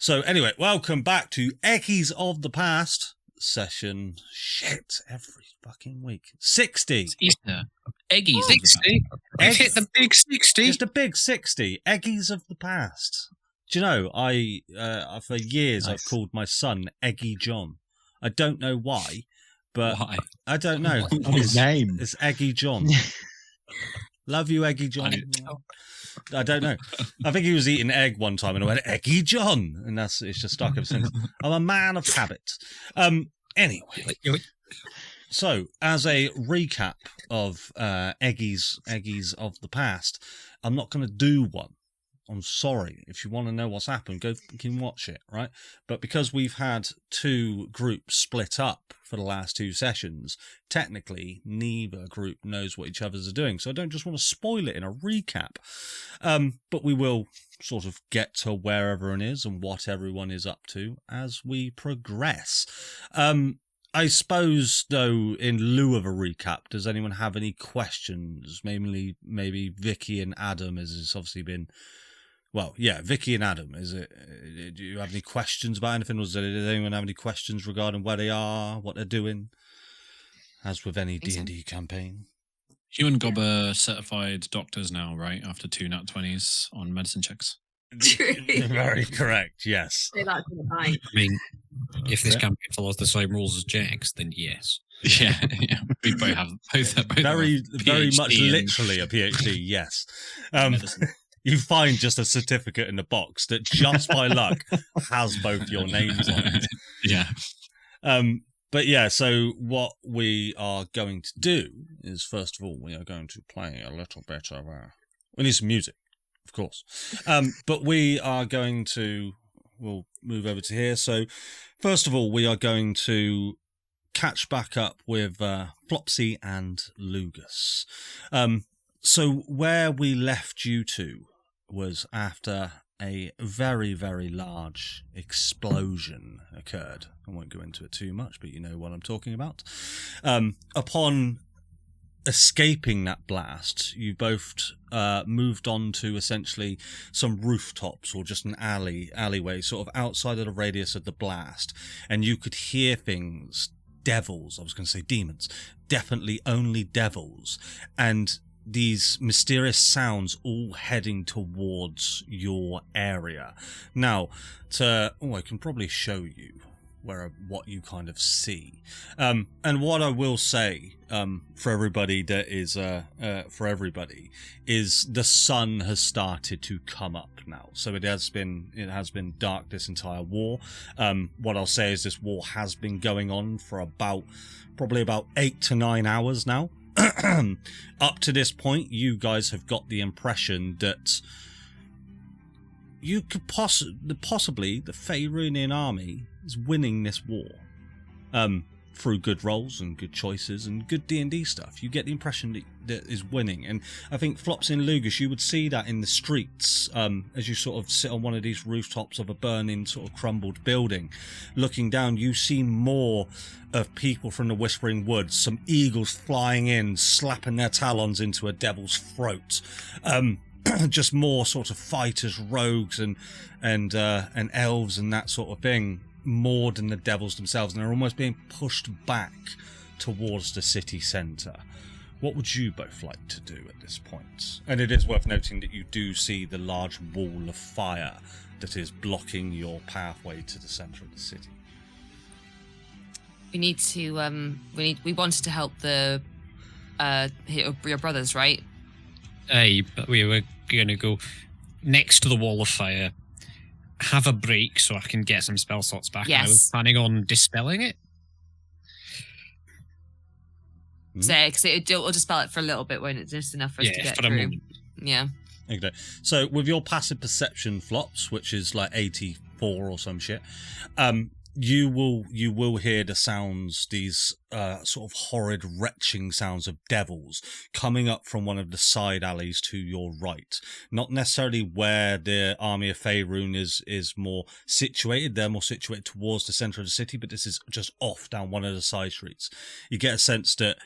So anyway, welcome back to Eggies of the Past session. Shit, every fucking week. 60. It's Easter. Eggies. 60. We've hit the big 60. Just a big 60. Eggies of the Past. Do you know, I for years I've called my son Eggy John. I don't know why, but Why? I don't know. His name. It's Eggy John. Love you, Eggy John. I don't know. I think he was eating egg one time and I went, Eggy John. And it's just stuck ever since. I'm a man of habit. Anyway. So, as a recap of Eggies of the Past, I'm not going to do one. I'm sorry. If you want to know what's happened, go fucking watch it, right? But because we've had two groups split up for the last two sessions, technically neither group knows what each other's are doing. So I don't just want to spoil it in a recap. But we will sort of get to where everyone is and what everyone is up to as we progress. I suppose, though, in lieu of a recap, does anyone have any questions? Maybe Vicky and Adam, as it's obviously been... Well, yeah, Vicky and Adam, is it? Do you have any questions about anything? Does anyone have any questions regarding where they are, what they're doing? As with any D&D campaign. You and Gob are certified doctors now, right? After 2 nat 20s on medicine checks. Very correct, yes. Say that to the bank. I mean, if this campaign follows the same rules as Jack's, then yes. Yeah. We both have both very much PhD literally a PhD, yes. medicine. You find just a certificate in the box that just by luck has both your names on it. Yeah. But yeah, so what we are going to do is, first of all, we are going to play a little bit of... we need some music, of course. But we are going to... We'll move over to here. So, first of all, we are going to catch back up with Flopsy and Lugus. So where we left you two was after a very, very large explosion occurred. I won't go into it too much, but you know what I'm talking about. Upon escaping that blast, you both moved on to essentially some rooftops or just an alleyway, sort of outside of the radius of the blast, and you could hear things, devils, I was going to say demons, definitely only devils, and these mysterious sounds all heading towards your area. Now, I can probably show you what you kind of see. And what I will say for everybody is the sun has started to come up now. So it has been dark this entire war. What I'll say is this war has been going on for probably about 8 to 9 hours now. Up to this point, you guys have got the impression that you could possibly the Faerûnian army is winning this war through good rolls and good choices and good D&D stuff. You get the impression that is winning, and I think Flopsy and Lugus, you would see that in the streets as you sort of sit on one of these rooftops of a burning sort of crumbled building, looking down. You see more of people from the Whispering Woods, some eagles flying in, slapping their talons into a devil's throat. Just more sort of fighters, rogues, and elves and that sort of thing, more than the devils themselves, and they're almost being pushed back towards the city centre. What would you both like to do at this point? And it is worth noting that you do see the large wall of fire that is blocking your pathway to the centre of the city. We need to. We wanted to help your brothers, right? Aye, but we were going to go next to the wall of fire, have a break so I can get some spell slots back. Yes. And I was planning on dispelling it. So, because it'll dispel it for a little bit, won't it? Just enough for us to get for through. a moment. Yeah. Okay. So with your passive perception, Flops, which is like 84 or some shit, you will hear the sounds, these sort of horrid retching sounds of devils coming up from one of the side alleys to your right. Not necessarily where the army of Faerûn is more situated. They're more situated towards the centre of the city, but this is just off down one of the side streets. You get a sense that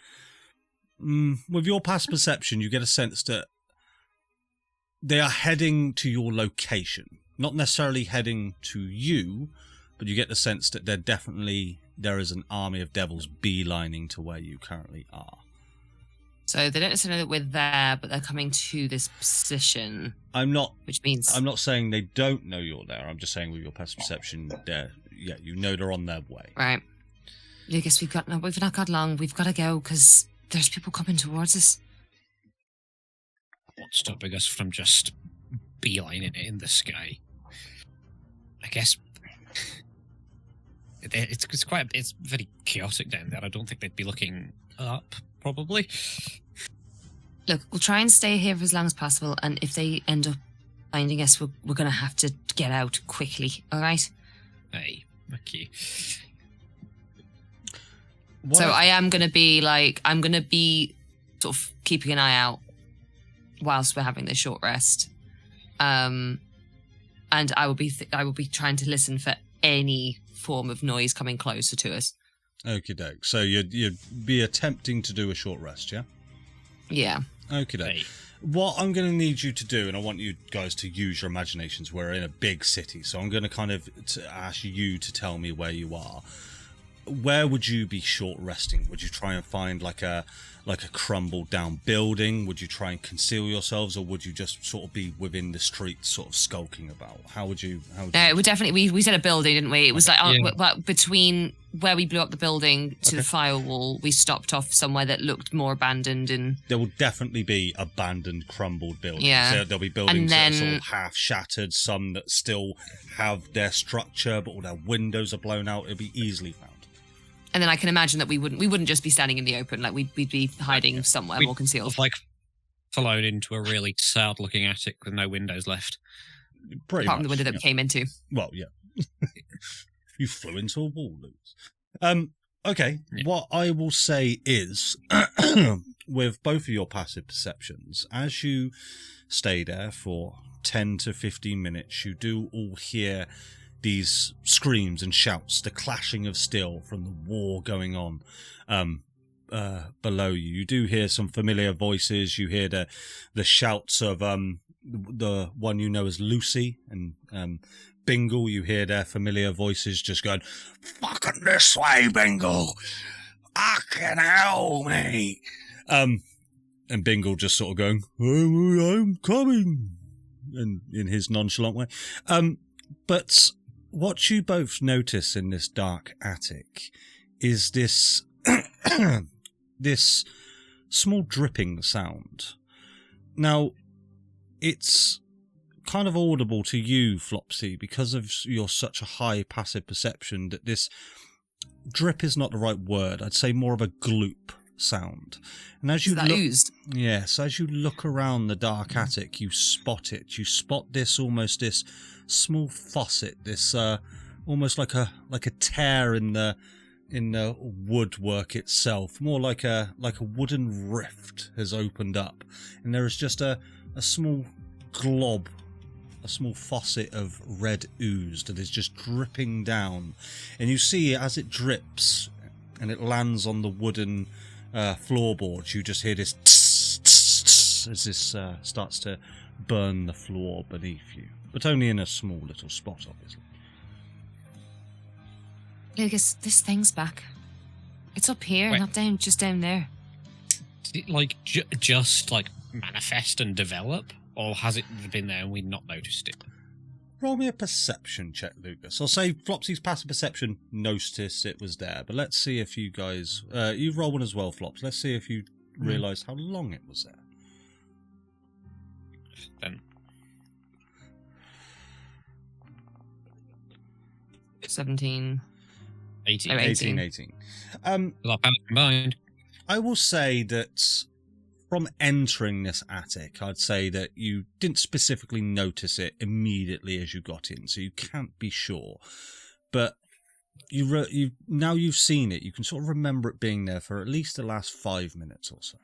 with your past perception, you get a sense that they are heading to your location. not necessarily heading to you, but you get the sense that there is an army of devils beelining to where you currently are. So they don't necessarily know that we're there, but they're coming to this position. Which means I'm not saying they don't know you're there. I'm just saying with your passive perception, you know they're on their way. Right. Lucas, we've not got long. We've got to go because there's people coming towards us. What's stopping us from just beelining it in the sky? I guess it's very chaotic down there. I don't think they'd be looking up, probably. Look, we'll try and stay here for as long as possible, and if they end up finding us, we're going to have to get out quickly, all right? Hey, okay. What? So I am going to be sort of keeping an eye out whilst we're having this short rest. And I will be trying to listen for any form of noise coming closer to us. Okie doke. So you'd be attempting to do a short rest, yeah? Yeah. Okie doke. Hey. What I'm going to need you to do, and I want you guys to use your imaginations, we're in a big city, so I'm going to kind of ask you to tell me where you are. Where would you be short resting? Would you try and find like a crumbled down building? Would you try and conceal yourselves, or would you just sort of be within the streets, sort of skulking about? How would you? It would definitely. We said a building, didn't we? It was like between where we blew up the building to the firewall. We stopped off somewhere that looked more abandoned, and there will definitely be abandoned, crumbled buildings. Yeah, there'll be buildings that are sort of half shattered, some that still have their structure, but all their windows are blown out. It'll be easily found. And then I can imagine that we wouldn't just be standing in the open, like we'd be hiding somewhere more concealed. Like followed into a really sad-looking attic with no windows left. Pretty Apart much, from the window that we came into. Well, yeah. You flew into a wall, Lewis. Okay, yeah. What I will say is, with both of your passive perceptions, as you stay there for 10 to 15 minutes, you do all hear these screams and shouts, the clashing of steel from the war going on below you. You do hear some familiar voices. You hear the shouts of the one you know as Lucy and Bingle. You hear their familiar voices just going, "Fucking this way, Bingle! Fucking hell, me!" And Bingle just sort of going, "I'm coming," and in his nonchalant way. But what you both notice in this dark attic is this this small dripping sound. Now, it's kind of audible to you, Flopsy, because of your such a high passive perception, that this drip is not the right word. I'd say more of a gloop sound. And as you look, yes, as you look around the dark attic, you spot it. You spot this small faucet, this almost like a tear in the woodwork itself, more like a wooden rift has opened up, and there is just a small glob, a small faucet of red ooze that is just dripping down, and you see as it drips and it lands on the wooden floorboards, you just hear this tss, tss, tss, as this starts to burn the floor beneath you. But only in a small little spot, obviously. Lucas, this thing's back. It's up here, not down, just down there. Did it just manifest and develop, or has it been there and we've not noticed it? Roll me a perception check, Lucas. I'll say Flopsy's passive perception noticed it was there, but let's see if you guys... you roll one as well, Flops. Let's see if you realised how long it was there. Then... 17. 18. 18. Combined. I will say that from entering this attic, I'd say that you didn't specifically notice it immediately as you got in, so you can't be sure. But now you've seen it, you can sort of remember it being there for at least the last 5 minutes or so.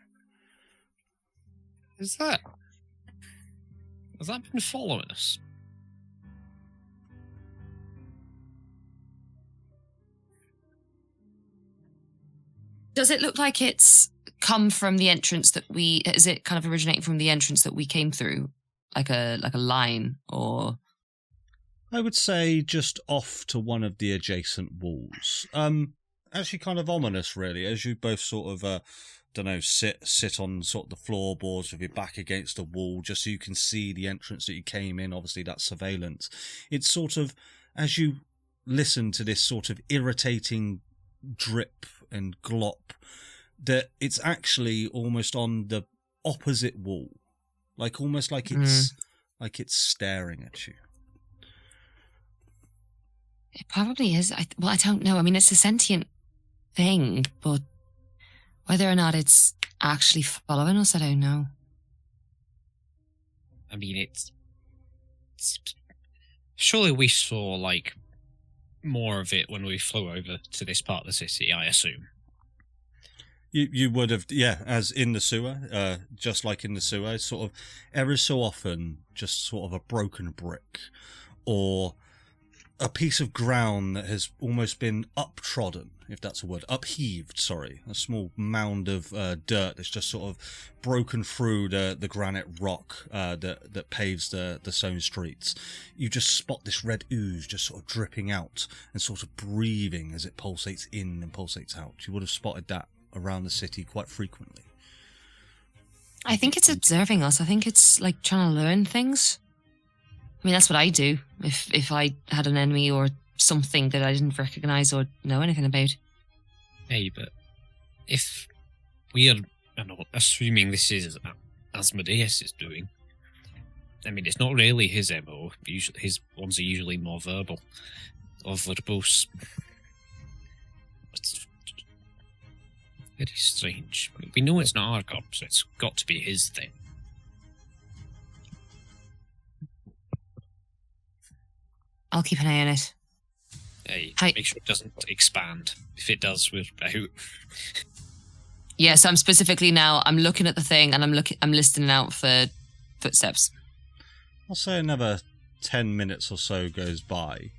Has that been following us? Does it look like it's come from the entrance that is it kind of originating from the entrance that we came through? Like a line, or? I would say just off to one of the adjacent walls. Actually kind of ominous, really, as you both sort of, sit on sort of the floorboards with your back against a wall, just so you can see the entrance that you came in. Obviously, that's surveillance. It's sort of, as you listen to this sort of irritating drip and glop, that it's actually almost on the opposite wall, like almost like it's staring at you. It probably is. I don't know. I mean, it's a sentient thing, but whether or not it's actually following us, I don't know. I mean, it's surely we saw, like, more of it when we flew over to this part of the city, I assume. You would have, yeah, as in the sewer, just like in the sewer, sort of ever so often, just sort of a broken brick or a piece of ground that has almost been uptrodden, if that's a word, upheaved, sorry. A small mound of dirt that's just sort of broken through the granite rock that paves the stone streets. You just spot this red ooze just sort of dripping out and sort of breathing as it pulsates in and pulsates out. You would have spotted that around the city quite frequently. I think it's observing us. I think it's like trying to learn things. I mean, that's what I do if I had an enemy or something that I didn't recognize or know anything about. Hey, but if we are assuming this is Asmodeus is doing, I mean, it's not really his MO. Usually, his ones are usually more verbal or verbose. It's very strange. We know it's not our god, so it's got to be his thing. I'll keep an eye on it. Hey, make sure it doesn't expand. If it does, we're out. Yeah, so I'm specifically now, I'm looking at the thing and I'm listening out for footsteps. I'll say another 10 minutes or so goes by,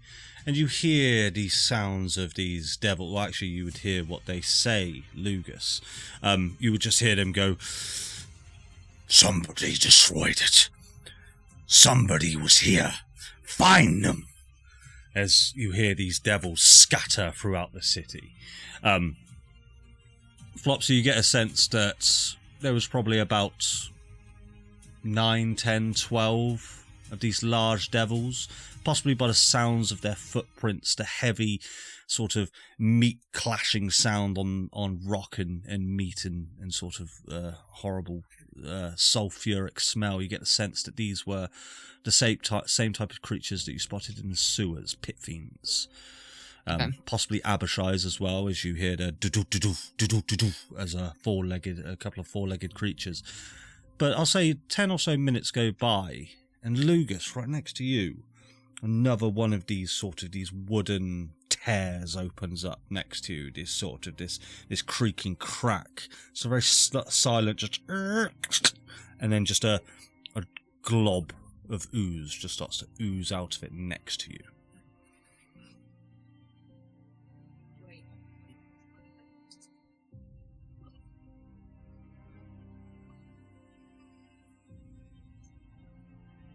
and you hear these sounds of these devils. Well, actually, you would hear what they say, Lugus. You would just hear them go, "Somebody destroyed it. Somebody was here. Find them." As you hear these devils scatter throughout the city. Flopsy, you get a sense that there was probably about 9, 10, 12 of these large devils, possibly by the sounds of their footprints, the heavy sort of meat clashing sound on rock and meat and sort of horrible sulfuric smell. You get the sense that these were the same type of creatures that you spotted in the sewers, pit fiends. Possibly Abishais as well, as you hear the do-do-do-do-do-do-do as a couple of four-legged creatures. But I'll say 10 or so minutes go by, and Lugus, right next to you, another one of these wooden tears opens up next to you. This creaking crack. It's a very silent, just, and then just a glob of ooze just starts to ooze out of it next to you.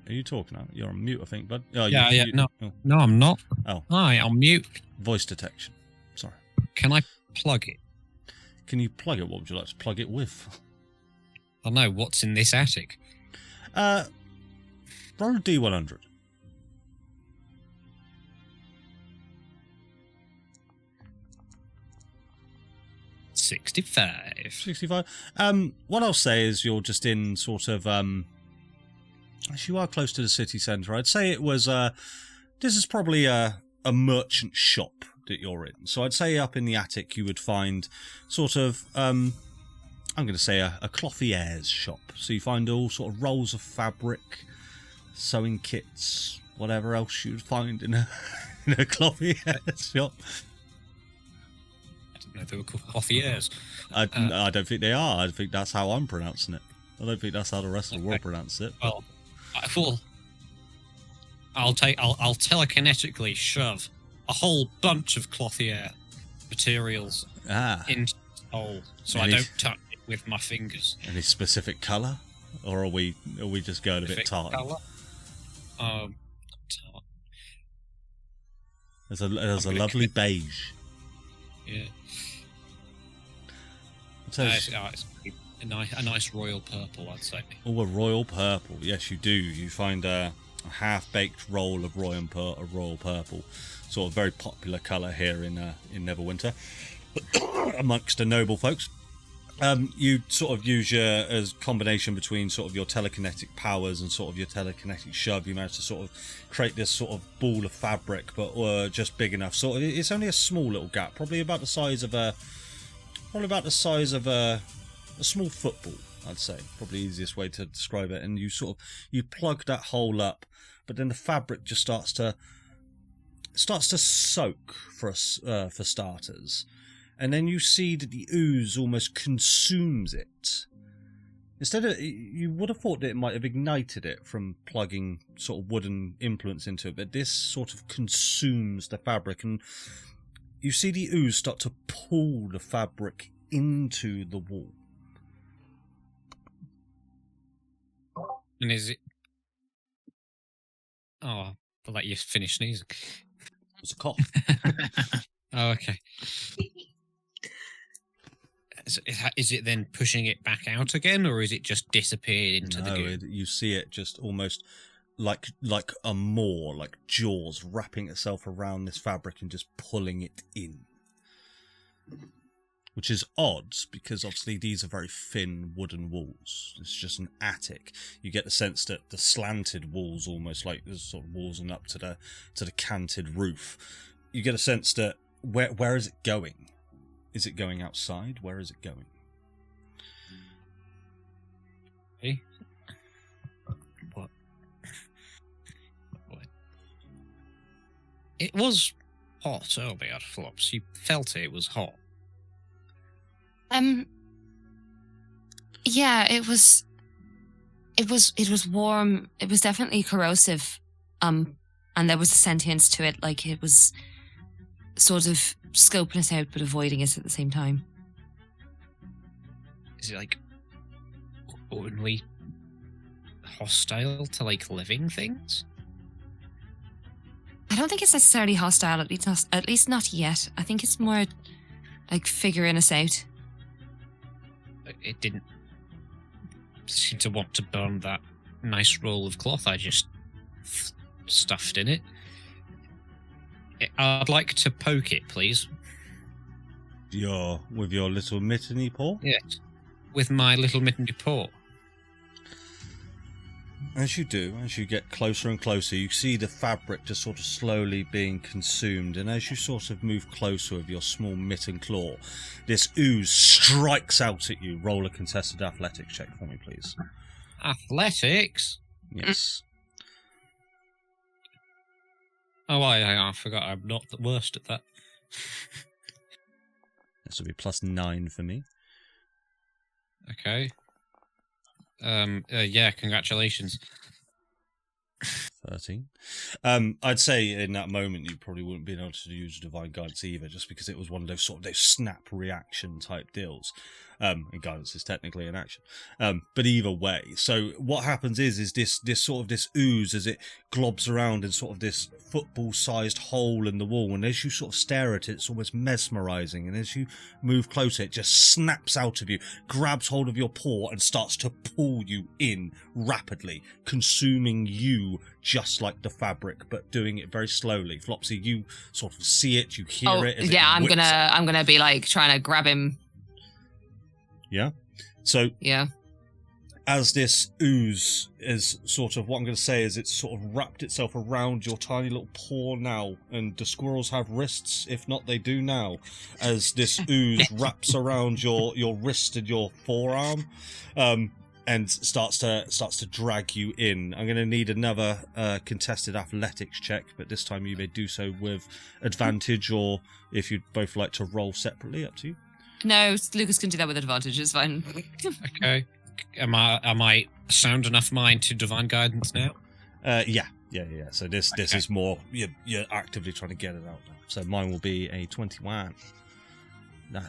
Are you talking now? You're on mute, I think, bud. Oh, yeah. No, I'm not. Oh. Hi, I'm mute. Voice detection. Sorry. Can I plug it? Can you plug it? What would you like to plug it with? I know. What's in this attic? Roll a D100. $65. What I'll say is you're just in sort of you are close to the city centre. I'd say it was this is probably a merchant shop that you're in. So I'd say up in the attic you would find sort of I'm going to say a clothier's shop. So you find all sort of rolls of fabric, sewing kits, whatever else you would find in a clothier's shop. I didn't know they were called clothiers. I don't think they are. I think that's how I'm pronouncing it. I don't think that's how the rest of the world pronounce it. Well, I'll telekinetically shove a whole bunch of clothier materials into the hole, so I don't touch it with my fingers. Any specific colour, or are we just going a bit tart? There's a lovely beige. Yeah. So It's a nice royal purple, I'd say. oh, a royal purple. Yes, you do. You find a half-baked roll of royal purple, sort of very popular colour here in Neverwinter amongst the noble folks. You sort of use your as combination between sort of your telekinetic powers and sort of your telekinetic shove. You manage to sort of create this sort of ball of fabric, but just big enough. Sort of, it's only a small little gap, probably about the size of a small football, I'd say. Probably the easiest way to describe it. And you plug that hole up, but then the fabric just starts to soak for starters. And then you see that the ooze almost consumes it. Instead of, you would have thought that it might have ignited it from plugging sort of wooden implements into it, but this sort of consumes the fabric, and you see the ooze start to pull the fabric into the wall. And is it... Oh, I'll let you finish sneezing. It was a cough. Oh, okay. Is it then pushing it back out again, or is it just disappeared into the goo? You see it just almost like a maw, like jaws wrapping itself around this fabric and just pulling it in. Which is odd, because obviously these are very thin wooden walls. It's just an attic. You get the sense that the slanted walls, almost like there's sort of walls and up to the canted roof. You get a sense that where is it going? Is it going outside? Where is it going? Hey? What? It was hot earlier, Flops. You felt it was hot. Yeah, it was warm. It was definitely corrosive. And there was a sentience to it, like it was sort of scoping us out but avoiding us at the same time. Is it like only hostile to like living things? I don't think it's necessarily hostile, at least not yet. I think it's more like figuring us out. It didn't seem to want to burn that nice roll of cloth I just stuffed in it. I'd like to poke it, please. With your little mitteny paw? Yes, with my little mitteny paw. As you do, as you get closer and closer, you see the fabric just sort of slowly being consumed, and as you sort of move closer with your small mitten claw, this ooze strikes out at you. Roll a contested athletics check for me, please. Athletics? Yes. Oh, I forgot. I'm not the worst at that. This will be +9 for me. Okay. Yeah, congratulations. 13. I'd say in that moment you probably wouldn't be able to use divine guidance either, just because it was one of those sort of those snap reaction type deals. And guidance is technically an action. But either way, so what happens is this sort of this ooze, as it globs around in sort of this football-sized hole in the wall, and as you sort of stare at it, it's almost mesmerizing, and as you move closer, it just snaps out of you, grabs hold of your paw, and starts to pull you in rapidly, consuming you just like the fabric, but doing it very slowly. Flopsy, you sort of see it, you hear it. Yeah, I'm gonna be like trying to grab him. Yeah. So yeah, as this ooze is sort of, what I'm going to say is it's sort of wrapped itself around your tiny little paw now, and the squirrels have wrists. If not, they do now. As this ooze wraps around your wrist and your forearm, and starts to drag you in. I'm going to need another contested athletics check, but this time you may do so with advantage, or if you'd both like to roll separately, up to you. No, Lucas can do that with advantage. It's fine. Okay. Am I sound enough mind to divine guidance now? Yeah. So this is more you're actively trying to get it out now. So mine will be a 21.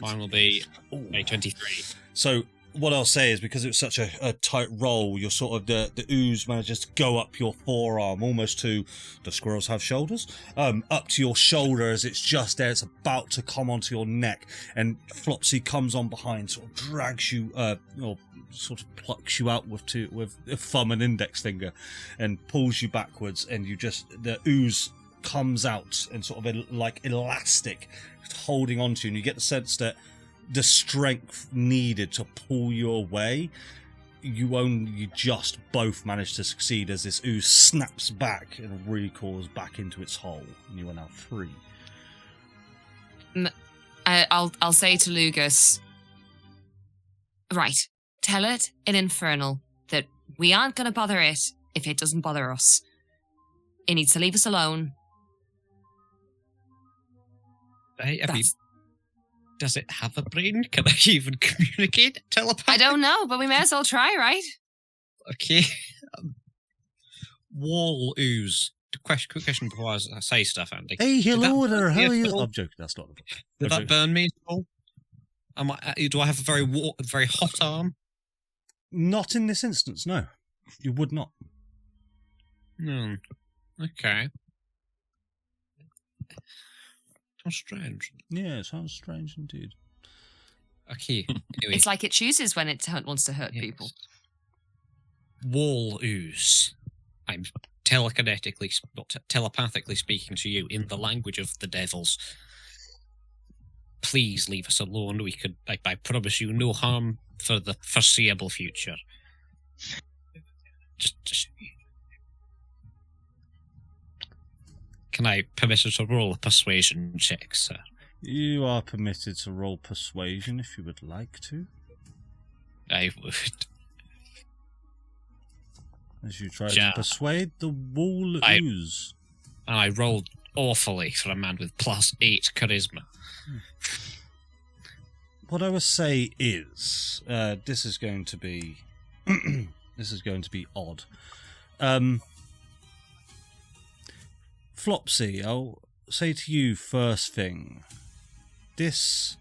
Mine will be a 23. So what I'll say is, because it's such a tight roll, you're sort of the ooze manages to go up your forearm, almost to, the squirrels have shoulders, up to your shoulder as it's just there. It's about to come onto your neck, and Flopsy comes on behind, sort of drags you, or sort of plucks you out with a thumb and index finger, and pulls you backwards, and the ooze comes out and sort of like elastic, holding onto you, and you get the sense that the strength needed to pull you away, you just both manage to succeed as this ooze snaps back and recoils back into its hole, and you are now free. I'll say to Lugus, right, tell it in Infernal that we aren't going to bother it if it doesn't bother us. It needs to leave us alone. Does it have a brain? Can I even communicate telepathically? I don't know, but we may as well try, right? Okay. Wall ooze. Quick question before I say stuff, Andy. Hey, hello there. How are you? I'm joking. That's not. Did that burn me at all? Do I have a very hot arm? Not in this instance. No, you would not. No. Okay. Sounds strange. Yeah, it sounds strange indeed. Okay. Anyway. It's like it chooses when it wants to hurt people. Wall ooze. I'm telepathically speaking to you in the language of the devils. Please leave us alone. I promise you no harm for the foreseeable future. Just. Can I permit you to roll a persuasion check, sir? You are permitted to roll persuasion if you would like to. I would. As you try to persuade the wall ooze. And I rolled awfully for a man with +8 charisma. What I would say is, this is going to be, odd. Flopsy, I'll say to you first thing. This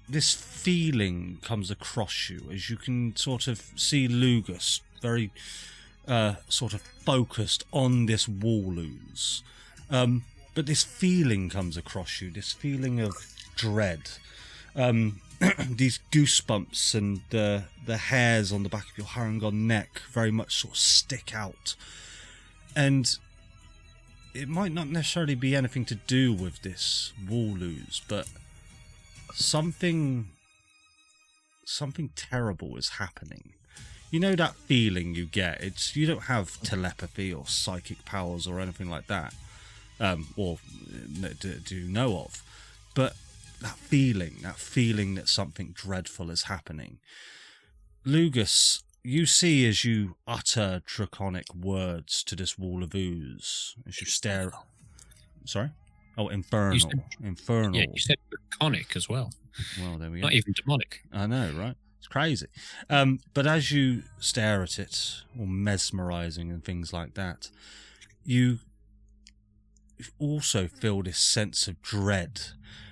feeling comes across you as you can sort of see Lugus very sort of focused on this wall ooze. But this feeling comes across you, this feeling of dread. These goosebumps and the hairs on the back of your Harengon neck very much sort of stick out. And it might not necessarily be anything to do with this wall ooze, but something terrible is happening. You know that feeling you get? You don't have telepathy or psychic powers or anything like that, or do know of, but that feeling that something dreadful is happening. Lugus, you see as you utter draconic words to this wall of ooze, as you stare. Sorry? Oh, infernal. Infernal. Yeah, you said draconic as well. Well, there we go. Not even demonic. I know, right? It's crazy. But as you stare at it, all mesmerizing and things like that, you also feel this sense of dread.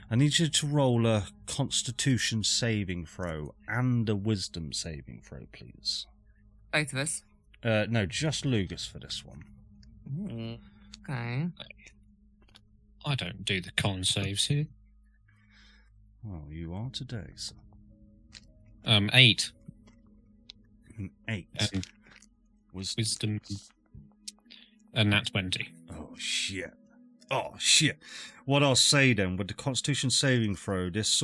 I need you to roll a Constitution saving throw and a Wisdom saving throw, please. Both of us? No, just Lugus for this one. Okay. I don't do the con saves here. Well, you are today, sir. 8. 8. Wisdom. And nat 20. Oh, shit. What I'll say then, with the Constitution saving throw, this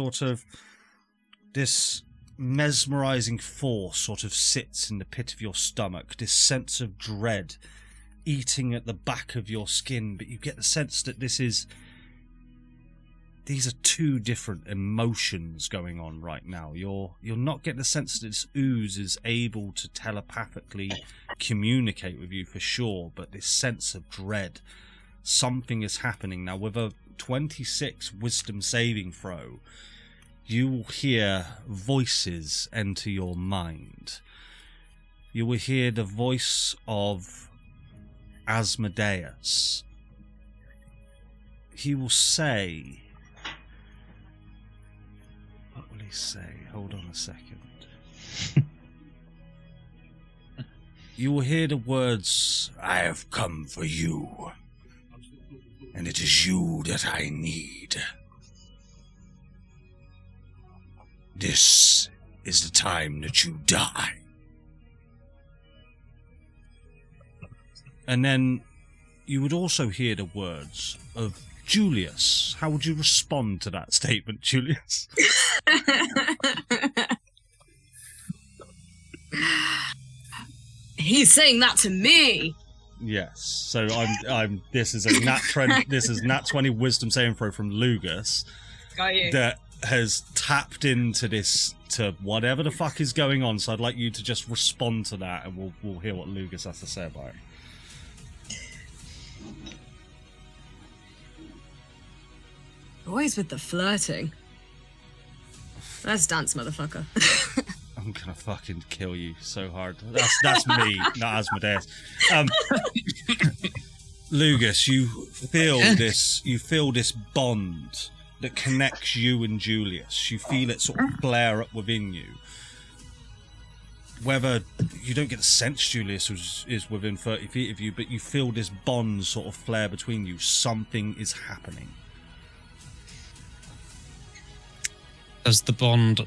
mesmerizing force sort of sits in the pit of your stomach, this sense of dread eating at the back of your skin, but you get the sense that these are two different emotions going on right now. You're not getting the sense that this ooze is able to telepathically communicate with you for sure, but this sense of dread. Something is happening now. With a 26 Wisdom saving throw, you will hear voices enter your mind. You will hear the voice of Asmodeus. He will say... What will he say? hold on a second. You will hear the words, "I have come for you, and it is you that I need. This is the time that you die." And then you would also hear the words of Julius. How would you respond to that statement, Julius? He's saying that to me. Yes. So I'm. This is a This is nat 20 wisdom saving throw from Lugus Got you. that has tapped into this, to whatever the fuck is going on. So I'd like you to just respond to that, and we'll hear what Lugus has to say about it. Always with the flirting. Let's dance, motherfucker. I'm gonna fucking kill you so hard. That's me, not Asmodeus. Lugus, you feel this bond that connects you and Julius. You feel it sort of flare up within you. Whether you don't get the sense Julius is within 30 feet of you, but you feel this bond sort of flare between you. Something is happening. Does the bond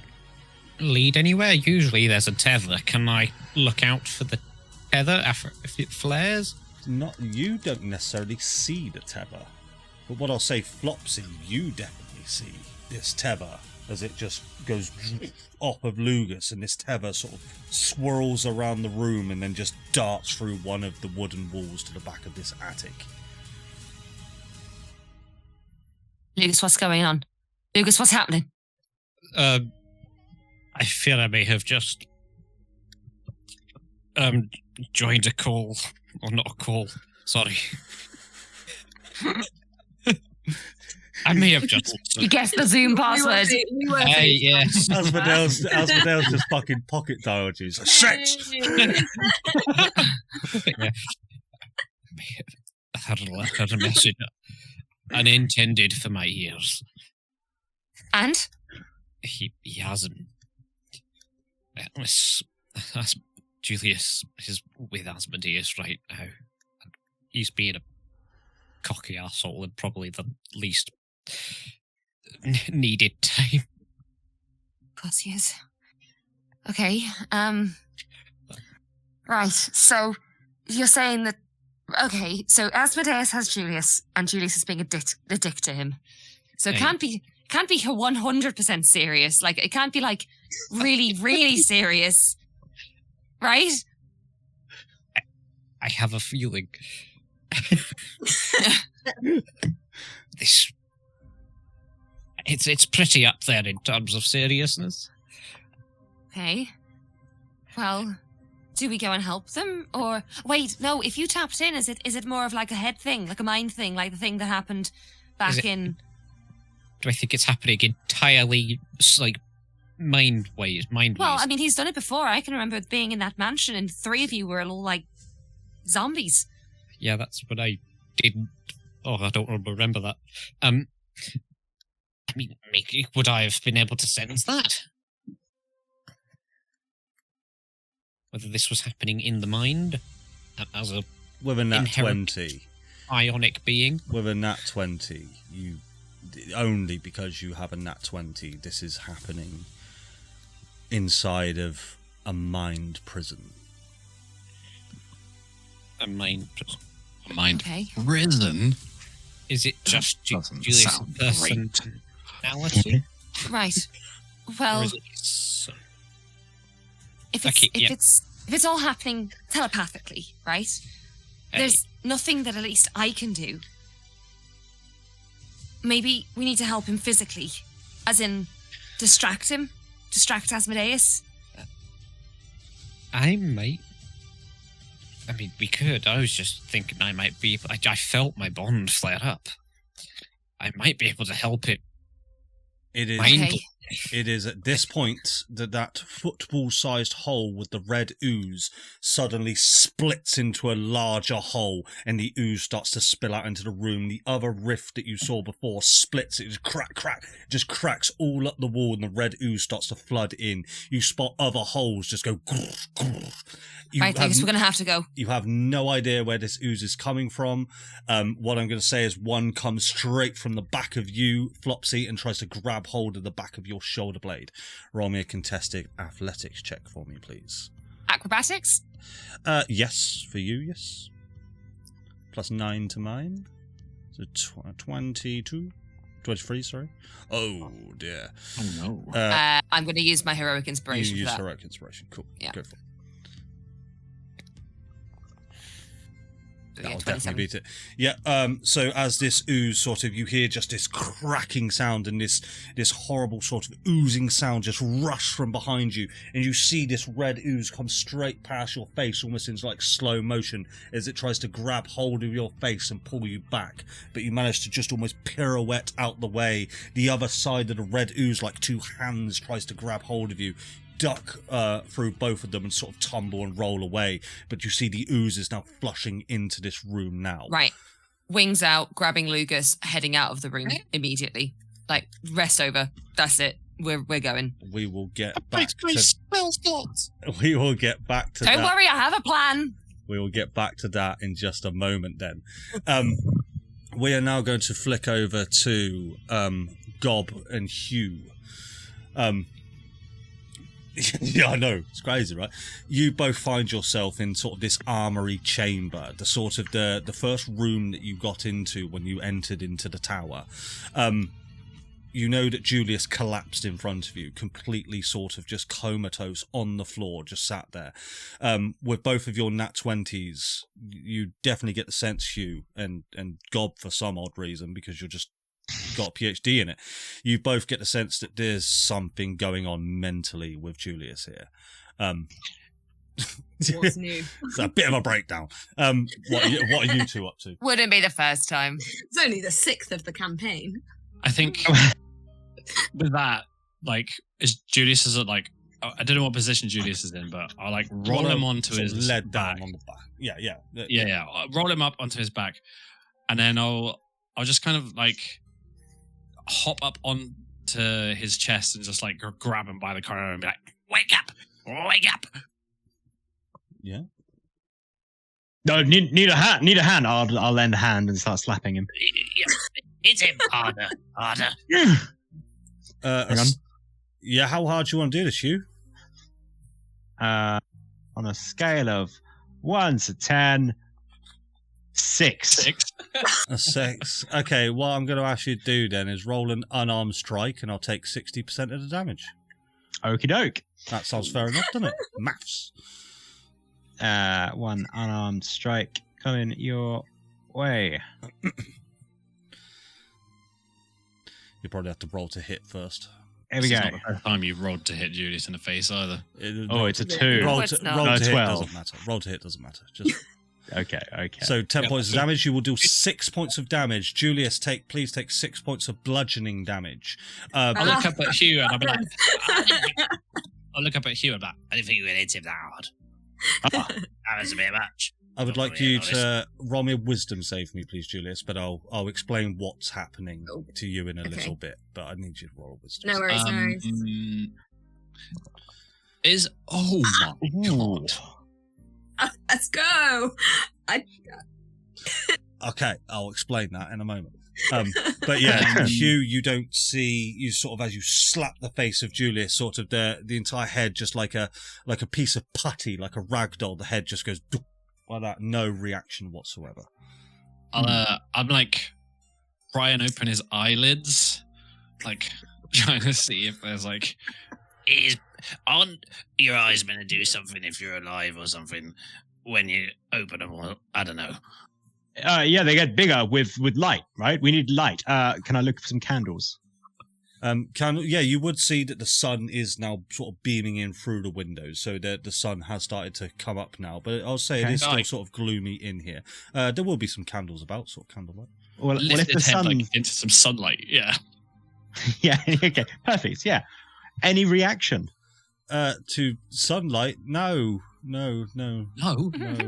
lead anywhere? Usually there's a tether. Can I look out for the tether if it flares? You don't necessarily see the tether. But what I'll say, Flopsy, you definitely see this tether as it just goes off of Lugus, and this tether sort of swirls around the room and then just darts through one of the wooden walls to the back of this attic. Lugus, what's going on? Lugus, what's happening? I fear I may have just joined a call, or not a call. Sorry. I may have just. You guessed the Zoom password. Hey, yes. Asmodeus just fucking pocket dialed you. Shit! I had a message unintended for my ears. And? He hasn't. Julius is with Asmodeus right now. He's being a cocky asshole and probably the least needed time. Of course he is. Okay, right, so you're saying that... Okay, so Asmodeus has Julius, and Julius is being a dick to him. So it can't be 100% serious. Like, it can't be, like, really, really serious. Right? I have a feeling. It's pretty up there in terms of seriousness. Okay. Well, do we go and help them? Or wait, no, if you tapped in, is it more of like a head thing, like a mind thing, like the thing that happened back in... Do I think it's happening entirely, like, mind-wise? Well, I mean, he's done it before. I can remember being in that mansion and 3 of you were all, like, zombies. Yeah, that's what I didn't... Oh, I don't remember that. I mean, would I have been able to sense that? Whether this was happening in the mind, as a... With a nat 20. Ionic being. With a nat 20, you... Only because you have a nat 20, this is happening inside of a mind prison. A mind Okay. prison? Is it just Doesn't Julius' sound great. personality? Right. Or Well, is it if Okay, yeah. it's all happening telepathically, right? There's nothing that at least I can do. Maybe we need to help him physically. As in, distract him? Distract Asmodeus? I might. I mean, we could. I was just thinking I might be... I felt my bond flare up. I might be able to help it. It is... Okay. It is at this point that football-sized hole with the red ooze suddenly splits into a larger hole, and the ooze starts to spill out into the room. The other rift that you saw before splits. It just crack, just cracks all up the wall, and the red ooze starts to flood in. You spot other holes just go. Right, I guess we're gonna have to go. You have no idea where this ooze is coming from. What I'm going to say is one comes straight from the back of you, Flopsy, and tries to grab hold of the back of your shoulder blade. Roll me a contested athletics check for me, please. Acrobatics? Yes, for you, yes. Plus 9 to mine. So 22? 23, sorry. Oh, dear. Oh, no. I'm going to use my heroic inspiration You for use that. heroic inspiration. Cool. Yeah. Go for it. Yeah, That'll 27. definitely beat it. Yeah, so as this ooze sort of, you hear just this cracking sound and this horrible sort of oozing sound just rush from behind you, and you see this red ooze come straight past your face, almost in like slow motion, as it tries to grab hold of your face and pull you back, but you manage to just almost pirouette out the way. The other side of the red ooze, like two hands, tries to grab hold of you. Duck through both of them and sort of tumble and roll away, but you see the ooze is now flushing into this room now. Right. Wings out, grabbing Lucas, heading out of the room immediately. Like, rest over. That's it. We're going. We will get back to... We will get back to Don't that. worry, I have a plan. We will get back to that in just a moment then. We are now going to flick over to Gob and Hugh. Yeah, I know. It's crazy, right? You both find yourself in sort of this armory chamber, the sort of the first room that you got into when you entered into the tower. You know that Julius collapsed in front of you, completely sort of just comatose on the floor, just sat there. With both of your nat 20s, you definitely get the sense, Hugh, and Gob for some odd reason, because you're just got a PhD in it. You both get the sense that there's something going on mentally with Julius here. What's new? It's a bit of a breakdown. What are you two up to? Wouldn't be the first time. It's only the 6th of the campaign. I think with that, like, is Julius is at, like, I don't know what position Julius is in, but I'll like roll him onto sort of his led back. down on the back. Yeah. I'll roll him up onto his back, and then I'll just kind of like hop up onto his chest and just like grab him by the collar and be like, "Wake up! Wake up!" Yeah. No, need a hand. I'll lend a hand and start slapping him. It's him. Harder. Hang on. Yeah, how hard do you want to do this, Hugh? On a scale of 1 to 10, 6. A 6. Okay, what I'm going to ask you to do then is roll an unarmed strike, and I'll take 60% of the damage. Okie doke. That sounds fair enough, doesn't it? Maths. 1 unarmed strike coming your way. You probably have to roll to hit first. Here we This go. is not the first time you've rolled to hit Julius in the face either. Oh, it's a 2. Roll it's to, not. roll No, to hit 12. doesn't matter. Roll to hit doesn't matter. Just Okay. so 10 Yeah. points of damage. You will do 6 points of damage. Julius, please take 6 points of bludgeoning damage. I'll look up at Hugh and I'll be like, I'll look up at Hugh and be like, I didn't think you were going to hit him that hard. That was a bit much. I would Not like very you honest. to roll me a wisdom save for me, please, Julius. But I'll explain what's happening Oh, to you in a okay. little bit. But I need you to roll a wisdom. No save. worries, no worries. Oh my god. Let's go. Okay, I'll explain that in a moment. But yeah, Hugh, you don't see, you sort of, as you slap the face of Julius, sort of the entire head just like a piece of putty, like a rag doll. The head just goes doop, like that, no reaction whatsoever. I'm like prying open his eyelids, like trying to see if there's like Aren't your eyes meant to do something if you're alive or something when you open them? Or, I don't know. Yeah, they get bigger with light, right? We need light. Can I look for some candles? Yeah, you would see that the sun is now sort of beaming in through the windows, so the sun has started to come up now. But I'll say it is still sort of gloomy in here. There will be some candles about, sort of candlelight. Well, lift if the his head sun, like into some sunlight. Yeah. Yeah. Okay. Perfect. Yeah. Any reaction? To sunlight? No. No.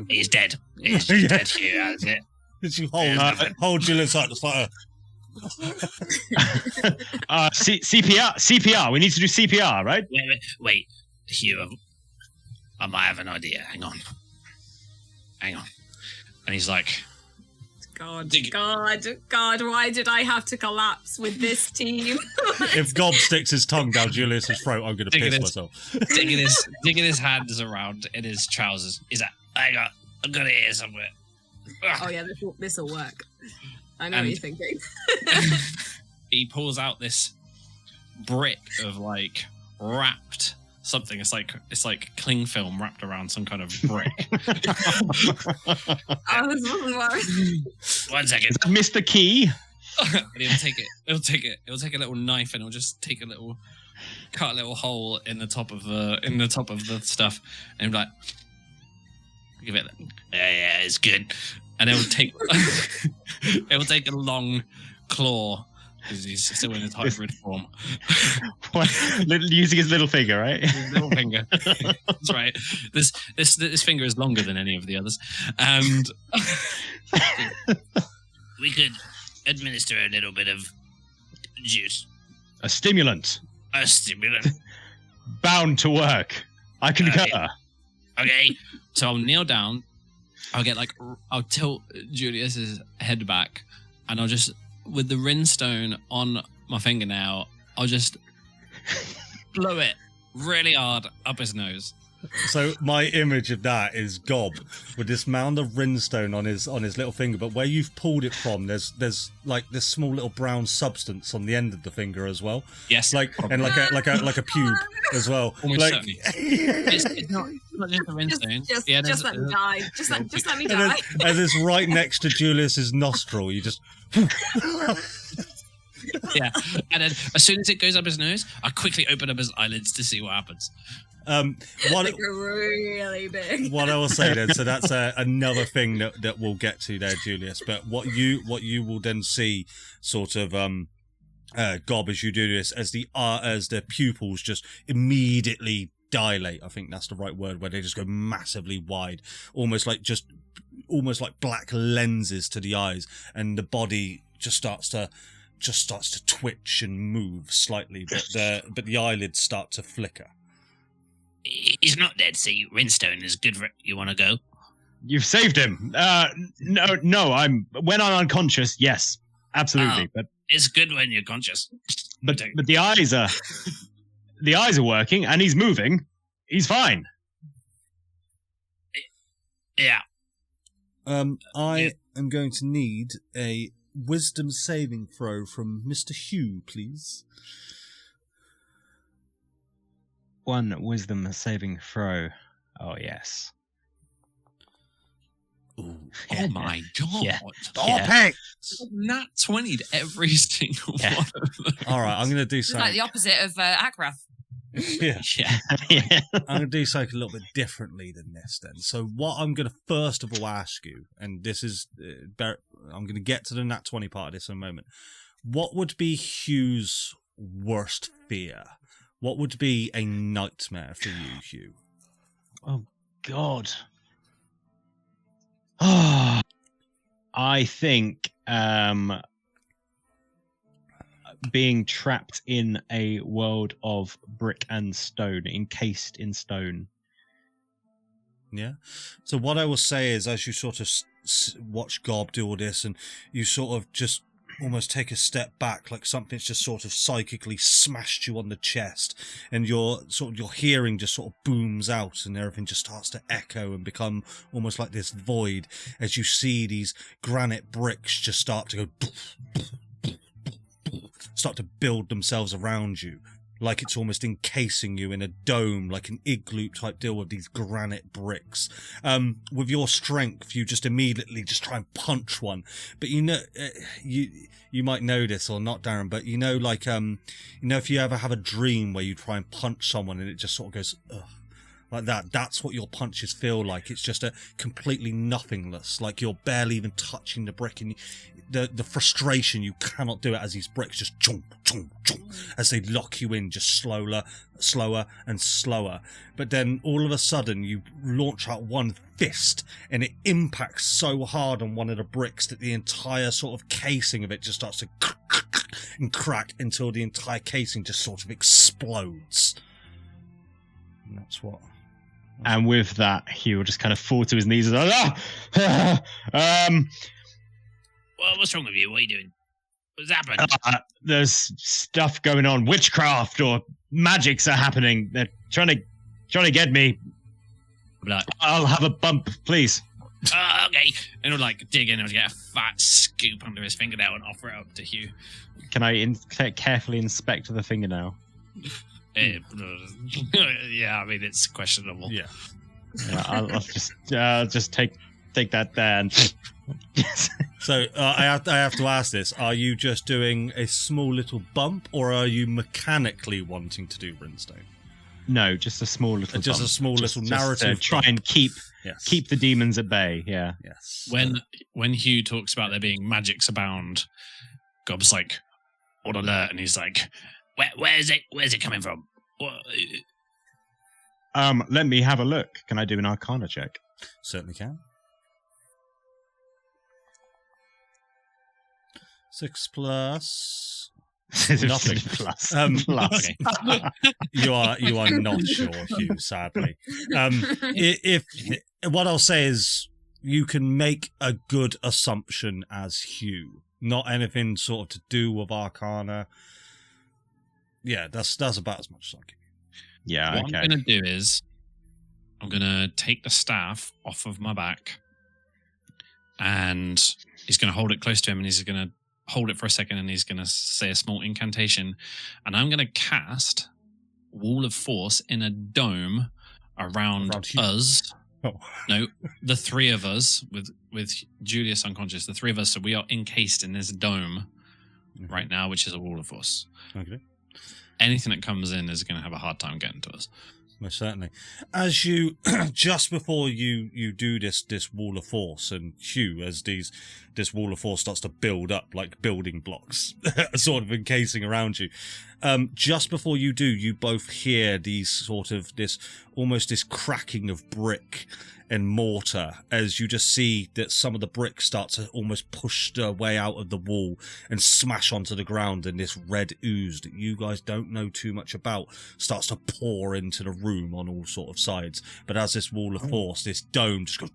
He's dead. He's just dead here, that's it. Did you hold Julius like the fire? CPR. We need to do CPR, right? Wait. Hugh, I might have an idea. Hang on. And he's like, God, why did I have to collapse with this team? If Gob sticks his tongue down Julius's throat, I'm going to piss myself. digging his hands around in his trousers. He's like, I've got it here somewhere. Oh yeah, this will work. I know what you're thinking. He pulls out this brick of like wrapped something. It's like cling film wrapped around some kind of brick. This wasn't working. 1 second. Mr. Key. And he'll take a little knife and he'll just cut a little hole in the top of the stuff, and he'll be like, give it. Yeah, it's good. And it'll take a long claw, because he's still in his hybrid form. Using his little finger, right? His little finger. That's right. This finger is longer than any of the others, and We could administer a little bit of juice. A stimulant. Bound to work. I concur. Okay. so I'll kneel down. I'll tilt Julius's head back, and I'll just, with the rinstone on my fingernail, I'll just blow it really hard up his nose. So my image of that is Gob with this mound of rinstone on his little finger, but where you've pulled it from, there's like this small little brown substance on the end of the finger as well. Yes, like probably. and like a pube as well. Almost like, certainly. It's not just a rinstone. Just let me die. Just let me die. And it's right next to Julius's nostril. You just. Yeah, and then as soon as it goes up his nose, I quickly open up his eyelids to see what happens. What really big. What I will say then, so that's another thing that we'll get to there, Julius. But what you will then see, sort of, Gob, as you do this, as the pupils just immediately dilate. I think that's the right word, where they just go massively wide, almost like black lenses to the eyes, and the body just starts to twitch and move slightly, but the eyelids start to flicker. He's not dead. See, Rinstone is good for it. You want to go? You've saved him. No. When I'm unconscious, yes, absolutely. But it's good when you're conscious. But the eyes are working, and he's moving. He's fine. Yeah. I am going to need a wisdom saving throw from Mr. Hugh, please. One wisdom saving throw. Oh, yes. Ooh, oh my god. Yeah. Stop it! Nat 20'd every single one of them. All right, I'm going to do It's something. like the opposite of Agrath. Yeah. Yeah. I'm going to do something a little bit differently than this then. So what I'm going to first of all ask you, and this is, I'm going to get to the Nat 20 part of this in a moment. What would be Hugh's worst fear? What would be a nightmare for you, Hugh? Oh, God. Oh, I think being trapped in a world of brick and stone, encased in stone. Yeah. So what I will say is, as you sort of watch Gob do all this, and you sort of just almost take a step back, like something's just sort of psychically smashed you on the chest, and your hearing just sort of booms out, and everything just starts to echo and become almost like this void, as you see these granite bricks just start to go, start to build themselves around you, like it's almost encasing you in a dome, like an igloo type deal with these granite bricks. With your strength, you just immediately just try and punch one. But you know, you might know this or not, Darren, but you know, like, if you ever have a dream where you try and punch someone and it just sort of goes, ugh, like that, that's what your punches feel like. It's just a completely nothingness, like you're barely even touching the brick, and the frustration, you cannot do it as these bricks just chomp, chomp, chomp, as they lock you in just slower and slower. But then all of a sudden you launch out one fist and it impacts so hard on one of the bricks that the entire sort of casing of it just starts to and crack until the entire casing just sort of explodes. And that's what. And with that, he will just kind of fall to his knees and Well, what's wrong with you? What are you doing? What's happened? There's stuff going on. Witchcraft or magics are happening. They're trying to get me. Like, I'll have a bump, please. Okay. And he'll like dig in and get a fat scoop under his fingernail and offer it up to Hugh. Can I carefully inspect the fingernail? Yeah, I mean it's questionable. Yeah. I'll just take that there. And So I have to ask this: are you just doing a small little bump, or are you mechanically wanting to do Brimstone? No, just a small little. Just bump. a small little narrative. Try and keep the demons at bay. Yeah. Yes. When Hugh talks about there being magics abound, Gob's like on alert, and he's like, "Where's it? Where's it coming from?" What? Let me have a look. Can I do an Arcana check? Certainly can. 6 plus nothing. Plus. Plus. You are not sure, Hugh. Sadly, if what I'll say is you can make a good assumption as Hugh, not anything sort of to do with Arcana. Yeah, that's about as much as I can. Yeah. What Okay. I'm going to do is I'm going to take the staff off of my back, and he's going to hold it close to him, and he's going to hold it for a second, and he's going to say a small incantation, and I'm going to cast Wall of Force in a dome around us. Oh. No, the three of us with Julius unconscious. The three of us, so we are encased in this dome right now, which is a Wall of Force. Okay. Anything that comes in is going to have a hard time getting to us. Most certainly. As you, just before you do this wall of force, and Hugh, as this wall of force starts to build up like building blocks, sort of encasing around you, just before you do, you both hear this cracking of brick and mortar, as you just see that some of the bricks start to almost push their way out of the wall and smash onto the ground, and this red ooze that you guys don't know too much about starts to pour into the room on all sort of sides. But as this wall of force, this dome just goes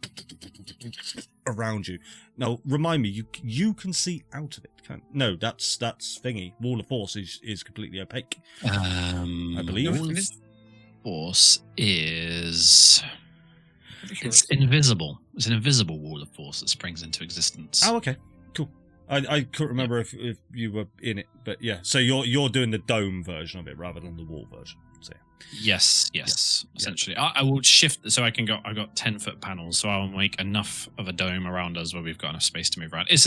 around you. Now, remind me, you can see out of it. No, that's thingy. Wall of force is completely opaque. I believe. Wall of Force is... It's invisible. It's an invisible wall of force that springs into existence. Oh, okay, cool. I couldn't remember if you were in it, but yeah. So you're doing the dome version of it rather than the wall version. So Yes. Essentially, I will shift so I can go. I got 10-foot panels, so I'll make enough of a dome around us where we've got enough space to move around. It's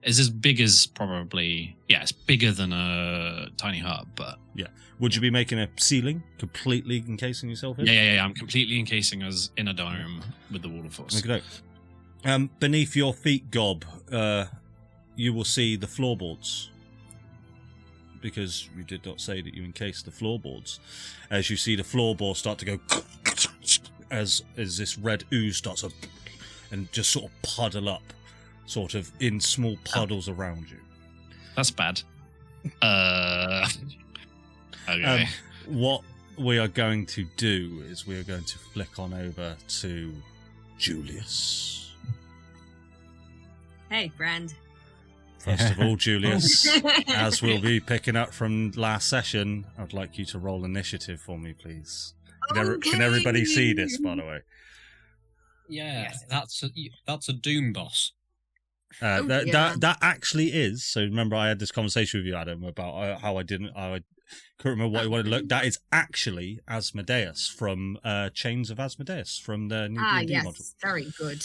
as big as probably it's bigger than a tiny hut, but yeah. Would you be making a ceiling completely encasing yourself in? Yeah. I'm completely encasing us in a dome with the wall of force. Okay. Beneath your feet, Gob, you will see the floorboards. Because you did not say that you encased the floorboards. As you see the floorboards start to go as this red ooze starts to and just sort of puddle up, sort of in small puddles around you. That's bad. Okay. What we are going to do is we are going to flick on over to Julius. Hey, friend. First of all, Julius, as we'll be picking up from last session, I'd like you to roll initiative for me, please. Can everybody see this, by the way? Yeah, that's a Doom boss. That actually is. So remember, I had this conversation with you, Adam, about how I couldn't remember what he wanted to look. That is actually Asmodeus from Chains of Asmodeus from the new D&D yes, module. Very good.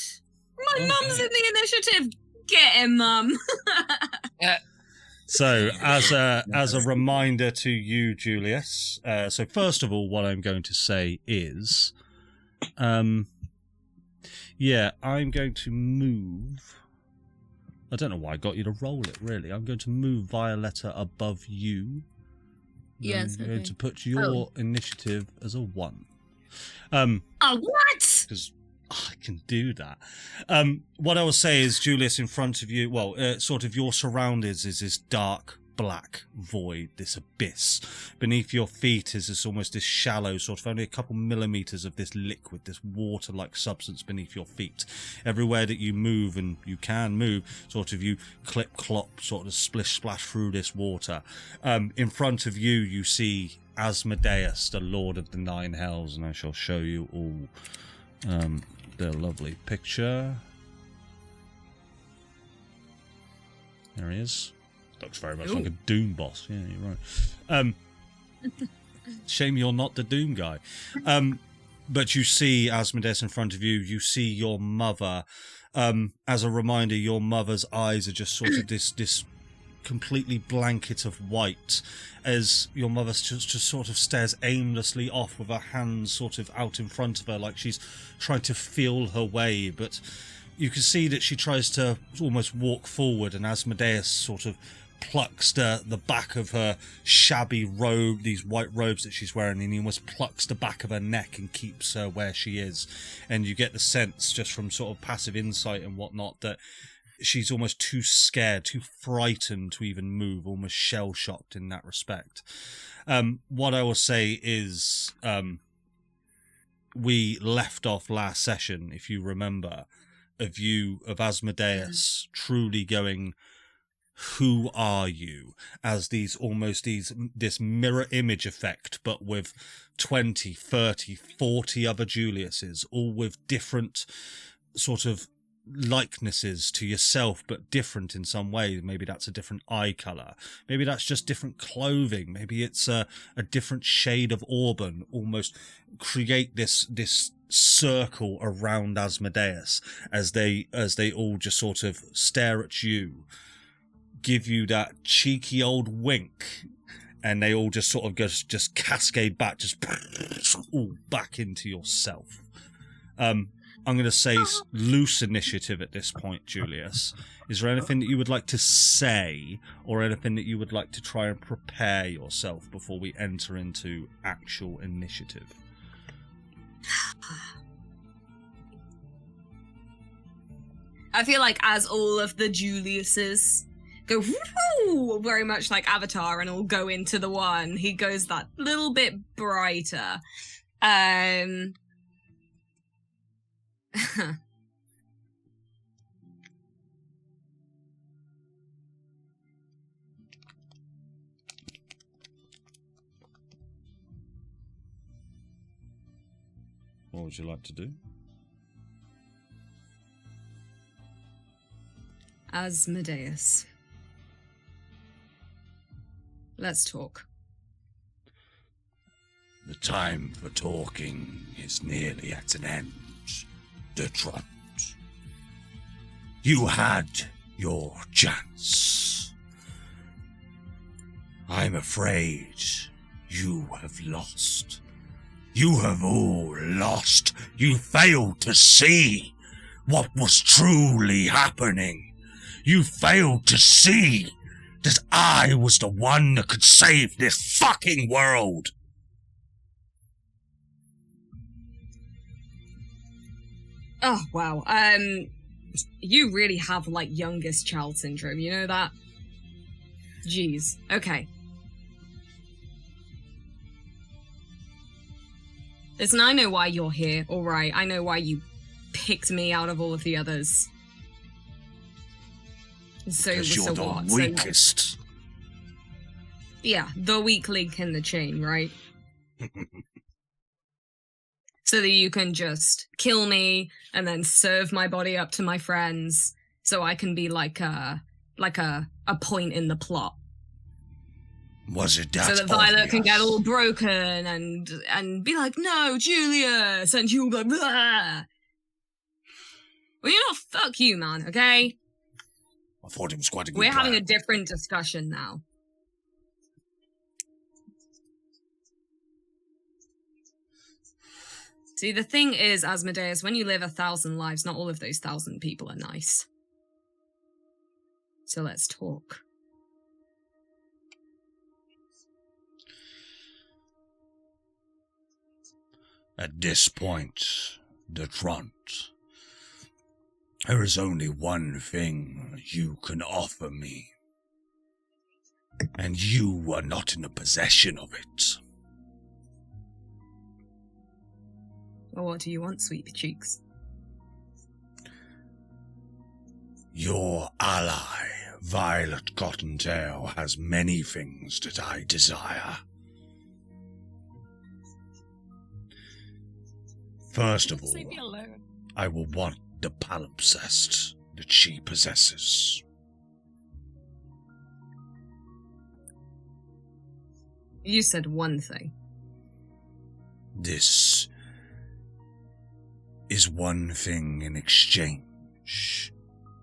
My mum's in the initiative. Get him, Mum. So, as a reminder to you, Julius. So, first of all, what I'm going to say is, I'm going to move I don't know why I got you to roll it, really. I'm going to move Violetta above you. Yes, I'm going to put your initiative as a 1. Oh, what? Because I can do that. What I will say is, Julius, in front of you, sort of your surroundings is this dark black void, this abyss. Beneath your feet is this shallow, sort of only a couple millimeters of this liquid, this water-like substance beneath your feet. Everywhere that you move, and you can move, sort of you clip clop, sort of splish splash through this water. In front of you, you see Asmodeus, the Lord of the Nine Hells, and I shall show you all their lovely picture. There he is. Looks very much like a Doom boss. Yeah, you're right. Shame you're not the Doom guy. But you see Asmodeus in front of you. You see your mother. As a reminder, your mother's eyes are just sort of this completely blanket of white, as your mother just sort of stares aimlessly off with her hands sort of out in front of her, like she's trying to feel her way. But you can see that she tries to almost walk forward, and Asmodeus sort of plucks the back of her shabby robe, these white robes that she's wearing, and he almost plucks the back of her neck and keeps her where she is. And you get the sense, just from sort of passive insight and whatnot, that she's almost too scared, too frightened to even move, almost shell-shocked in that respect. What I will say is, we left off last session, if you remember, of Asmodeus truly going, who are you? As this mirror image effect, but with 20, 30, 40 other Juliuses, all with different sort of likenesses to yourself, but different in some way. Maybe that's a different eye color. Maybe that's just different clothing. Maybe it's a different shade of auburn. Almost create this circle around Asmodeus as they all just sort of stare at you, give you that cheeky old wink, and they all just sort of just cascade back, just all back into yourself. I'm going to say loose initiative at this point, Julius. Is there anything that you would like to say, or anything that you would like to try and prepare yourself before we enter into actual initiative? I feel like as all of the Juliuses go woo, very much like Avatar, and all go into the one, he goes that little bit brighter. What would you like to do? Asmodeus, let's talk. The time for talking is nearly at an end, de-Trent. You had your chance. I'm afraid you have lost. You have all lost. You failed to see what was truly happening. You failed to see that I was the one that could save this fucking world. Oh, wow. You really have, like, youngest child syndrome, you know that? Jeez. Okay. Listen, I know why you're here, alright. I know why you picked me out of all of the others. Because you're the weakest. Yeah, the weak link in the chain, right? So that you can just kill me and then serve my body up to my friends, so I can be like a point in the plot. Was it that so that Violet obvious? can get all broken and be like, no, Julius, and you'll go, blah. Well, you know, fuck you, man, okay? I thought it was quite a good We're plan. having a different discussion now. See, the thing is, Asmodeus, when you live 1,000 lives, not all of those 1,000 people are nice. So let's talk. At this point, de-Trent, there is only one thing you can offer me. And you are not in the possession of it. Well, what do you want, sweet cheeks? Your ally, Violet Cottontail, has many things that I desire. First of all, Leave me alone. I will want the palimpsest that she possesses. You said one thing. This is one thing in exchange.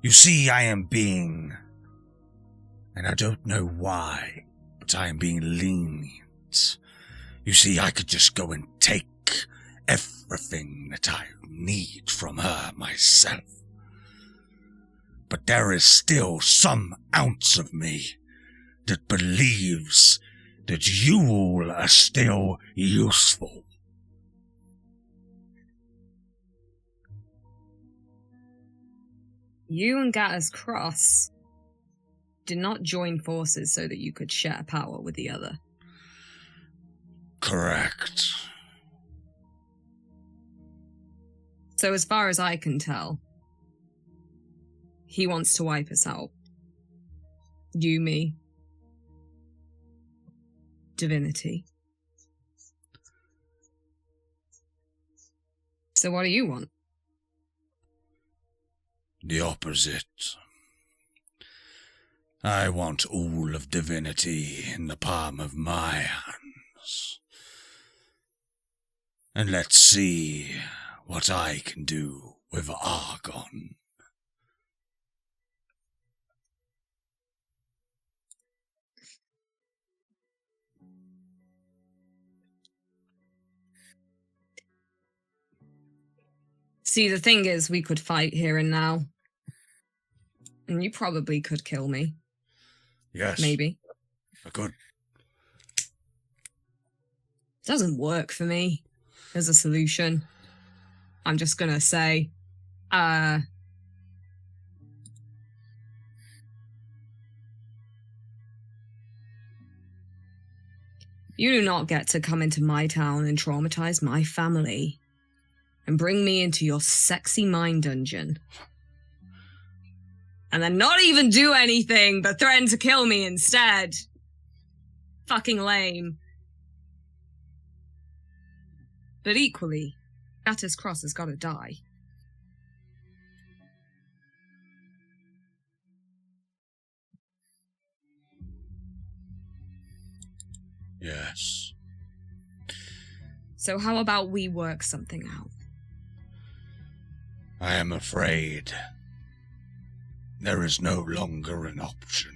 You see, I am being, and I don't know why, but I am being lenient. You see, I could just go and take everything that I need from her myself. But there is still some ounce of me that believes that you all are still useful. You and Gatter's Cross did not join forces so that you could share power with the other. Correct. So as far as I can tell, he wants to wipe us out. You, me, divinity. So what do you want? The opposite. I want all of divinity in the palm of my hands. And let's see what I can do with Argon. See, the thing is, we could fight here and now. And you probably could kill me. Yes. Maybe. I could. Doesn't work for me as a solution. I'm just gonna say, you do not get to come into my town and traumatize my family and bring me into your sexy mine dungeon. And then not even do anything but threaten to kill me instead. Fucking lame. But equally, Gatter's Cross has got to die. Yes. So how about we work something out? I am afraid there is no longer an option.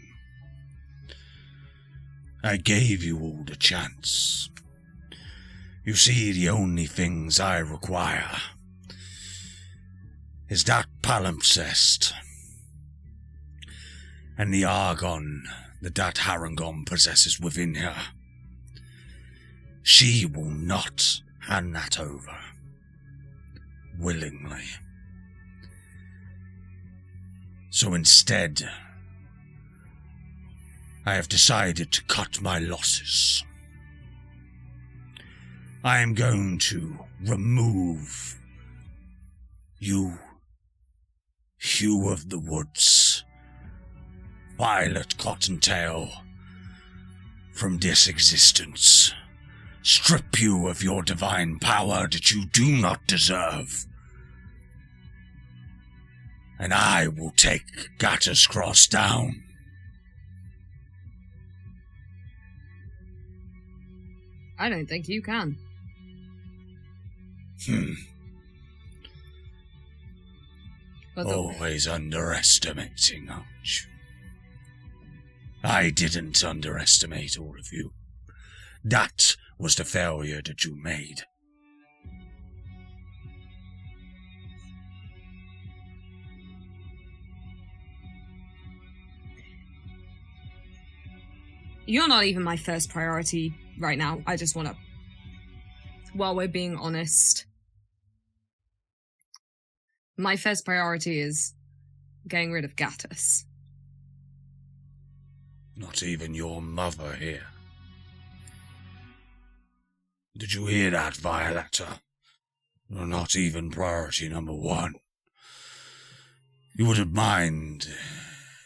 I gave you all the chance. You see, the only things I require is that palimpsest and the Argon that Harengon possesses within her. She will not hand that over willingly. So instead, I have decided to cut my losses. I am going to remove you, Hugh of the Woods, Violet Cottontail, from this existence. Strip you of your divine power that you do not deserve. And I will take Gatter's Cross down. I don't think you can. But Always underestimating, aren't you? I didn't underestimate all of you. That was the failure that you made. You're not even my first priority right now. I just want to, while we're being honest, my first priority is getting rid of Gattus. Not even your mother here. Did you hear that, Violetta? You're not even priority number one. You wouldn't mind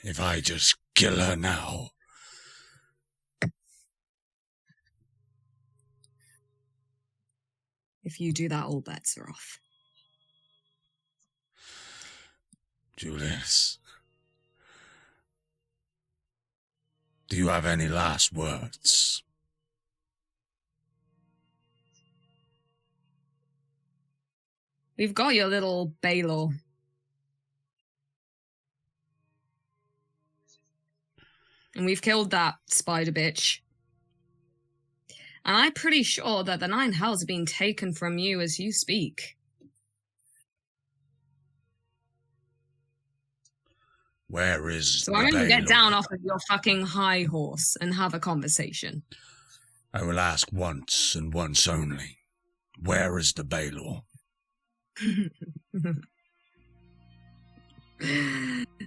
if I just kill her now. If you do that, all bets are off. Julius, do you have any last words? We've got your little Baldur. And we've killed that spider bitch. And I'm pretty sure that the 9 hells are being taken from you as you speak. Where is So the I'm going to get Baldur? down off of your fucking high horse and have a conversation. I will ask once and once only. Where is the Baldur?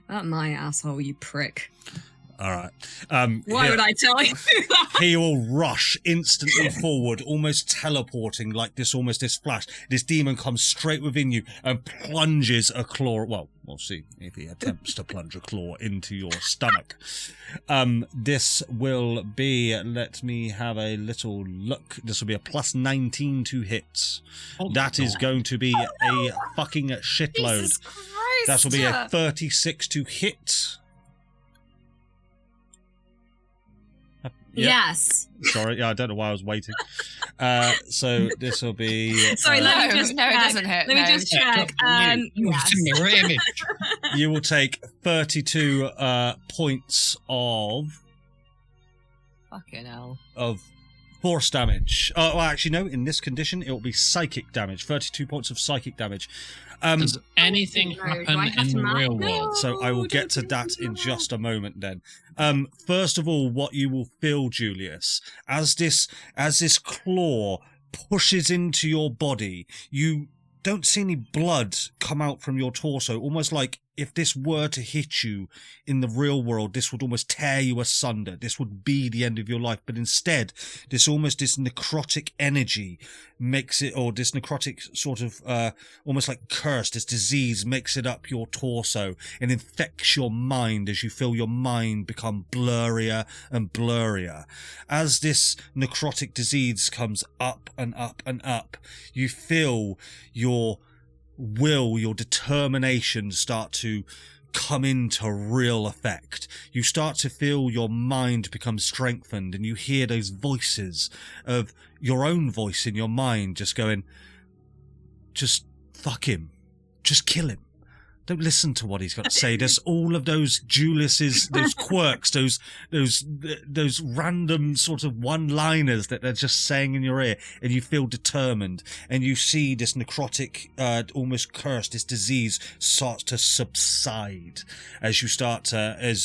That my asshole, you prick. All right. Why would I tell you that? He will rush instantly forward, almost teleporting like this flash. This demon comes straight within you and plunges a claw. Well, we'll see if he attempts to plunge a claw into your stomach. This will be, let me have a little look. This will be a plus 19 to hit. That is going to be a fucking shitload. Jesus Christ. That will be a 36 to hit. Yes. Sorry, I don't know why I was waiting. So this will be. Sorry, let me just no, it check. doesn't hit. Let me just check. Yes. You will take 32 points of Fucking hell. force damage. Well, actually, no. In this condition, it will be psychic damage. 32 points of psychic damage. Does anything No, do I happen have in to the map? real No. world? So I will get to that in just a moment then. First of all, what you will feel, Julius, as this claw pushes into your body, you don't see any blood come out from your torso, almost like if this were to hit you in the real world, this would almost tear you asunder. This would be the end of your life. But instead, this necrotic energy makes it, or this necrotic sort of, almost like curse, this disease makes it up your torso and infects your mind as you feel your mind become blurrier and blurrier. As this necrotic disease comes up and up and up, you feel your will, your determination start to come into real effect. You start to feel your mind become strengthened, and you hear those voices of your own voice in your mind just going, just fuck him, just kill him. Don't listen to what he's got to say. There's all of those Julius's, those quirks, those random sort of one-liners that they're just saying in your ear, and you feel determined, and you see this necrotic, almost curse, this disease start to subside as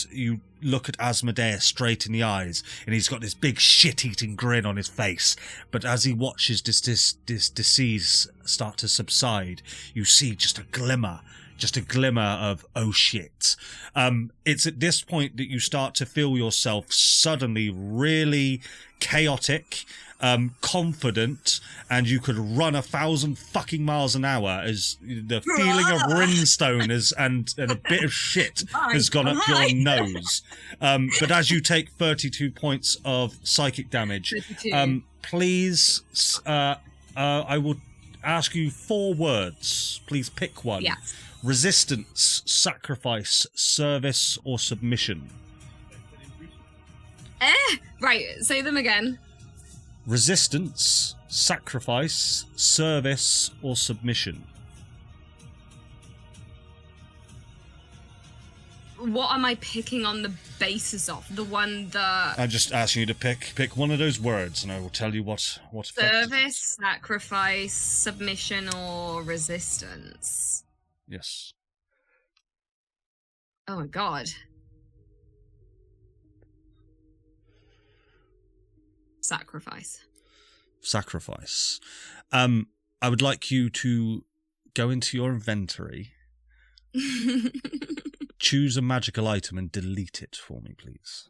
you look at Asmodeus straight in the eyes, and he's got this big shit-eating grin on his face. But as he watches this disease start to subside, you see just a glimmer of, oh shit. It's at this point that you start to feel yourself suddenly really chaotic, confident, and you could run 1,000 fucking miles an hour as the feeling of brimstone and a bit of shit has gone up your nose. But as you take 32 points of psychic damage, please, I will ask you 4 words. Please pick one. Yes. Resistance, sacrifice, service, or submission. Right, say them again. Resistance, sacrifice, service, or submission. What am I picking on the basis of? The one that... I'm just asking you to pick one of those words, and I will tell you what effect. Service, sacrifice, submission, or resistance? Yes. Oh my god. Sacrifice. I would like you to go into your inventory, choose a magical item and delete it for me, please.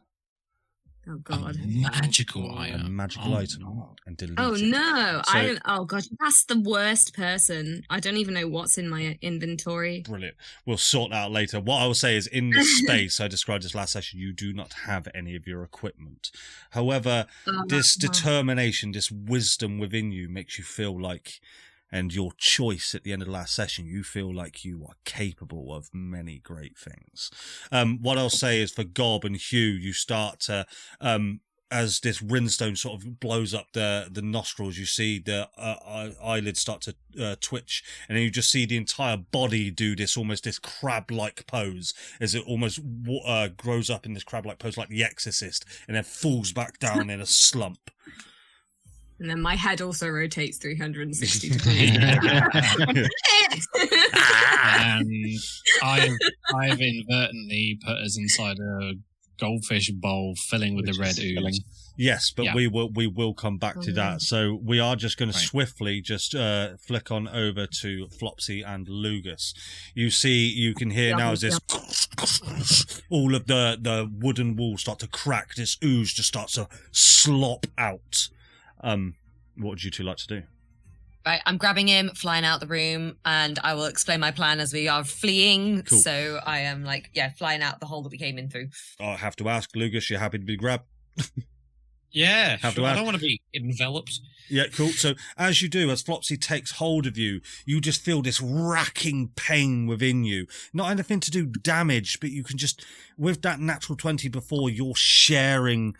Oh God. A magical A item. magical item and delete it. Oh no! So- I don't. Oh God, that's the worst person. I don't even know what's in my inventory. Brilliant. We'll sort that out later. What I will say is, in this space I described this last session, you do not have any of your equipment. However, this determination, this wisdom within you makes you feel like, and your choice at the end of the last session, you feel like you are capable of many great things. What I'll say is, for Gob and Hugh, you start to, as this rinstone sort of blows up the nostrils, you see the eyelids start to twitch, and then you just see the entire body do this crab-like pose, as it almost grows up in this crab-like pose like The Exorcist, and then falls back down in a slump. And then my head also rotates 360 degrees. And I've inadvertently put us inside a goldfish bowl filling with Which the red is filling. ooze. Yes, but Yeah. we will come back to that. So we are just going to Right. swiftly just flick on over to Flopsy and Lugus. You can hear now as this all of the wooden walls start to crack. This ooze just starts to slop out. What would you two like to do? Right, I'm grabbing him, flying out the room, and I will explain my plan as we are fleeing. Cool. So I am flying out the hole that we came in through. I have to ask, Lugus, you're happy to be grabbed? Yeah, Have to sure. I add- don't want to be enveloped. Yeah, cool. So as you do, as Flopsy takes hold of you, you just feel this racking pain within you. Not anything to do damage, but you can just, with that natural 20 before, you're sharing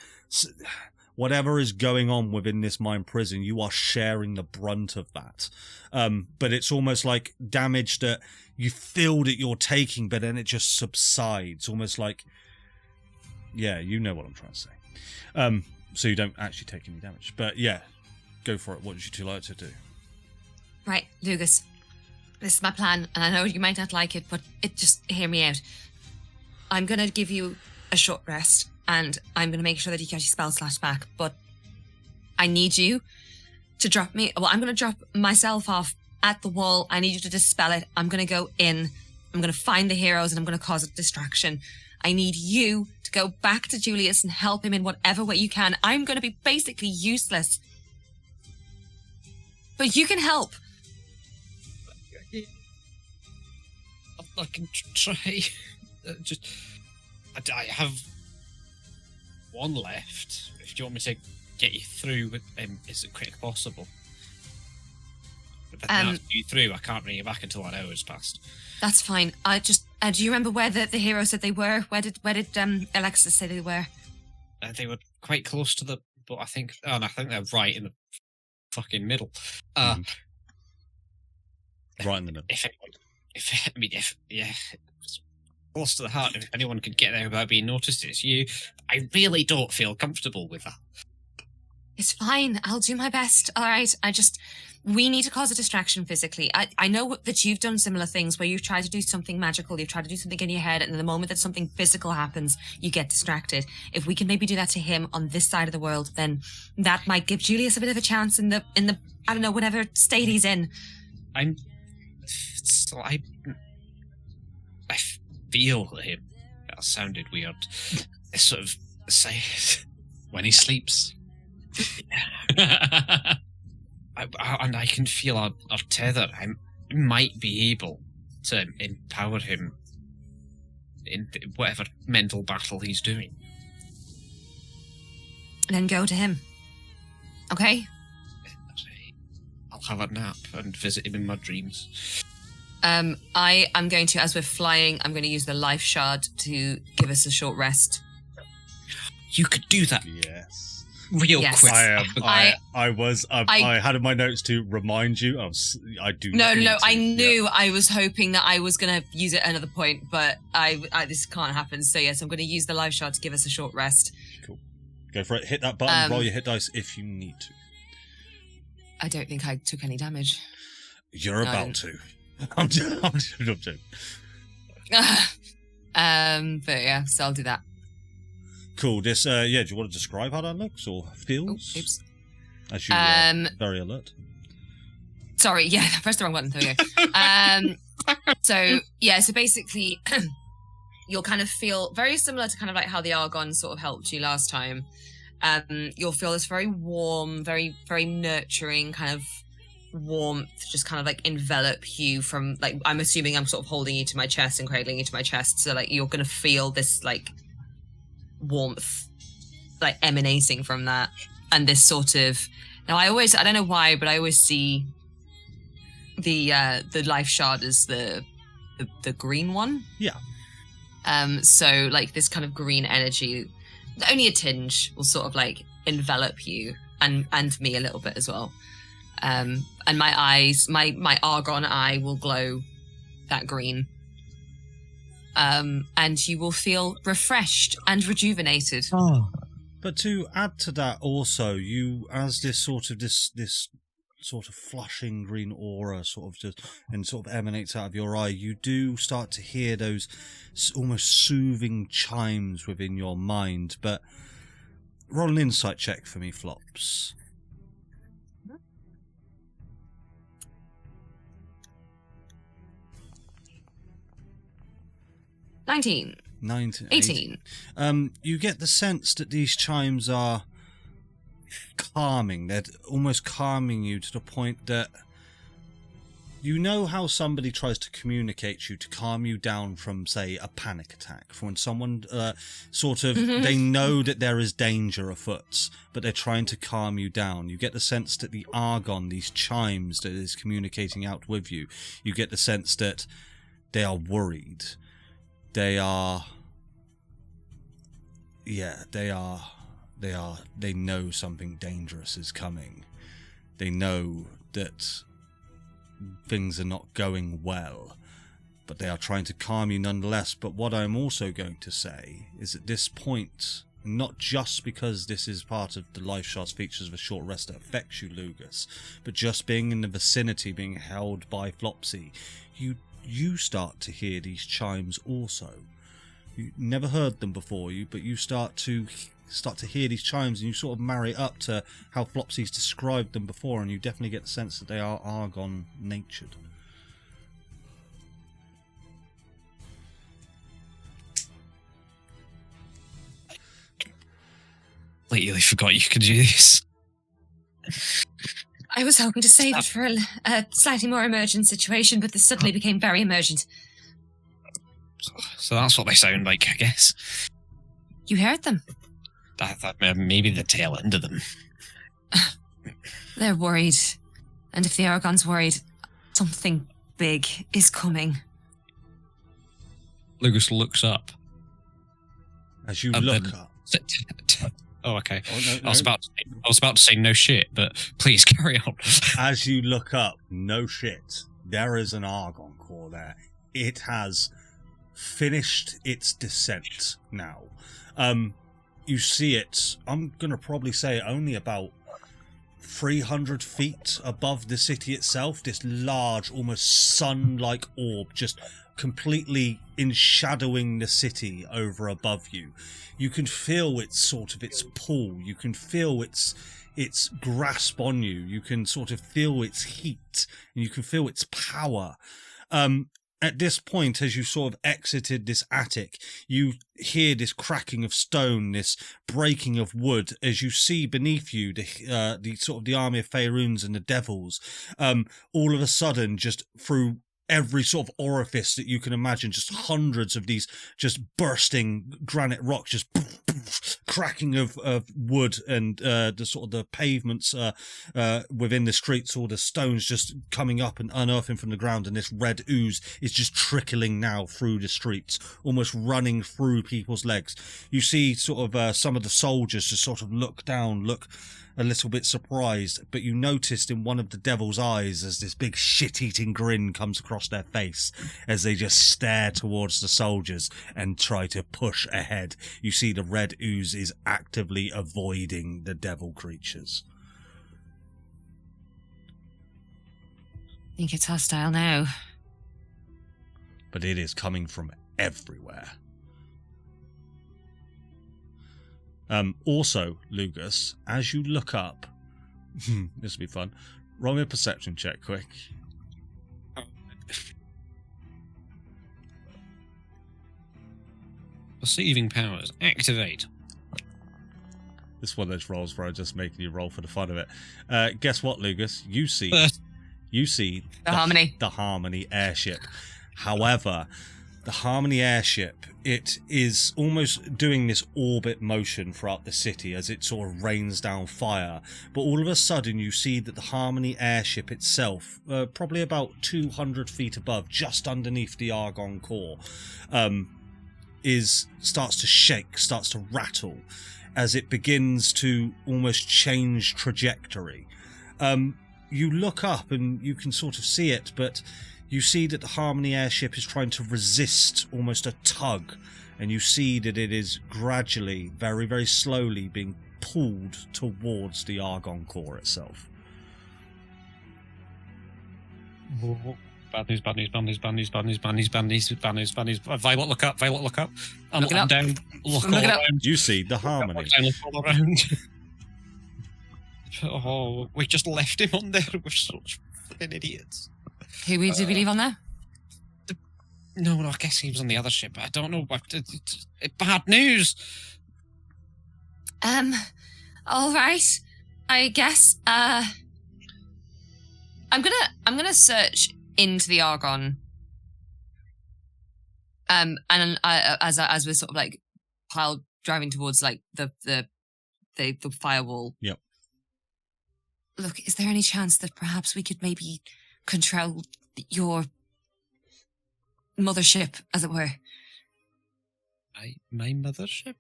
whatever is going on within this mind prison. You are sharing the brunt of that. But it's almost like damage that you feel that you're taking, but then it just subsides. Almost like, yeah, you know what I'm trying to say. So you don't actually take any damage. But yeah, go for it. What would you two like to do? Right, Lugus, this is my plan, and I know you might not like it, but just hear me out. I'm going to give you a short rest, and I'm going to make sure that you get your spell slash back, but I need you to drop me. Well, I'm going to drop myself off at the wall. I need you to dispel it. I'm going to go in. I'm going to find the heroes, and I'm going to cause a distraction. I need you to go back to Julius and help him in whatever way you can. I'm going to be basically useless. But you can help. I can try. I have one left. If you want me to get you through with as quick as possible. But then after you through, I can't bring you back until an hour's passed. That's fine. I just do you remember where the hero said they were? Where did Alexis say they were? They were quite close to the, but I think they're right in the fucking middle. Right in the middle. If it's close to the heart. If anyone could get there without being noticed, it's you. I really don't feel comfortable with that. It's fine. I'll do my best. All right. We need to cause a distraction physically. I know that you've done similar things where you've tried to do something magical, you've tried to do something in your head, and the moment that something physical happens, you get distracted. If we can maybe do that to him on this side of the world, then that might give Julius a bit of a chance in the I don't know, whatever state he's in. I feel him. That sounded weird. It's sort of say When he sleeps. and I can feel our tether. I might be able to empower him in whatever mental battle he's doing. Then go to him. Okay? I'll have a nap and visit him in my dreams. I am going to, as we're flying, I'm going to use the life shard to give us a short rest. You could do that Yes. real Yes. quick. I had in my notes to remind you. I do. No, need to. I knew I was hoping that I was going to use it at another point, but this can't happen. So yes, I'm going to use the life shard to give us a short rest. Cool. Go for it. Hit that button. Roll your hit dice if you need to. I don't think I took any damage. You're No. about to. I'm joking. But yeah, so I'll do that. Cool. This, do you want to describe how that looks or feels? Oh, oops. As you are very alert. Sorry, yeah, I pressed the wrong button. There we go. So basically, you'll kind of feel very similar to kind of like how the Argon sort of helped you last time. You'll feel this very warm, very, very nurturing kind of warmth just kind of like envelop you from, like, I'm assuming I'm sort of holding you to my chest and cradling you to my chest. So like you're going to feel this like warmth like emanating from that. And this sort of, now I don't know why, but I always see the life shard as the green one. Yeah. So like this kind of green energy, only a tinge, will sort of like envelop you and me a little bit as well. And my eyes, my Argon eye will glow that green. And you will feel refreshed and rejuvenated. Oh. But to add to that also, you, as this sort of flushing green aura sort of emanates out of your eye, you do start to hear those almost soothing chimes within your mind. But roll an insight check for me, Flops. 19. 18. You get the sense that these chimes are calming. They're almost calming you to the point that you know how somebody tries to communicate you to calm you down from, say, a panic attack. From when someone they know that there is danger afoot, but they're trying to calm you down. You get the sense that the Argon, these chimes that is communicating out with you, you get the sense that they are worried. They know something dangerous is coming. They know that things are not going well, but they are trying to calm you nonetheless. But what I'm also going to say is at this point, not just because this is part of the life shard's features of a short rest that affects you, Lugus, but just being in the vicinity, being held by Flopsy, you start to hear these chimes also. You never heard them before, but you start to hear these chimes, and you sort of marry up to how Flopsy's described them before, and you definitely get the sense that they are Argon natured. Completely forgot you could do this. I was hoping to save it for a slightly more emergent situation, but this suddenly became very emergent. So that's what they sound like, I guess. You heard them? I thought maybe the tail end of them. They're worried. And if the Aragon's worried, something big is coming. Lugus looks As you look up. Oh, okay. Oh, no. I was about to say no shit, but please carry on. As you look up, no shit, there is an Argon core there. It has finished its descent now. You see it, I'm going to probably say only about 300 feet above the city itself, this large, almost sun-like orb just completely enshadowing the city over above you. You can feel its pull. You can feel its grasp on you. You can sort of feel its heat, and you can feel its power. At this point, as you sort of exited this attic, you hear this cracking of stone, this breaking of wood, as you see beneath you the army of Faerûns and the devils. All of a sudden, just through every sort of orifice that you can imagine, just hundreds of these just bursting granite rocks, just cracking of wood, and the pavements within the streets, all the stones just coming up and unearthing from the ground, and this red ooze is just trickling now through the streets, almost running through people's legs. You see sort of some of the soldiers just sort of look a little bit surprised, but you noticed in one of the devil's eyes as this big shit-eating grin comes across their face as they just stare towards the soldiers and try to push ahead. You see the red ooze is actively avoiding the devil creatures. I think it's hostile now. But it is coming from everywhere. Also, Lugus, as you look up, this will be fun. Roll me a perception check, quick. Perceiving powers activate. This is one of those rolls where I'm just making you roll for the fun of it. Guess what, Lugus? You see The Harmony. The Harmony airship. However, the Harmony airship, it is almost doing this orbit motion throughout the city as it sort of rains down fire. But all of a sudden you see that the Harmony airship itself, probably about 200 feet above, just underneath the Argon core, starts to shake, starts to rattle as it begins to almost change trajectory. You look up and you can sort of see it, but you see that the Harmony airship is trying to resist almost a tug, and you see that it is gradually, very, very slowly being pulled towards the Argon core itself. Bad news, bad news, bad news, bad news, bad news, bad news, bad news, bad news, bad news. Violet, look up, Violet, look up. I'm Looking up. down, look all Looking up. around. You see the Harmony. Look down, look all around. Oh, we just left him on there. We're such fucking idiots. Who do we leave on there? No, I guess he was on the other ship. I don't know. It's bad news. All right. I guess. I'm gonna search into the Argon. And as we're sort of like driving towards like the firewall. Yep. Look, is there any chance that perhaps we could maybe control your mothership, as it were? My mothership?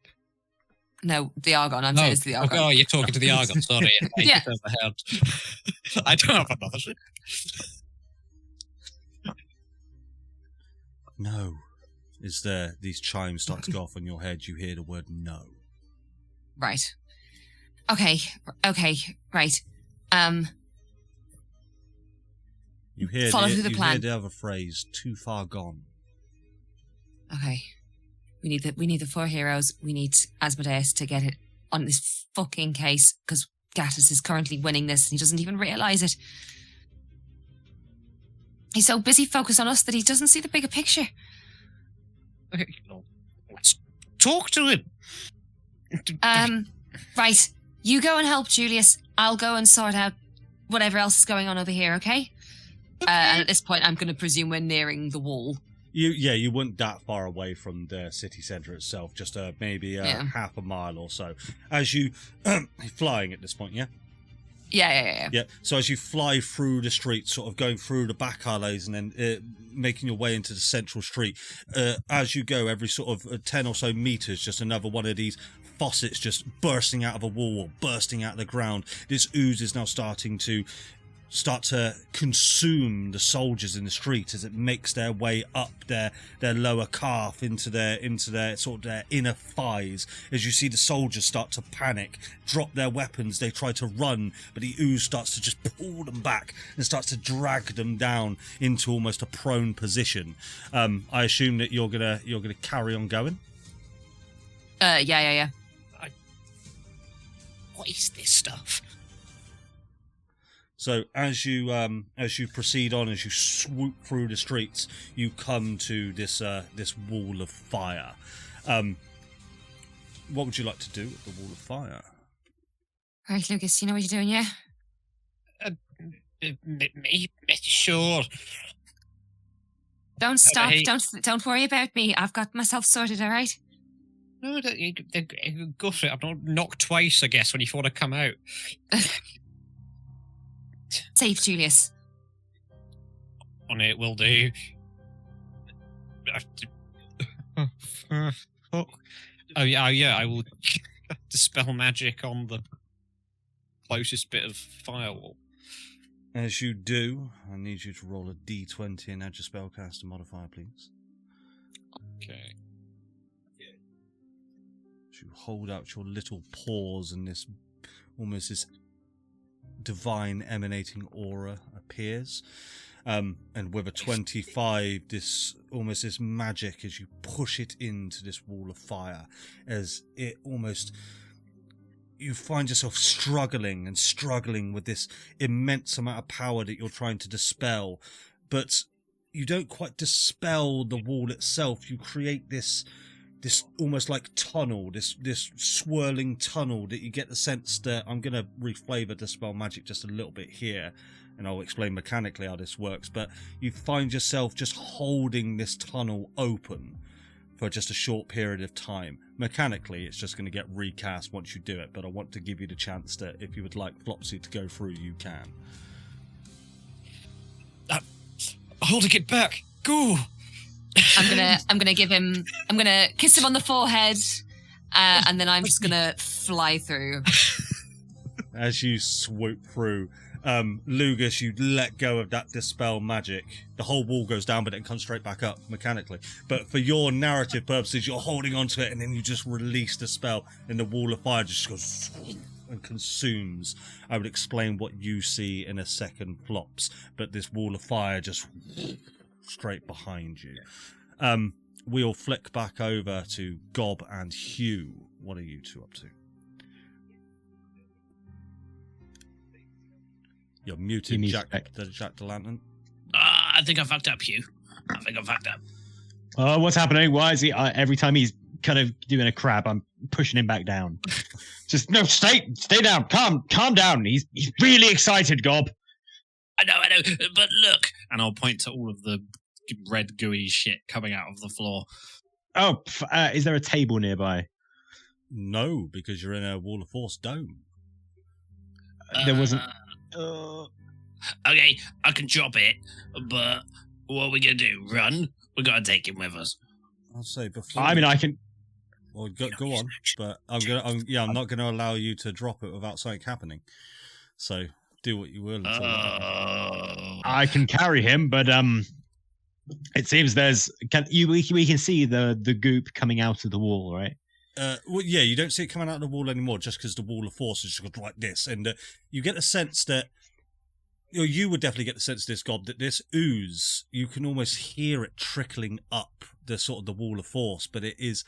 No, the Argon. I'm saying it's the Argon. Oh, you're talking to the Argon. Sorry. Yeah. I don't have a mothership. No. Is there, these chimes start to go off on your head, you hear the word no. Right. Okay, right. You hear Follow through the you plan. hear the other phrase, too far gone. Okay. We need the 4 heroes. We need Asmodeus to get it on this fucking case, because Gattis is currently winning this and he doesn't even realise it. He's so busy focused on us that he doesn't see the bigger picture. Okay, let's talk to him. Right. You go and help Julius. I'll go and sort out whatever else is going on over here, okay? And at this point, I'm going to presume we're nearing the wall. You weren't that far away from the city centre itself, just maybe half a mile or so. As you flying at this point, yeah? Yeah. So as you fly through the street, sort of going through the back alleys and then making your way into the central street, as you go, every sort of 10 or so meters, just another one of these faucets just bursting out of a wall or bursting out of the ground. This ooze is now starting to consume the soldiers in the street as it makes their way up their lower calf into their sort of their inner thighs. As you see the soldiers start to panic, drop their weapons, they try to run, but the ooze starts to just pull them back and starts to drag them down into almost a prone position. I assume that you're gonna carry on going. Yeah. What is this stuff? So as you proceed on, as you swoop through the streets, you come to this wall of fire. What would you like to do at the wall of fire? Right, Lucas, you know what you're doing, yeah? Me? Sure. Don't stop. Don't worry about me. I've got myself sorted, all right? No, go for it. I've not knocked twice, I guess, when you want to come out. Save Julius. On it, will do. Oh yeah, I will dispel magic on the closest bit of firewall. As you do, I need you to roll a d20 and add your spellcaster modifier, please. Okay. As you hold out your little paws and this divine emanating aura appears, and with a 25, this magic as you push it into this wall of fire, as it almost you find yourself struggling with this immense amount of power that you're trying to dispel, but you don't quite dispel the wall itself. You create this almost like tunnel, this swirling tunnel that you get the sense that I'm going to reflavor Dispel Magic just a little bit here, and I'll explain mechanically how this works, but you find yourself just holding this tunnel open for just a short period of time. Mechanically, it's just going to get recast once you do it, but I want to give you the chance that if you would like Flopsy to go through, you can. Holding it back. Go. I'm gonna kiss him on the forehead, and then I'm just gonna fly through. As you swoop through, Lugus, you let go of that Dispel Magic. The whole wall goes down, but it comes straight back up mechanically. But for your narrative purposes, you're holding onto it, and then you just release the spell, and the wall of fire just goes and consumes. I would explain what you see in a second, Flops, but this wall of fire just straight behind you. We'll flick back over to Gob and Hugh. What are you two up to? You're muted, Jack the Lantern. I think I fucked up, Hugh. I think I fucked up. What's happening? Why is he? Every time he's kind of doing a crab, I'm pushing him back down. Just no, stay down. Calm down. He's really excited, Gob. I know, but look. And I'll point to all of the red gooey shit coming out of the floor. Oh, is there a table nearby? No, because you're in a Wall of Force dome. There wasn't. Okay, I can drop it, but what are we gonna do? Run? We gotta take him with us. I'll say before. I mean, I can. Well, go on, but I'm not gonna allow you to drop it without something happening. So do what you will. I can carry him, but it seems we can see the goop coming out of the wall, right? Well, yeah, you don't see it coming out of the wall anymore, just because the wall of force is just like this, and you get the sense that you would definitely get the sense, this Gob, that this ooze, you can almost hear it trickling up the sort of the wall of force, but it is.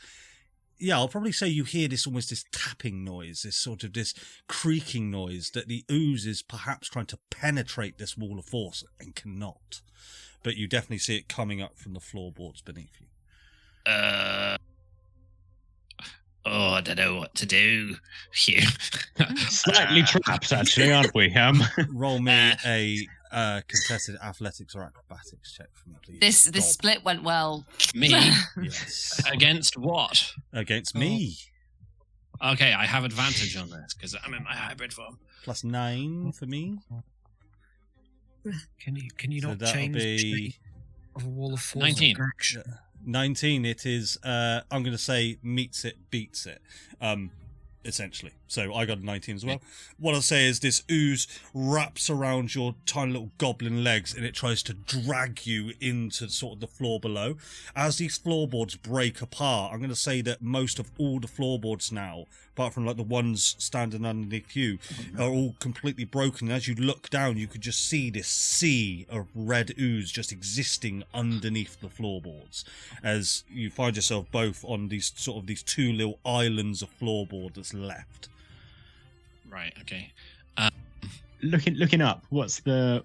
Yeah, I'll probably say you hear this tapping noise, this creaking noise, that the ooze is perhaps trying to penetrate this wall of force and cannot. But you definitely see it coming up from the floorboards beneath you. I don't know what to do here. Slightly trapped, actually, aren't we? Roll me a contested athletics or acrobatics check for me, please. This split went well. Me? Yes. Against what? Against me. Okay, I have advantage on this because I'm in my hybrid form. +9 for me. Can you So not that'll change be of a wall of force? 19. 19. It is. I'm going to say meets it, beats it. Essentially. So I got a 19 as well. What I'll say is this ooze wraps around your tiny little goblin legs and it tries to drag you into sort of the floor below. As these floorboards break apart, I'm going to say that most of all the floorboards now, apart from like the ones standing underneath you, are all completely broken. And as you look down, you could just see this sea of red ooze just existing underneath the floorboards. As you find yourself both on these two little islands of floorboard that's left. Right. Okay. Looking up, what's the?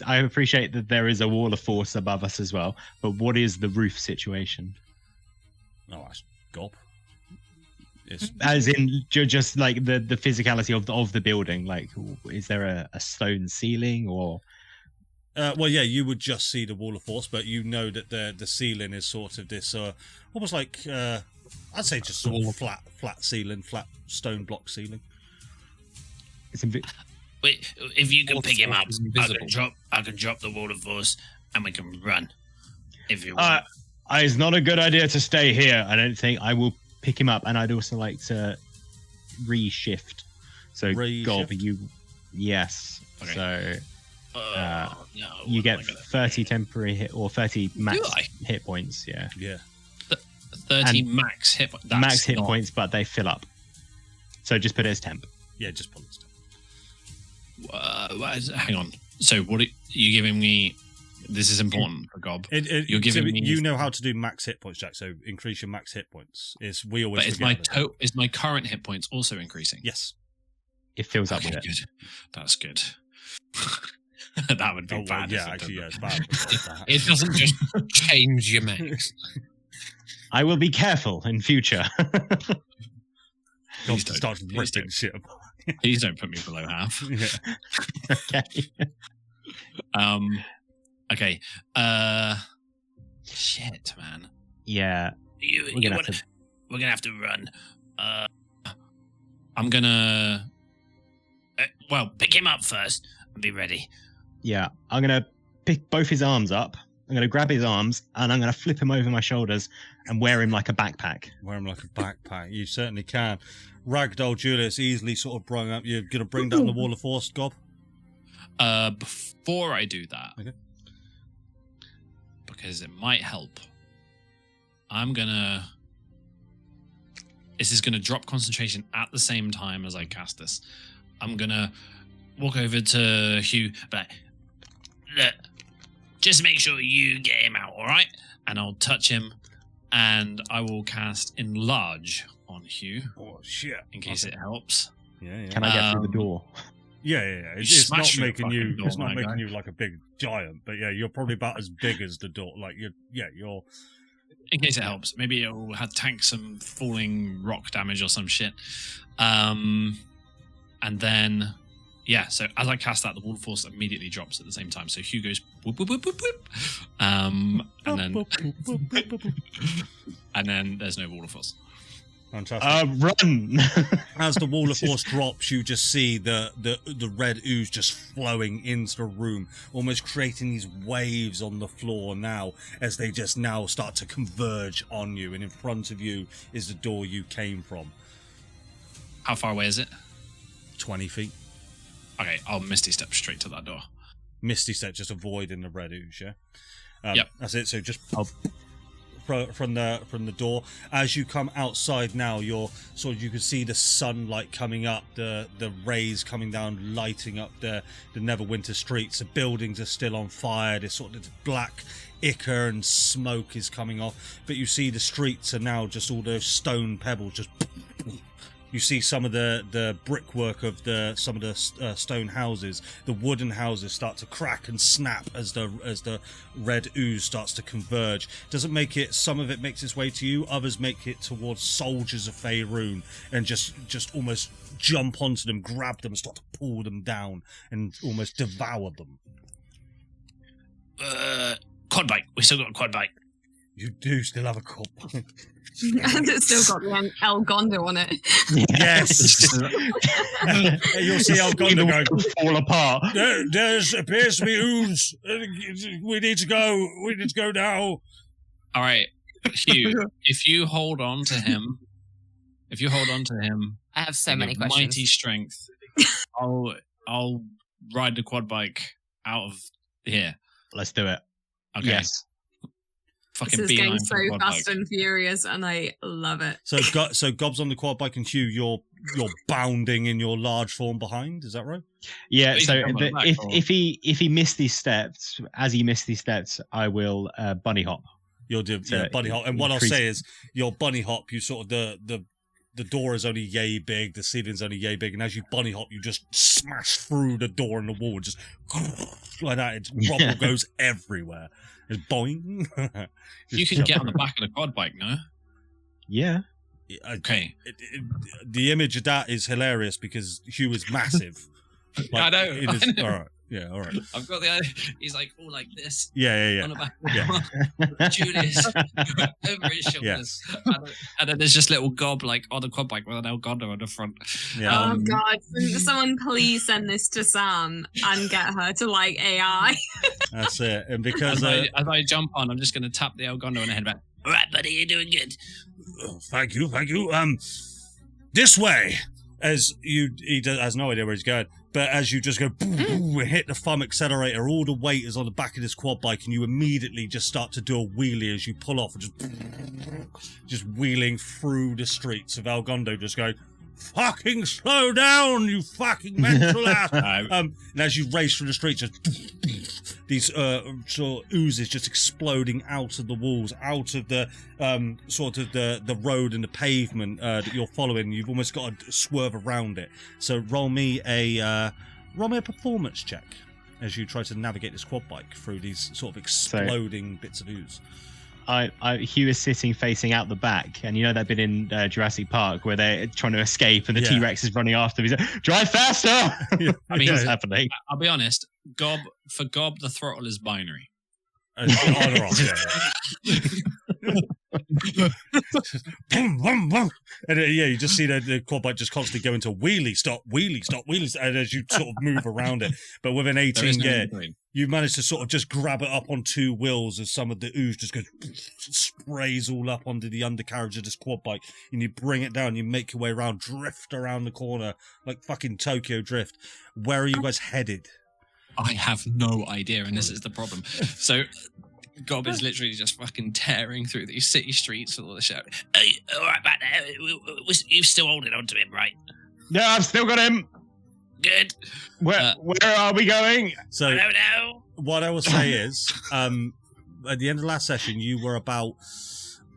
I appreciate that there is a wall of force above us as well, but what is the roof situation? Oh, that's Gob. It's, as in just like the physicality of the building. Like, is there a stone ceiling or? Well, yeah, you would just see the wall of force, but you know that the ceiling is sort of this, almost like I'd say just sort of flat ceiling, flat stone block ceiling. It's Wait, if you can pick him up, I can drop the wall of force and we can run. If you want. It's not a good idea to stay here. I don't think. I will pick him up, and I'd also like to reshift. So, Gob, yes. Okay. So, you get 30 temporary hit or 30 max hit points. Yeah. Yeah. 30 max hit. Max hit points, but they fill up. So just put it as temp. Yeah, just put it as temp. Hang on. So what are you giving me? This is important for Gob. You're giving me. You know how to do max hit points, Jack. So increase your max hit points. We always. But is my current hit points also increasing? Yes. It fills up with it. Good. That's good. That would be bad. Yeah, actually, yeah, it's bad. It doesn't just change your max. I will be careful in future. Please don't start ripping shit. Please don't put me below half. Okay. Okay. Shit, man. Yeah. We're gonna have to run. I'm gonna. Well, pick him up first and be ready. Yeah, I'm gonna pick both his arms up. I'm gonna grab his arms and I'm gonna flip him over my shoulders and wear him like a backpack. Wear him like a backpack. You certainly can. Ragdoll Julius easily sort of brought up. You're gonna bring down the wall of force, Gob. Before I do that, okay, because it might help, this is gonna drop concentration at the same time as I cast this. I'm gonna walk over to Hugh, but look, just make sure you get him out, all right? And I'll touch him, and I will cast Enlarge on Hugh. Oh shit! In case it helps. Yeah. Can I get through the door? Yeah. It's not making you. It's not making you like a big giant, but yeah, you're probably about as big as the door. Like you're. In case it helps, maybe it'll tank some falling rock damage or some shit. And then, so as I cast that, the wall of force immediately drops at the same time. So Hugh goes whoop, whoop, whoop, whoop, whoop. And then there's no wall of force. Fantastic. Run! As the wall of force drops, you just see the red ooze just flowing into the room, almost creating these waves on the floor now, as they just now start to converge on you. And in front of you is the door you came from. How far away is it? 20 feet. Okay, I'll Misty Step straight to that door. Misty Step, just avoiding the red ooze, yeah? Yep. That's it, so just from the door. As you come outside now, you can see the sunlight coming up, the rays coming down, lighting up the Neverwinter streets. The buildings are still on fire. This sort of black ichor and smoke is coming off, but you see the streets are now just all those stone pebbles just. You see some of the brickwork of some of the stone houses, the wooden houses start to crack and snap as the red ooze starts to converge. Doesn't make it. Some of it makes its way to you. Others make it towards soldiers of Faerûn and just almost jump onto them, grab them, start to pull them down, and almost devour them. Quad bike. We still got a quad bike. You do still have a quad bike. And it's still got the El Gondo on it. Yes. You'll see El Gondo going fall apart. There appears to be ooze. We need to go. We need to go now. All right, Hugh. If you hold on to him, I have so many questions. Mighty strength. I'll ride the quad bike out of here. Let's do it. Okay. Yes. Fucking this is getting beeline so for the quad fast bike. and furious, and I love it. So Gob's on the quad bike, and Hugh, you're bounding in your large form behind. Is that right? Yeah. But So if he missed these steps, as he missed these steps, I will bunny hop. You'll do bunny hop. And what I'll say is, your bunny hop, you sort of the door is only yay big, the ceiling's only yay big, and as you bunny hop, you just smash through the door and the wall, just like that. It's rubble goes everywhere. It's boing. You can get on the back of the quad bike, no? Yeah. Okay. The image of that is hilarious because Hugh is massive. I know. I know. All right. Yeah, all right. I've got the idea. He's like all like this. Yeah. On the back of the Julius over his shoulders. Yes. And then there's just little Gob like on the quad bike with an El Gondo on the front. Yeah. Oh God! Someone please send this to Sam and get her to like AI. That's it. And because as I jump on, I'm just going to tap the El Gondo in the head back. All right, buddy, you're doing good. Thank you. This way. He has no idea where he's going, but as you just go boom, hit the thumb accelerator, all the weight is on the back of this quad bike, and you immediately just start to do a wheelie as you pull off, and just wheeling through the streets of El Gondo, just going, fucking slow down, you fucking mental ass. And as you race through the streets, just these sort of oozes just exploding out of the walls, out of the sort of the road and the pavement that you're following. You've almost got to swerve around it. So roll me a performance check as you try to navigate this quad bike through these sort of exploding bits of ooze. Hugh is sitting facing out the back, and you know that bit in Jurassic Park where they're trying to escape and the T-Rex is running after them. He's like, drive faster! I mean, what's happening? I'll be honest, Gob, the throttle is binary. On or off, and you just see the quad bike just constantly go into wheelie, stop, and as you sort of move around it. But with an 18 gear, you manage to sort of just grab it up on two wheels as some of the ooze just goes, sprays all up onto the undercarriage of this quad bike, and you bring it down, you make your way around, drift around the corner like fucking Tokyo Drift. Where are you guys headed? I have no idea, and this is the problem. So Gob is literally just fucking tearing through these city streets with all the shout. Hey, all right, back there. You're still holding on to him, right? Yeah, I've still got him. Good. Where are we going? So I don't know. What I will say is, at the end of the last session, you were about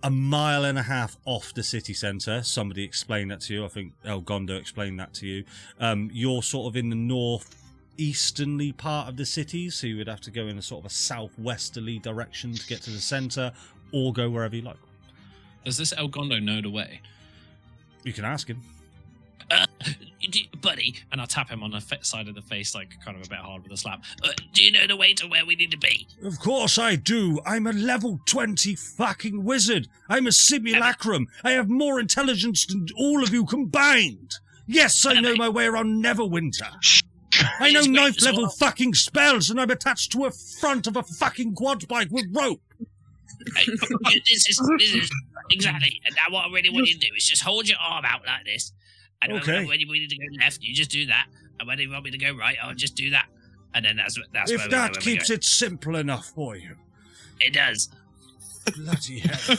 a mile and a half off the city centre. Somebody explained that to you. I think El Gondo explained that to you. You're sort of in the northeasterly part of the city, so you would have to go in a sort of a southwesterly direction to get to the centre, or go wherever you like. Does this El Gondo know the way? You can ask him. Buddy, and I'll tap him on the side of the face, like kind of a bit hard with a slap. Do you know the way to where we need to be? Of course I do. I'm a level 20 fucking wizard. I'm a simulacrum. I have more intelligence than all of you combined. Yes, I know my way around Neverwinter. I know 9th level fucking spells, and I'm attached to a front of a fucking quad bike with rope. This is exactly. And now what I really want you to do is just hold your arm out like this. And Okay. when you need to go left, you just do that. And when you want me to go right, I'll just do that. And then that's If that keeps it simple enough for you. It does. Bloody hell.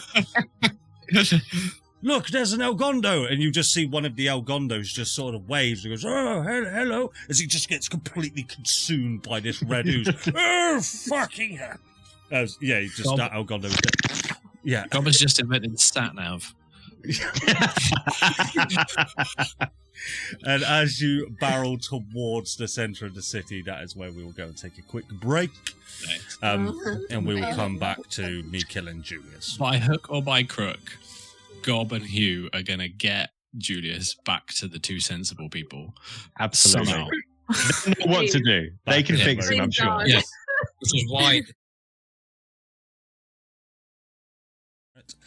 Look, there's an El Gondo, and you just see one of the El Gondos just sort of waves and goes, oh, hello, as he just gets completely consumed by this red ooze. Oh, fucking hell. You just that El Gondo. Yeah. Gob has just invented stat nav. And as you barrel towards the centre of the city, that is where we will go and take a quick break. And we will come back to me killing Julius. By hook or by crook, Gob and Hugh are going to get Julius back to the two sensible people. Absolutely. Somehow. They know what to do. They can fix him, I'm sure. Yeah. Which is why.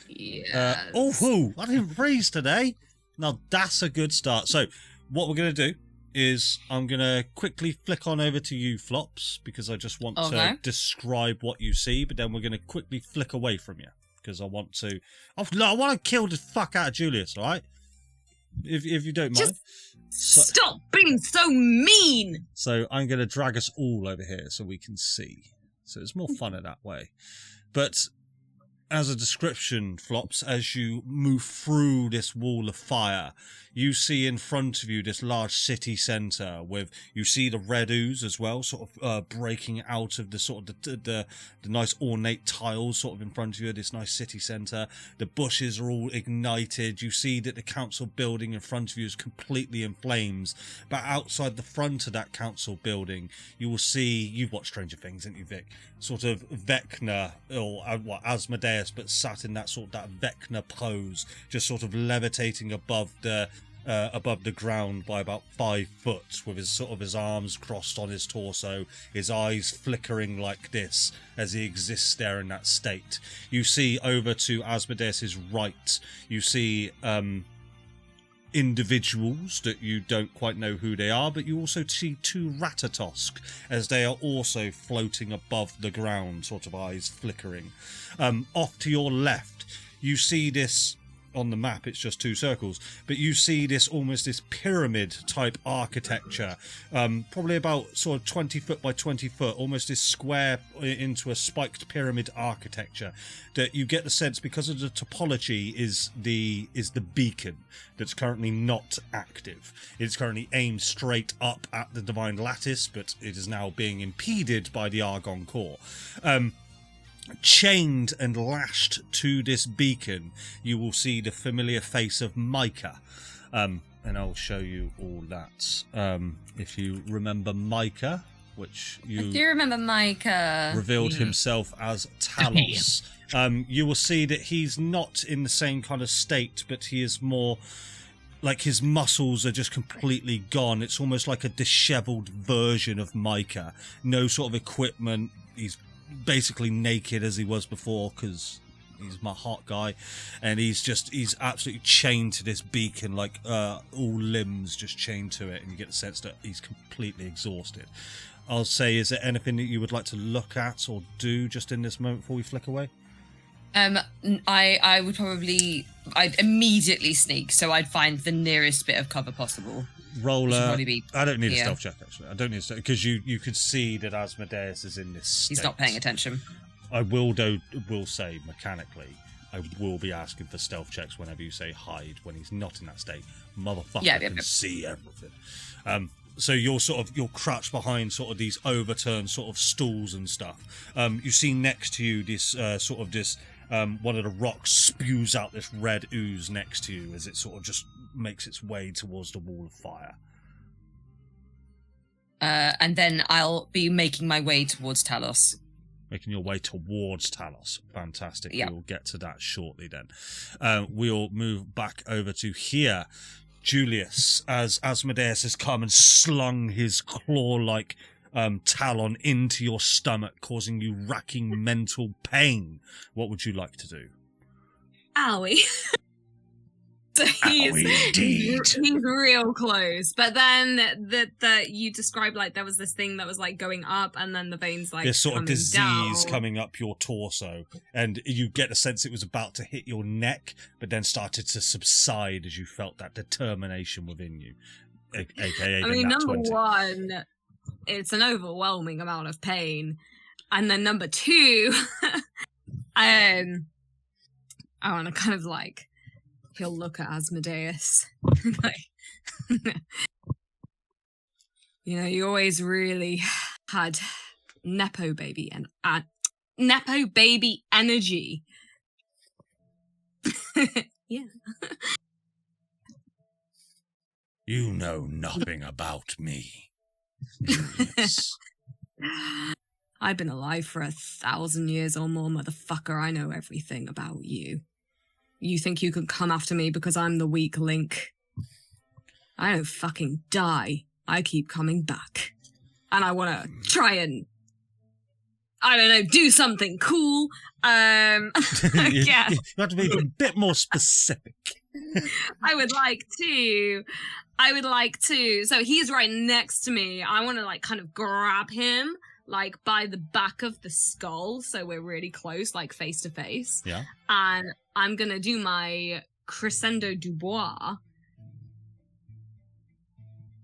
Yes. I didn't freeze today. Now that's a good start. So what we're going to do is I'm going to quickly flick on over to you, Flops, because I just want to describe what you see, but then we're going to quickly flick away from you because I want to kill the fuck out of Julius, all right? If you don't mind. Stop being so mean! So I'm going to drag us all over here so we can see. So it's more fun that way. But as a description, Flops, as you move through this wall of fire, you see in front of you this large city centre with, you see the red ooze as well, sort of breaking out of the sort of the nice ornate tiles sort of in front of you, this nice city centre. The bushes are all ignited. You see that the council building in front of you is completely in flames. But outside the front of that council building, you will see, you've watched Stranger Things, haven't you, Vic? Sort of Vecna, or Asmodeus, but sat in that Vecna pose, just sort of levitating above the ground by about 5 foot, with his arms crossed on his torso, his eyes flickering like this as he exists there in that state. You see over to Asmodeus's right, you see individuals that you don't quite know who they are, but you also see 2 Ratatosk as they are also floating above the ground, sort of eyes flickering. Off to your left, you see this on the map it's just 2 circles, but you see this pyramid type architecture, probably about sort of 20 foot by 20 foot, almost this square into a spiked pyramid architecture, that you get the sense, because of the topology, is the beacon that's currently not active. It's currently aimed straight up at the Divine Lattice, but it is now being impeded by the Argon core. Chained and lashed to this beacon, you will see the familiar face of Micah. And I'll show you all that. If you remember Micah, which I do remember Micah. revealed himself as Talos. You will see that he's not in the same kind of state, but he is more like his muscles are just completely gone. It's almost like a disheveled version of Micah. No sort of equipment. He's basically naked as he was before, because he's my hot guy, and he's absolutely chained to this beacon, like all limbs just chained to it, and you get the sense that he's completely exhausted. I'll say, is there anything that you would like to look at or do just in this moment before we flick away? I'd immediately sneak, so I'd find the nearest bit of cover possible. Roller. I don't need a stealth check, actually. I don't need a stealth, because you could see that Asmodeus is in this state. He's not paying attention. I will say, mechanically, I will be asking for stealth checks whenever you say hide when he's not in that state. Motherfucker can see everything. So you're crouched behind sort of these overturned sort of stools and stuff. You see next to you this one of the rocks spews out this red ooze next to you as it sort of just makes its way towards the wall of fire. And then I'll be making my way towards Talos. Making your way towards Talos. Fantastic. Yeah. We'll get to that shortly then. We'll move back over to here. Julius, as Asmodeus has come and slung his claw-like talon into your stomach, causing you racking mental pain. What would you like to do? Owie. So he's real close, but then that you described, like there was this thing that was like going up, and then the veins like this sort of disease down. coming up your torso, and you get the sense it was about to hit your neck, but then started to subside as you felt that determination within you. AKA, I mean, number 20. one, it's an overwhelming amount of pain, and then number two, I want to kind of like. He'll look at Asmodeus. Like, you always really had Nepo baby and Nepo baby energy. Yeah. You know nothing about me, Julius. I've been alive for 1,000 years or more, motherfucker. I know everything about you. You think you can come after me because I'm the weak link? I don't fucking die. I keep coming back. And I want to try and, I don't know, do something cool. Yeah. You have to be a bit more specific. I would like to. So he's right next to me. I want to like kind of grab him like by the back of the skull, so we're really close, like face to face. Yeah. And I'm gonna do my Crescendo du Bois,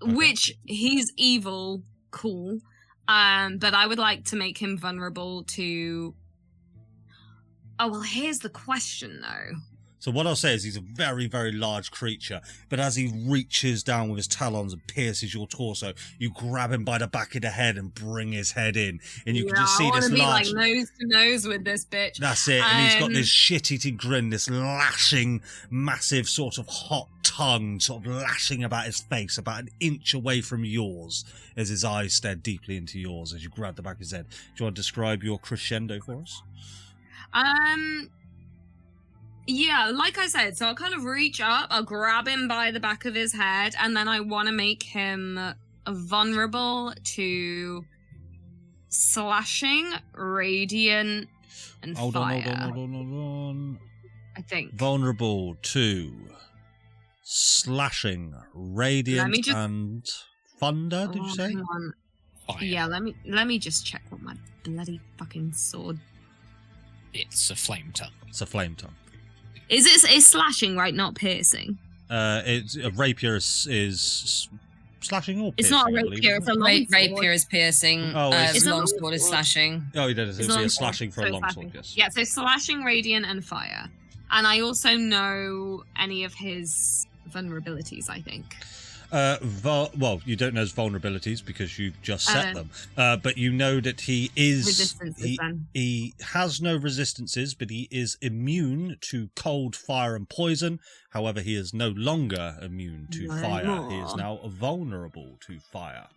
which he's evil, cool. But I would like to make him vulnerable to. Oh well, here's the question though. So what I'll say is he's a very, very large creature, but as he reaches down with his talons and pierces your torso, you grab him by the back of the head and bring his head in, and you can just see this large... I want to be like nose to nose with this bitch. That's it, and he's got this shit-eating grin, this lashing, massive sort of hot tongue sort of lashing about his face, about an inch away from yours, as his eyes stare deeply into yours as you grab the back of his head. Do you want to describe your crescendo for us? Yeah, like I said, so I'll kind of reach up, I'll grab him by the back of his head, and then I want to make him vulnerable to slashing, radiant, and fire. Hold on. I think. Vulnerable to slashing, radiant, and thunder, did you say? Fire. Yeah, let me just check what my bloody fucking sword... It's a flame tongue. It's a flame tongue. It's slashing, right? Not piercing. It's a rapier is slashing or piercing. It's not a rapier. It's a long Rapier is piercing. Oh, it's long sword is slashing. Oh, it is. It's a slashing for a so longsword. Yes. Yeah. So slashing, radiant, and fire. And I also know any of his vulnerabilities. I think. Well, you don't know his vulnerabilities because you've just set them. But you know that he is Resistances, then. He has no resistances, but he is immune to cold, fire, and poison. However, he is no longer immune to fire. He is now vulnerable to fire.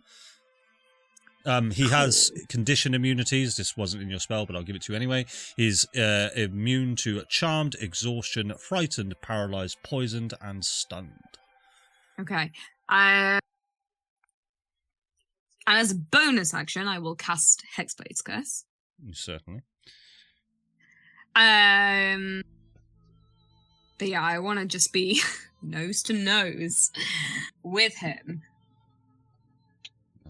He has condition immunities. This wasn't in your spell, but I'll give it to you anyway. He's immune to charmed, exhaustion, frightened, paralyzed, poisoned, and stunned. Okay. And as a bonus action, I will cast Hexblade's Curse. Certainly. But yeah, I want to just be nose to nose with him.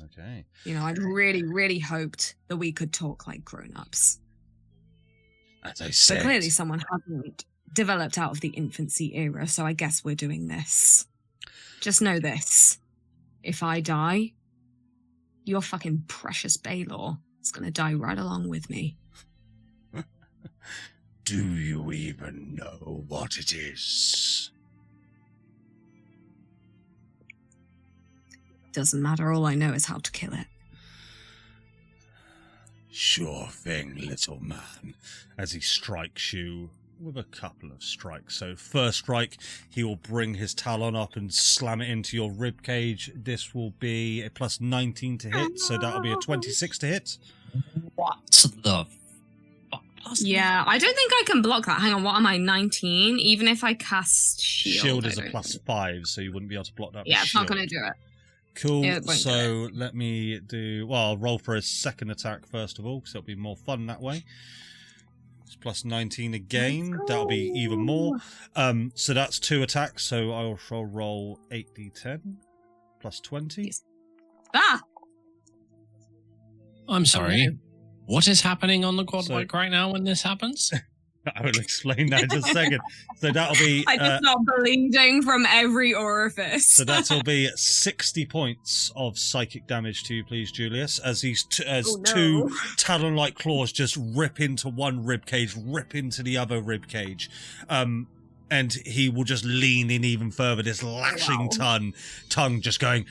Okay. You know, I'd really, really hoped that we could talk like grown-ups. As I said, but clearly someone hasn't developed out of the infancy era, so I guess we're doing this. Just know this. If I die, your fucking precious Balor is going to die right along with me. Do you even know what it is? Doesn't matter. All I know is how to kill it. Sure thing, little man. As he strikes you with a couple of strikes. So first strike, he will bring his talon up and slam it into your rib cage. This will be a plus 19 to hit, so that'll be a 26 to hit. What the fuck? Yeah, I don't think I can block that. Hang on, what am I, 19? Even if I cast shield. Shield is a plus 5, so you wouldn't be able to block that. Yeah, it's not going to do it. Cool. Yeah, so let me do. Well, I'll roll for his second attack first of all, because it'll be more fun that way. It's plus 19 again. That'll be even more. So that's 2 attacks. So I shall roll 8d10 plus 20. Ah! I'm sorry. What is happening on the quad bike right now when this happens? I will explain that in just a second. So that'll be. I just start bleeding from every orifice. So that'll be 60 points of psychic damage to you, please, Julius, as these two talon-like claws just rip into one rib cage, rip into the other rib cage, and he will just lean in even further. This lashing tongue just going,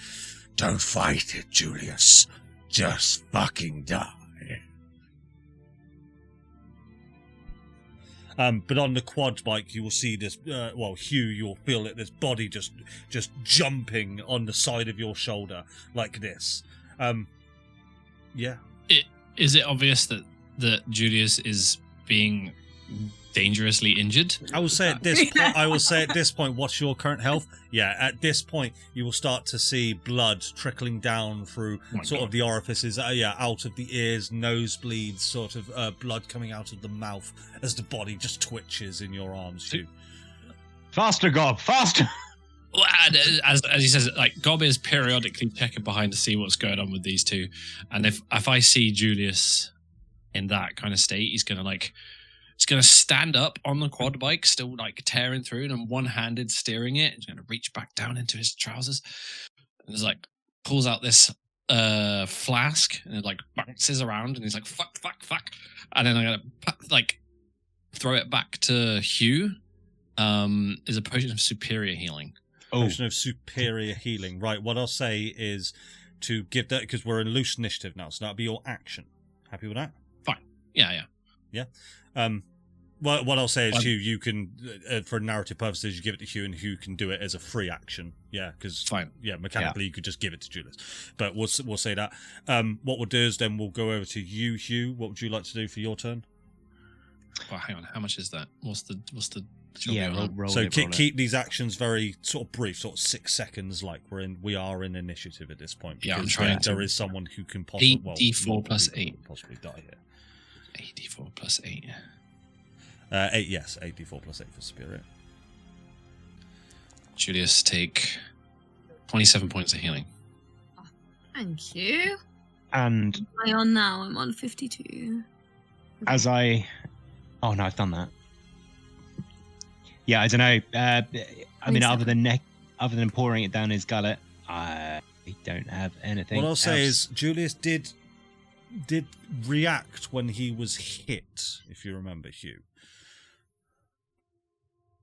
"Don't fight it, Julius. Just fucking die." But on the quad bike, you will see this. Hugh, you'll feel it. This body just jumping on the side of your shoulder like this. Yeah. Is it obvious that Julius is being dangerously injured? I will say at this point. What's your current health? Yeah. At this point, you will start to see blood trickling down through of the orifices. Out of the ears, nosebleeds, sort of blood coming out of the mouth as the body just twitches in your arms. Hugh. Faster, Gob! Faster! Well, as he says, like Gob is periodically checking behind to see what's going on with these two, and if I see Julius in that kind of state, he's gonna stand up on the quad bike, still like tearing through and one-handed steering it. He's gonna reach back down into his trousers and he's like pulls out this flask and it like bounces around and he's like fuck, and then I'm gonna like throw it back to Hugh. Is a potion of superior healing. Potion of superior healing. Right. What I'll say is to give that, because we're in loose initiative now, so that'll be your action. Happy with that? Fine. Yeah. Well, what I'll say is, Hugh, you can, for narrative purposes, you give it to Hugh, and Hugh can do it as a free action. Yeah, because fine. Yeah, mechanically, you could just give it to Julius. But we'll say that. What we'll do is then we'll go over to you, Hugh. What would you like to do for your turn? Well, hang on. How much is that? What's the? Roll so it, keep these actions very sort of brief, sort of 6 seconds. Like we are in initiative at this point. Yeah, I'm trying. There is someone who can possibly 8d4 plus 8 possibly die here. 8d4 plus 8. 8, yes. 8d4 plus 8 for superior. Julius, take 27 points of healing. Oh, thank you. And am I on now? I'm on 52. As I... Oh, no, I've done that. Yeah, I don't know. I mean, other than pouring it down his gullet, I don't have anything. What I'll say else. is Julius did react when he was hit, if you remember, Hugh.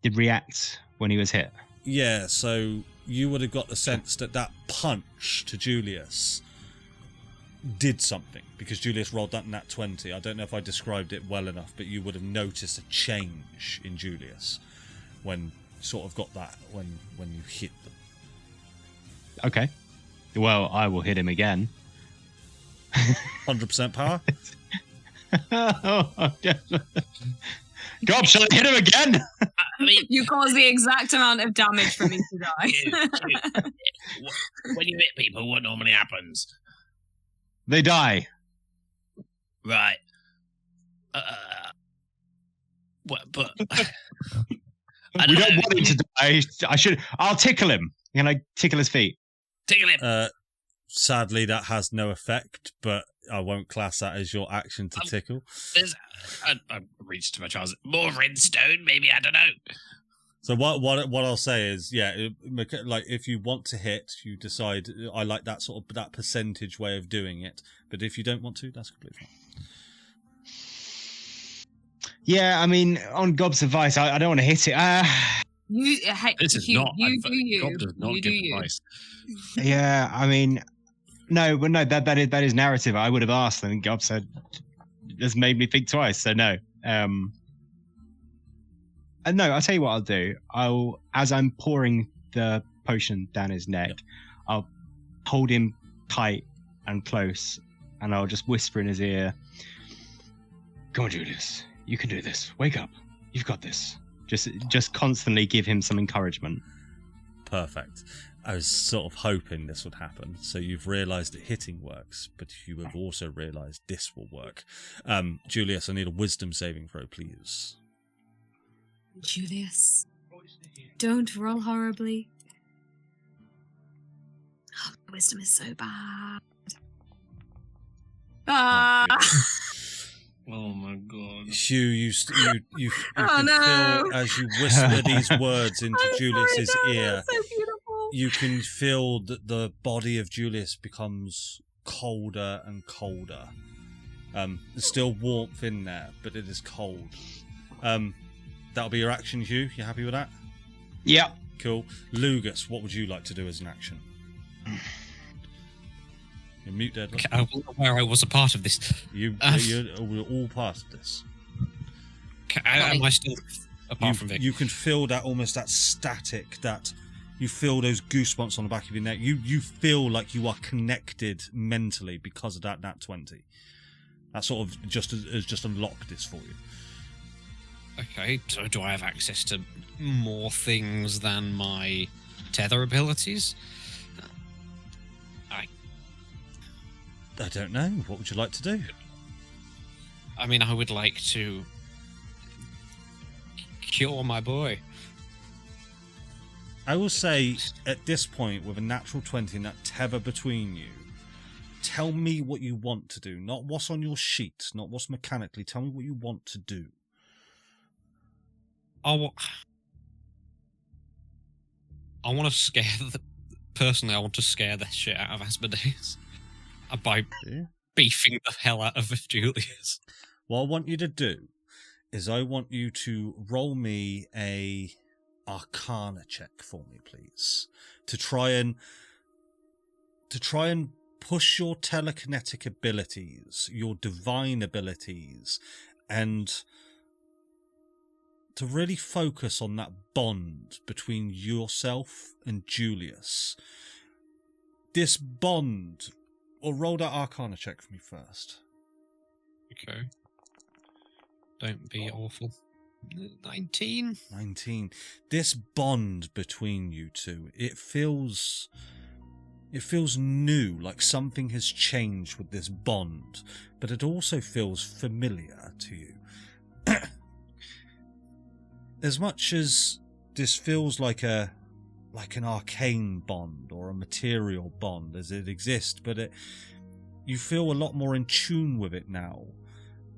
Did react when he was hit. Yeah, so you would have got the sense that punch to Julius did something, because Julius rolled that nat 20. I don't know if I described it well enough, but you would have noticed a change in Julius when sort of got that when you hit them. Okay. Well, I will hit him again. 100% power? God, shall I hit him again? I mean, You cause the exact amount of damage for me to die. when you hit people, what normally happens? They die. Right. But I We don't don't know. want him to die. I'll tickle him. Can I tickle his feet? Tickle him. Sadly, that has no effect, but I won't class that as your action to tickle. I reached to my trousers. More redstone, maybe. I don't know. So what I'll say is, yeah, like if you want to hit, you decide. I like that sort of that percentage way of doing it. But if you don't want to, that's completely fine. Yeah, I mean, on Gob's advice, I don't want to hit it. This is Hugh, not. you do you. Gob does not You give do you. advice. Yeah, I mean, no, that is narrative. I would have asked, and Gob said, "This made me think twice." So no. No, I'll tell you what I'll do. As I'm pouring the potion down his neck, I'll hold him tight and close, and I'll just whisper in his ear, "Come on, Julius, you can do this. Wake up. You've got this." Just constantly give him some encouragement. Perfect. I was sort of hoping this would happen. So you've realised that hitting works, but you have also realised this will work. Julius, I need a wisdom saving throw, please. Julius, don't roll horribly. Oh, my wisdom is so bad. Ah! Oh my god. Hugh, you Oh, can no. feel as you whisper these words into I'm Julius's sorry, no, ear. that's so beautiful. You can feel that the body of Julius becomes colder and colder. There's still warmth in there, but it is cold. That'll be your action, Hugh. You happy with that? Yep. Cool. Lugus, what would you like to do as an action? You're mute, Deadly. I wasn't aware I was a part of this. You're all part of this. Am I still apart from Vic? You can feel that almost that static, that you feel those goosebumps on the back of your neck. You feel like you are connected mentally because of that nat 20. That sort of has just unlocked this for you. Okay, so do I have access to more things than my tether abilities? I don't know. What would you like to do? I mean, I would like to cure my boy. I will say, at this point, with a natural 20 and that tether between you, tell me what you want to do. Not what's on your sheet, not what's mechanically. Tell me what you want to do. I want to scare personally, I want to scare the shit out of Asmodeus by beefing the hell out of Julius. What I want you to do is I want you to roll me a Arcana check for me, please, to try and push your telekinetic abilities, your divine abilities, and to really focus on that bond between yourself and Julius. This bond. Or roll that Arcana check for me first. Okay. Don't be awful. 19. 19. This bond between you two, it feels new, like something has changed with this bond, but it also feels familiar to you. As much as this feels like an arcane bond or a material bond as it exists, but you feel a lot more in tune with it now.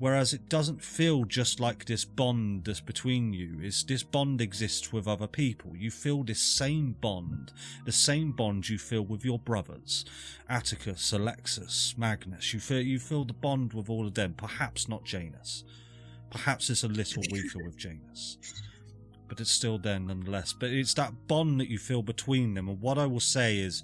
Whereas it doesn't feel just like this bond that's between you. This bond exists with other people. You feel this same bond, the same bond you feel with your brothers, Atticus, Alexis, Magnus. You feel the bond with all of them. Perhaps not Janus. Perhaps it's a little weaker with Janus. But it's still there nonetheless. But it's that bond that you feel between them. And what I will say is,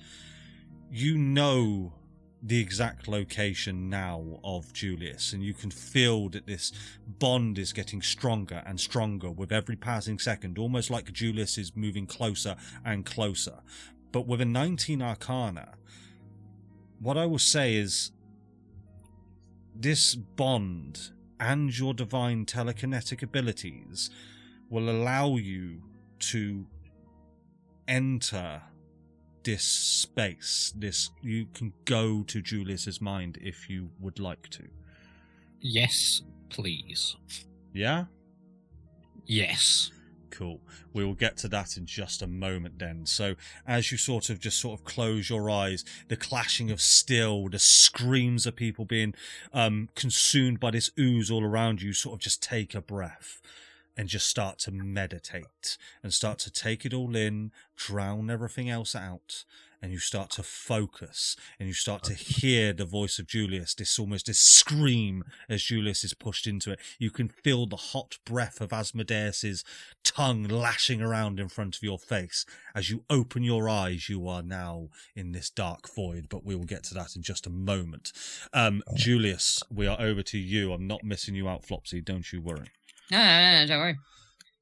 you know the exact location now of Julius, and you can feel that this bond is getting stronger and stronger with every passing second, almost like Julius is moving closer and closer. But with a 19 Arcana, what I will say is, this bond and your divine telekinetic abilities will allow you to enter this space. You can go to Julius's mind if you would like to. Yes, please. Yeah? Yes. Cool. We will get to that in just a moment then. So as you sort of close your eyes, the clashing of steel, the screams of people being consumed by this ooze all around you, sort of just take a breath and just start to meditate and start to take it all in, drown everything else out, and you start to focus and you start to hear the voice of Julius, this scream as Julius is pushed into it. You can feel the hot breath of Asmodeus's tongue lashing around in front of your face. As you open your eyes, you are now in this dark void, but we will get to that in just a moment. Julius, we are over to you. I'm not missing you out, Flopsy, don't you worry. No, don't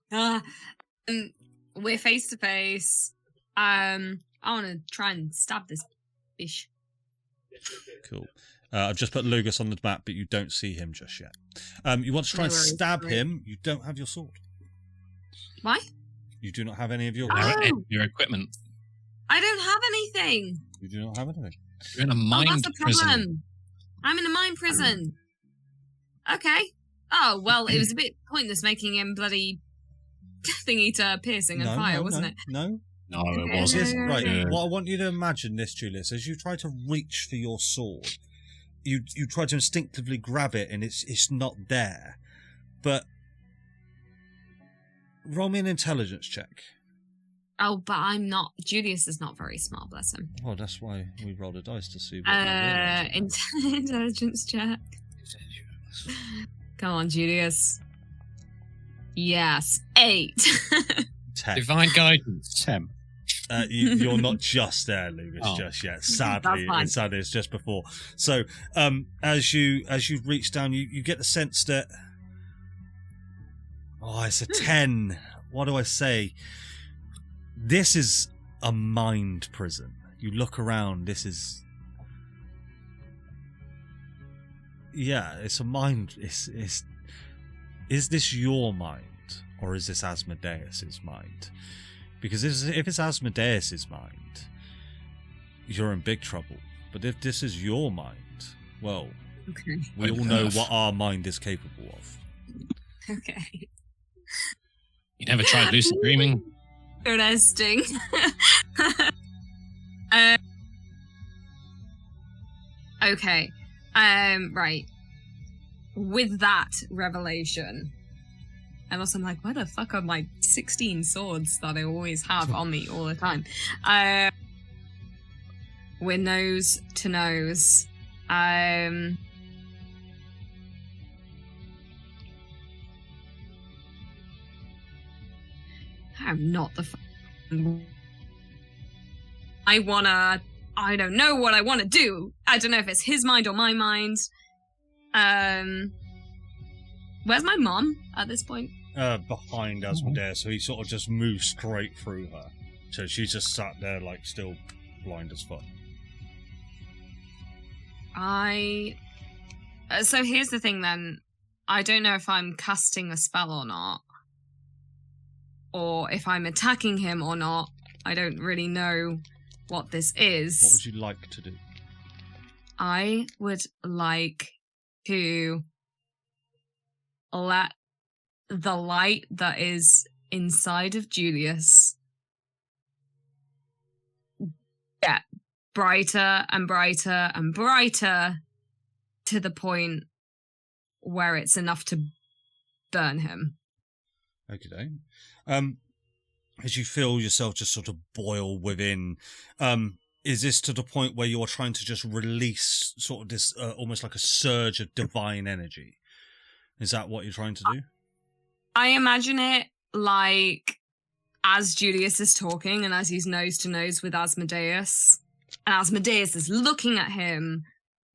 worry. We're face to face. I want to try and stab this fish. Cool. I've just put Lugus on the map, but you don't see him just yet. You want to try and stab him. You don't have your sword. Why? You do not have any of your your equipment. I don't have anything. You do not have anything. You're in a mind that's the problem. prison. I'm in a mind prison. Okay. Oh, well, it was a bit pointless making him bloody thingy to piercing and fire, wasn't it? No, it wasn't. Right. What I want you to imagine this, Julius, as you try to reach for your sword, you try to instinctively grab it and it's not there. But roll me an intelligence check. Oh, but I'm not. Julius is not very smart, bless him. Well, that's why we rolled a dice to see what intelligence check. Come on, Julius. Yes, 8. 10. Divine guidance. 10. You're not just there, Lucas, just yet. Sadly, it's just before. So, as you reach down, you get the sense that it's a 10. What do I say? This is a mind prison. You look around. This is. Yeah, it's a mind. Is this your mind, or is this Asmodeus's mind? Because if it's Asmodeus's mind, you're in big trouble. But if this is your mind, well, okay. We all know what our mind is capable of. Okay. You never tried lucid dreaming? Interesting. Okay. Right. With that revelation, and also I'm like, where the fuck are my 16 swords that I always have on me all the time? We're nose to nose. I'm not the I don't know what I want to do. I don't know if it's his mind or my mind. Where's my mom at this point? Behind Asmodeus, so he sort of just moves straight through her. So she's just sat there, like, still blind as fuck. So here's the thing then. I don't know if I'm casting a spell or not. Or if I'm attacking him or not. I don't really know what this is. What would you like to do? I would like to let the light that is inside of Julius get brighter and brighter and brighter to the point where it's enough to burn him. Okay. As you feel yourself just sort of boil within, is this to the point where you're trying to just release sort of this almost like a surge of divine energy? Is that what you're trying to do? I imagine it like as Julius is talking and as he's nose to nose with Asmodeus, and Asmodeus is looking at him,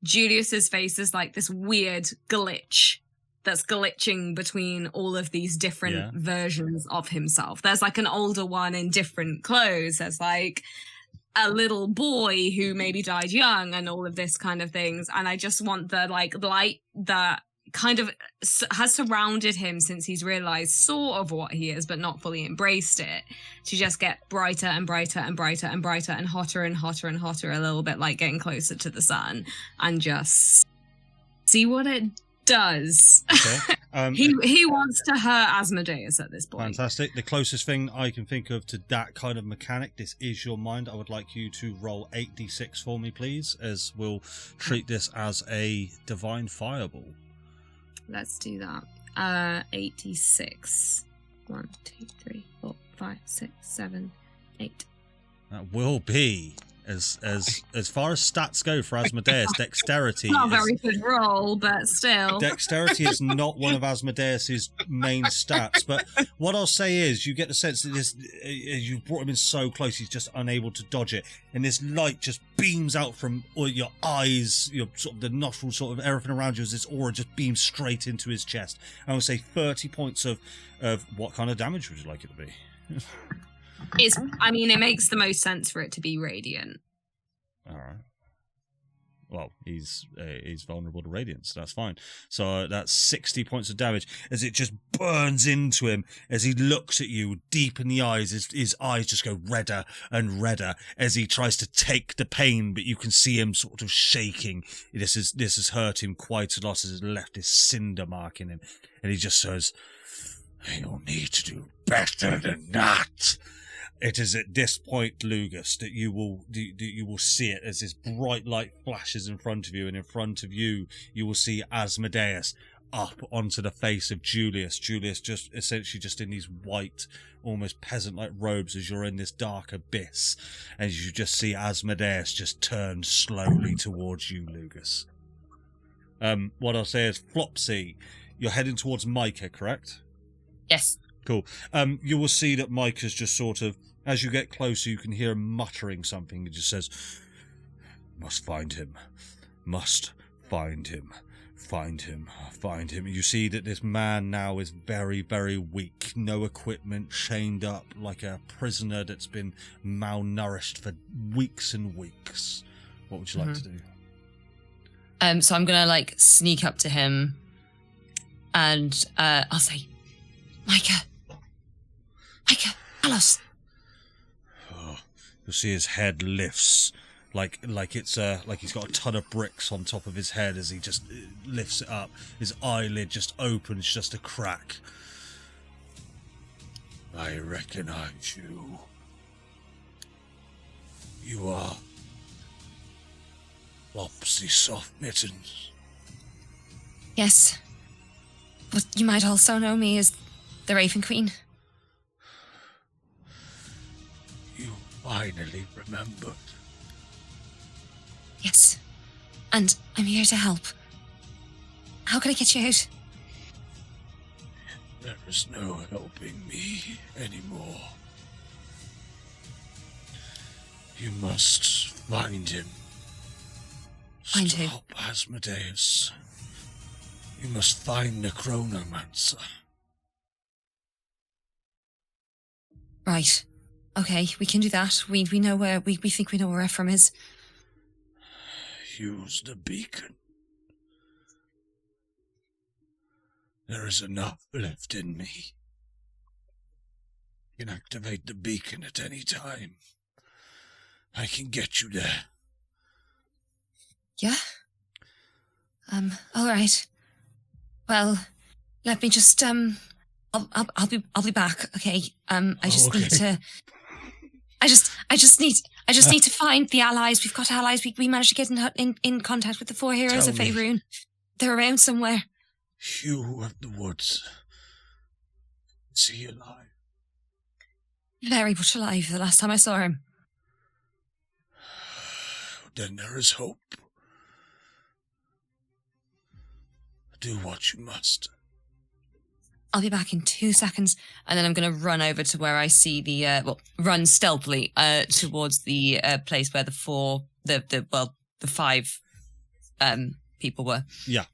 Julius's face is like this weird glitch that's glitching between all of these different versions of himself. There's like an older one in different clothes. There's like a little boy who maybe died young and all of this kind of things. And I just want the like light that kind of has surrounded him since he's realized sort of what he is, but not fully embraced it, to just get brighter and brighter and brighter and brighter and hotter and hotter and hotter, a little bit like getting closer to the sun, and just see what it does. Okay. He wants to hurt Asmodeus at this point. Fantastic. The closest thing I can think of to that kind of mechanic, this is your mind. I would like you to roll 8d6 for me, please, as we'll treat this as a divine fireball. Let's do that. 86. 1, 2, 3, 4, 5, 6, 7, 8. That will be as far as stats go for Asmodeus. Dexterity. Not a very good roll, but still. Dexterity is not one of Asmodeus's main stats. But what I'll say is, you get the sense that this, you brought him in so close, he's just unable to dodge it, and this light just beams out from all your eyes, your sort of the nostrils, sort of everything around you, as this aura just beams straight into his chest. I would say 30 points of what kind of damage would you like it to be? It makes the most sense for it to be radiant. All right. Well, he's vulnerable to radiance, so that's fine. So that's 60 points of damage as it just burns into him as he looks at you deep in the eyes. His eyes just go redder and redder as he tries to take the pain, but you can see him sort of shaking. This has hurt him quite a lot as it's left this cinder mark in him. And he just says, "You'll need to do better than that." It is at this point, Lugus, that you will see it as this bright light flashes in front of you, and in front of you, you will see Asmodeus up onto the face of Julius. Julius just essentially just in these white, almost peasant-like robes as you're in this dark abyss, and you just see Asmodeus just turn slowly towards you, Lugus. What I'll say is, Flopsy, you're heading towards Micah, correct? Yes. Cool. You will see that Micah's just sort of, as you get closer, you can hear him muttering something. He just says, "Must find him. Must find him. Find him. Find him." You see that this man now is very, very weak. No equipment, chained up like a prisoner that's been malnourished for weeks and weeks. What would you like to do? So I'm going to sneak up to him and I'll say, Micah, tell us. Oh, you'll see his head lifts like it's like he's got a ton of bricks on top of his head as he just lifts it up. His eyelid just opens just a crack. "I recognize you. You are Flopsy Soft-Mittens." Yes, but you might also know me as the Raven Queen. You finally remembered. Yes, and I'm here to help. How can I get you out? There is no helping me anymore. You must find him. Find who? Stop Asmodeus. You must find the Chronomancer. Right. Okay, we can do that. We know where we think we know where Ephraim is. Use the beacon. There is enough left in me. You can activate the beacon at any time. I can get you there. Yeah? All right. Well, let me just I'll be back. Okay. I just need to. I just need to find the allies. We've got allies. We managed to get in contact with the four heroes of Faerûn. They're around somewhere. Hugh of the Woods. Is he alive? Very much alive the last time I saw him. Then there is hope. Do what you must. I'll be back in 2 seconds, and then I'm going to run over to where I see the run stealthily towards the place where the five people were. Yeah.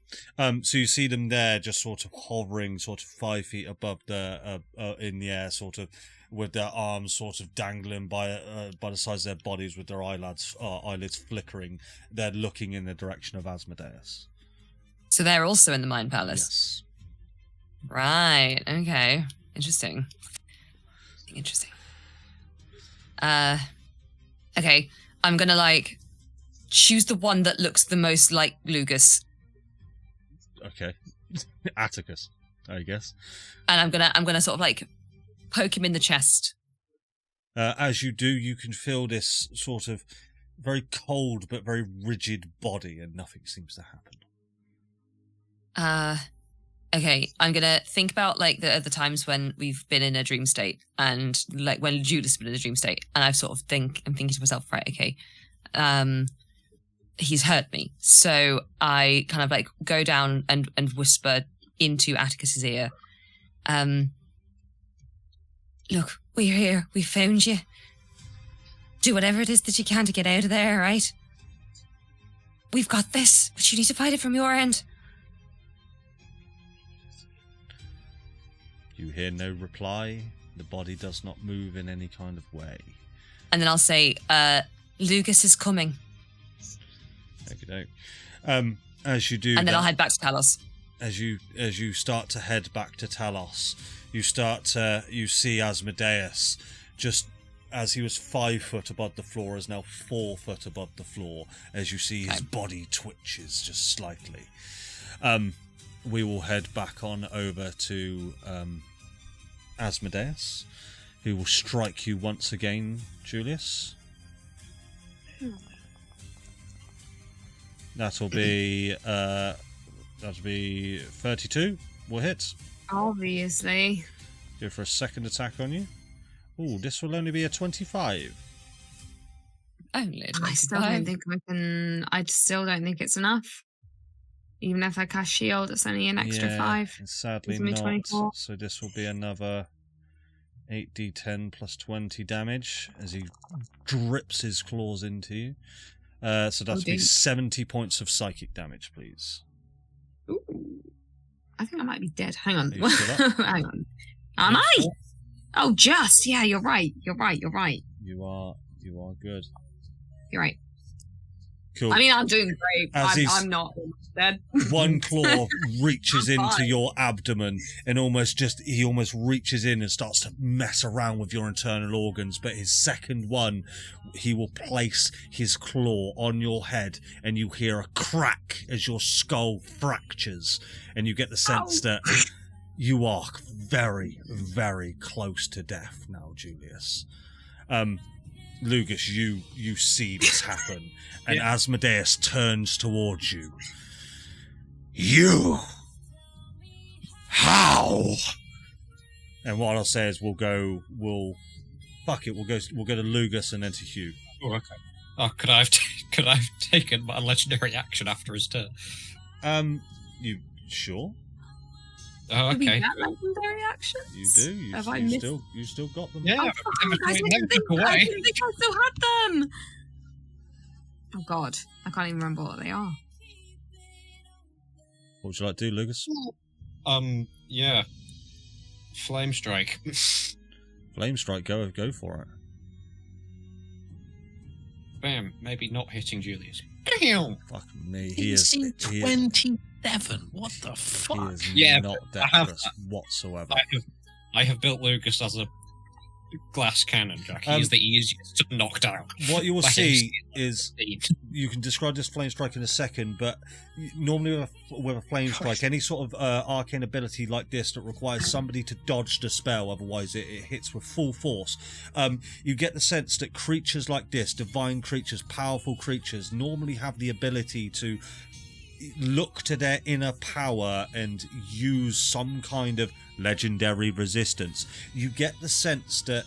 So you see them there, just sort of hovering, sort of 5 feet above the in the air, sort of with their arms sort of dangling by the sides of their bodies, with their eyelids flickering. They're looking in the direction of Asmodeus. So they're also in the Mind Palace. Yes. Right. Okay. Interesting. Okay. I'm gonna choose the one that looks the most like Lugus. Okay. Atticus, I guess. And I'm gonna sort of poke him in the chest. As you do, you can feel this sort of very cold but very rigid body, and nothing seems to happen. Okay, I'm gonna think about the times when we've been in a dream state, and when Julius has been in a dream state, and I'm thinking to myself, right, okay, he's hurt me, so I kind of go down and whisper into Atticus's ear, look, we're here, we found you. Do whatever it is that you can to get out of there, right? We've got this, but you need to fight it from your end. You hear no reply. The body does not move in any kind of way. And then I'll say, Lugus is coming. Okay, as you do, and then I'll head back to Talos. As you start to head back to Talos, you see Asmodeus, just as he was 5 foot above the floor, is now 4 foot above the floor. As you see his body twitches just slightly. We will head back on over to Asmodeus, who will strike you once again, Julius. That'll be 32. Will hit. Obviously. Go for a second attack on you. Ooh, this will only be a 25. Only a 25. I still don't think it's enough. Even if I cast shield, it's only an extra 5. Sadly not. 24. So this will be another 8d10 plus 20 damage as he drips his claws into you. So that'll be 70 points of psychic damage, please. Ooh. I think I might be dead. Hang on. Hang on. Am I? Oh, just. Yeah, you're right. You're right. You are good. You're right. Cool. I mean, I'm doing great. I'm not dead. One claw reaches into your abdomen and he almost reaches in and starts to mess around with your internal organs. But his second one, he will place his claw on your head, and you hear a crack as your skull fractures, and you get the sense that you are very, very close to death now, Julius. Lugus, you see this happen, and Asmodeus turns towards you. You? How? And what I'll say is we'll go to Lugus and then to Hugh. Oh, okay. Oh, could I have taken my legendary action after his turn? You sure? Oh, Do we okay. get legendary actions? You do. You still got them. Yeah, Oh, I didn't think I still had them. Oh God, I can't even remember what they are. What would you like to do, Lugus? Yeah. Flame strike. Flame strike. Go for it. Bam. Maybe not hitting Julius. Fuck me. He is 27. What the fuck? He is not dexterous whatsoever. I have built Lucas as a glass cannon, Jack. He is the easiest to knock down. What you will see is, you can describe this flame strike in a second, but normally with a flame strike, any sort of arcane ability like this that requires somebody to dodge the spell, otherwise it hits with full force, you get the sense that creatures like this, divine creatures, powerful creatures, normally have the ability to look to their inner power and use some kind of legendary resistance. You get the sense that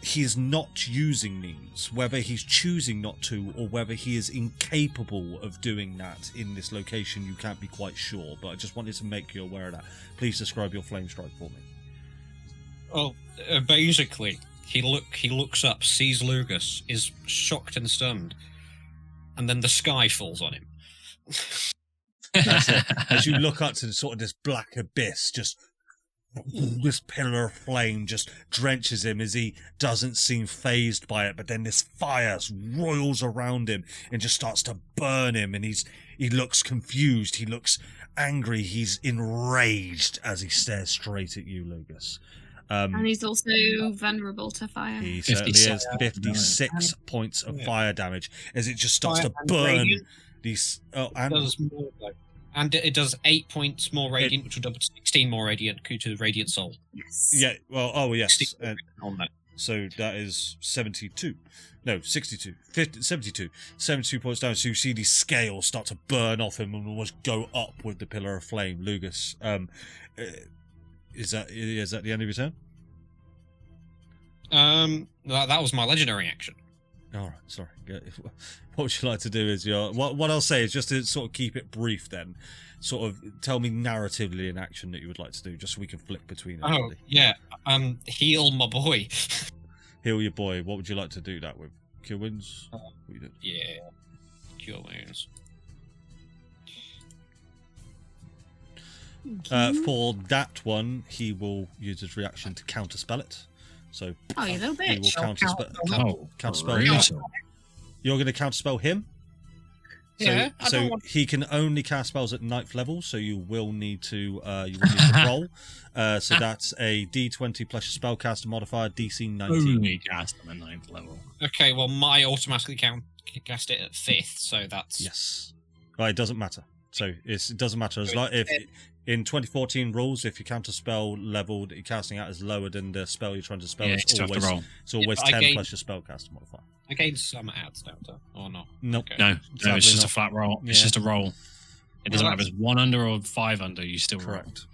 he's not using these, whether he's choosing not to or whether he is incapable of doing that in this location. You can't be quite sure, but I just wanted to make you aware of that. Please describe your flame strike for me. Well, basically, he looks up, sees Lugus, is shocked and stunned, and then the sky falls on him. That's it. As you look up to sort of this black abyss, just this pillar of flame just drenches him as he doesn't seem phased by it, but then this fire roils around him and just starts to burn him, and he looks confused, he looks angry, he's enraged as he stares straight at you, Lugus. And he's also vulnerable to fire. He certainly is. 56 points of fire damage as it just starts to burn these. And it does 8 points more radiant, which will double to 16 more radiant due to radiant soul. Yes. Yeah. Well. Oh yes. On that. So that is 72. No, 62. 72. 72 points down. So you see these scales start to burn off him and almost go up with the pillar of flame. Lugus. Is that the end of your turn? That was my legendary action. All right, sorry. What would you like to do is what I'll say is just to sort of keep it brief then. Sort of tell me narratively an action that you would like to do, just so we can flip between it. Oh, yeah. Heal my boy. Heal your boy. What would you like to do that with? Cure wounds? Yeah. Cure wounds. For that one, he will use his reaction to counterspell it. So you little bitch. he will counterspell him. You're going to counterspell him? Yeah. So he can only cast spells at 9th level, so you will need to roll. So that's a D20 plus your spellcaster modifier, DC 19. Only cast them at 9th level. Okay, well, my automatically cast it at 5th, so that's... Yes. Well, it doesn't matter. So it doesn't matter as long if in 2014 rules, if your counterspell level that you're casting out is lower than the spell you're trying to spell, it's always 10 plus your spellcaster modifier. I gained some adds, don't I? Or not? Nope. Okay. No, it's just not. a flat roll. Yeah. It's just a roll. It doesn't matter if it's 1 under or 5 under, you still roll. Correct.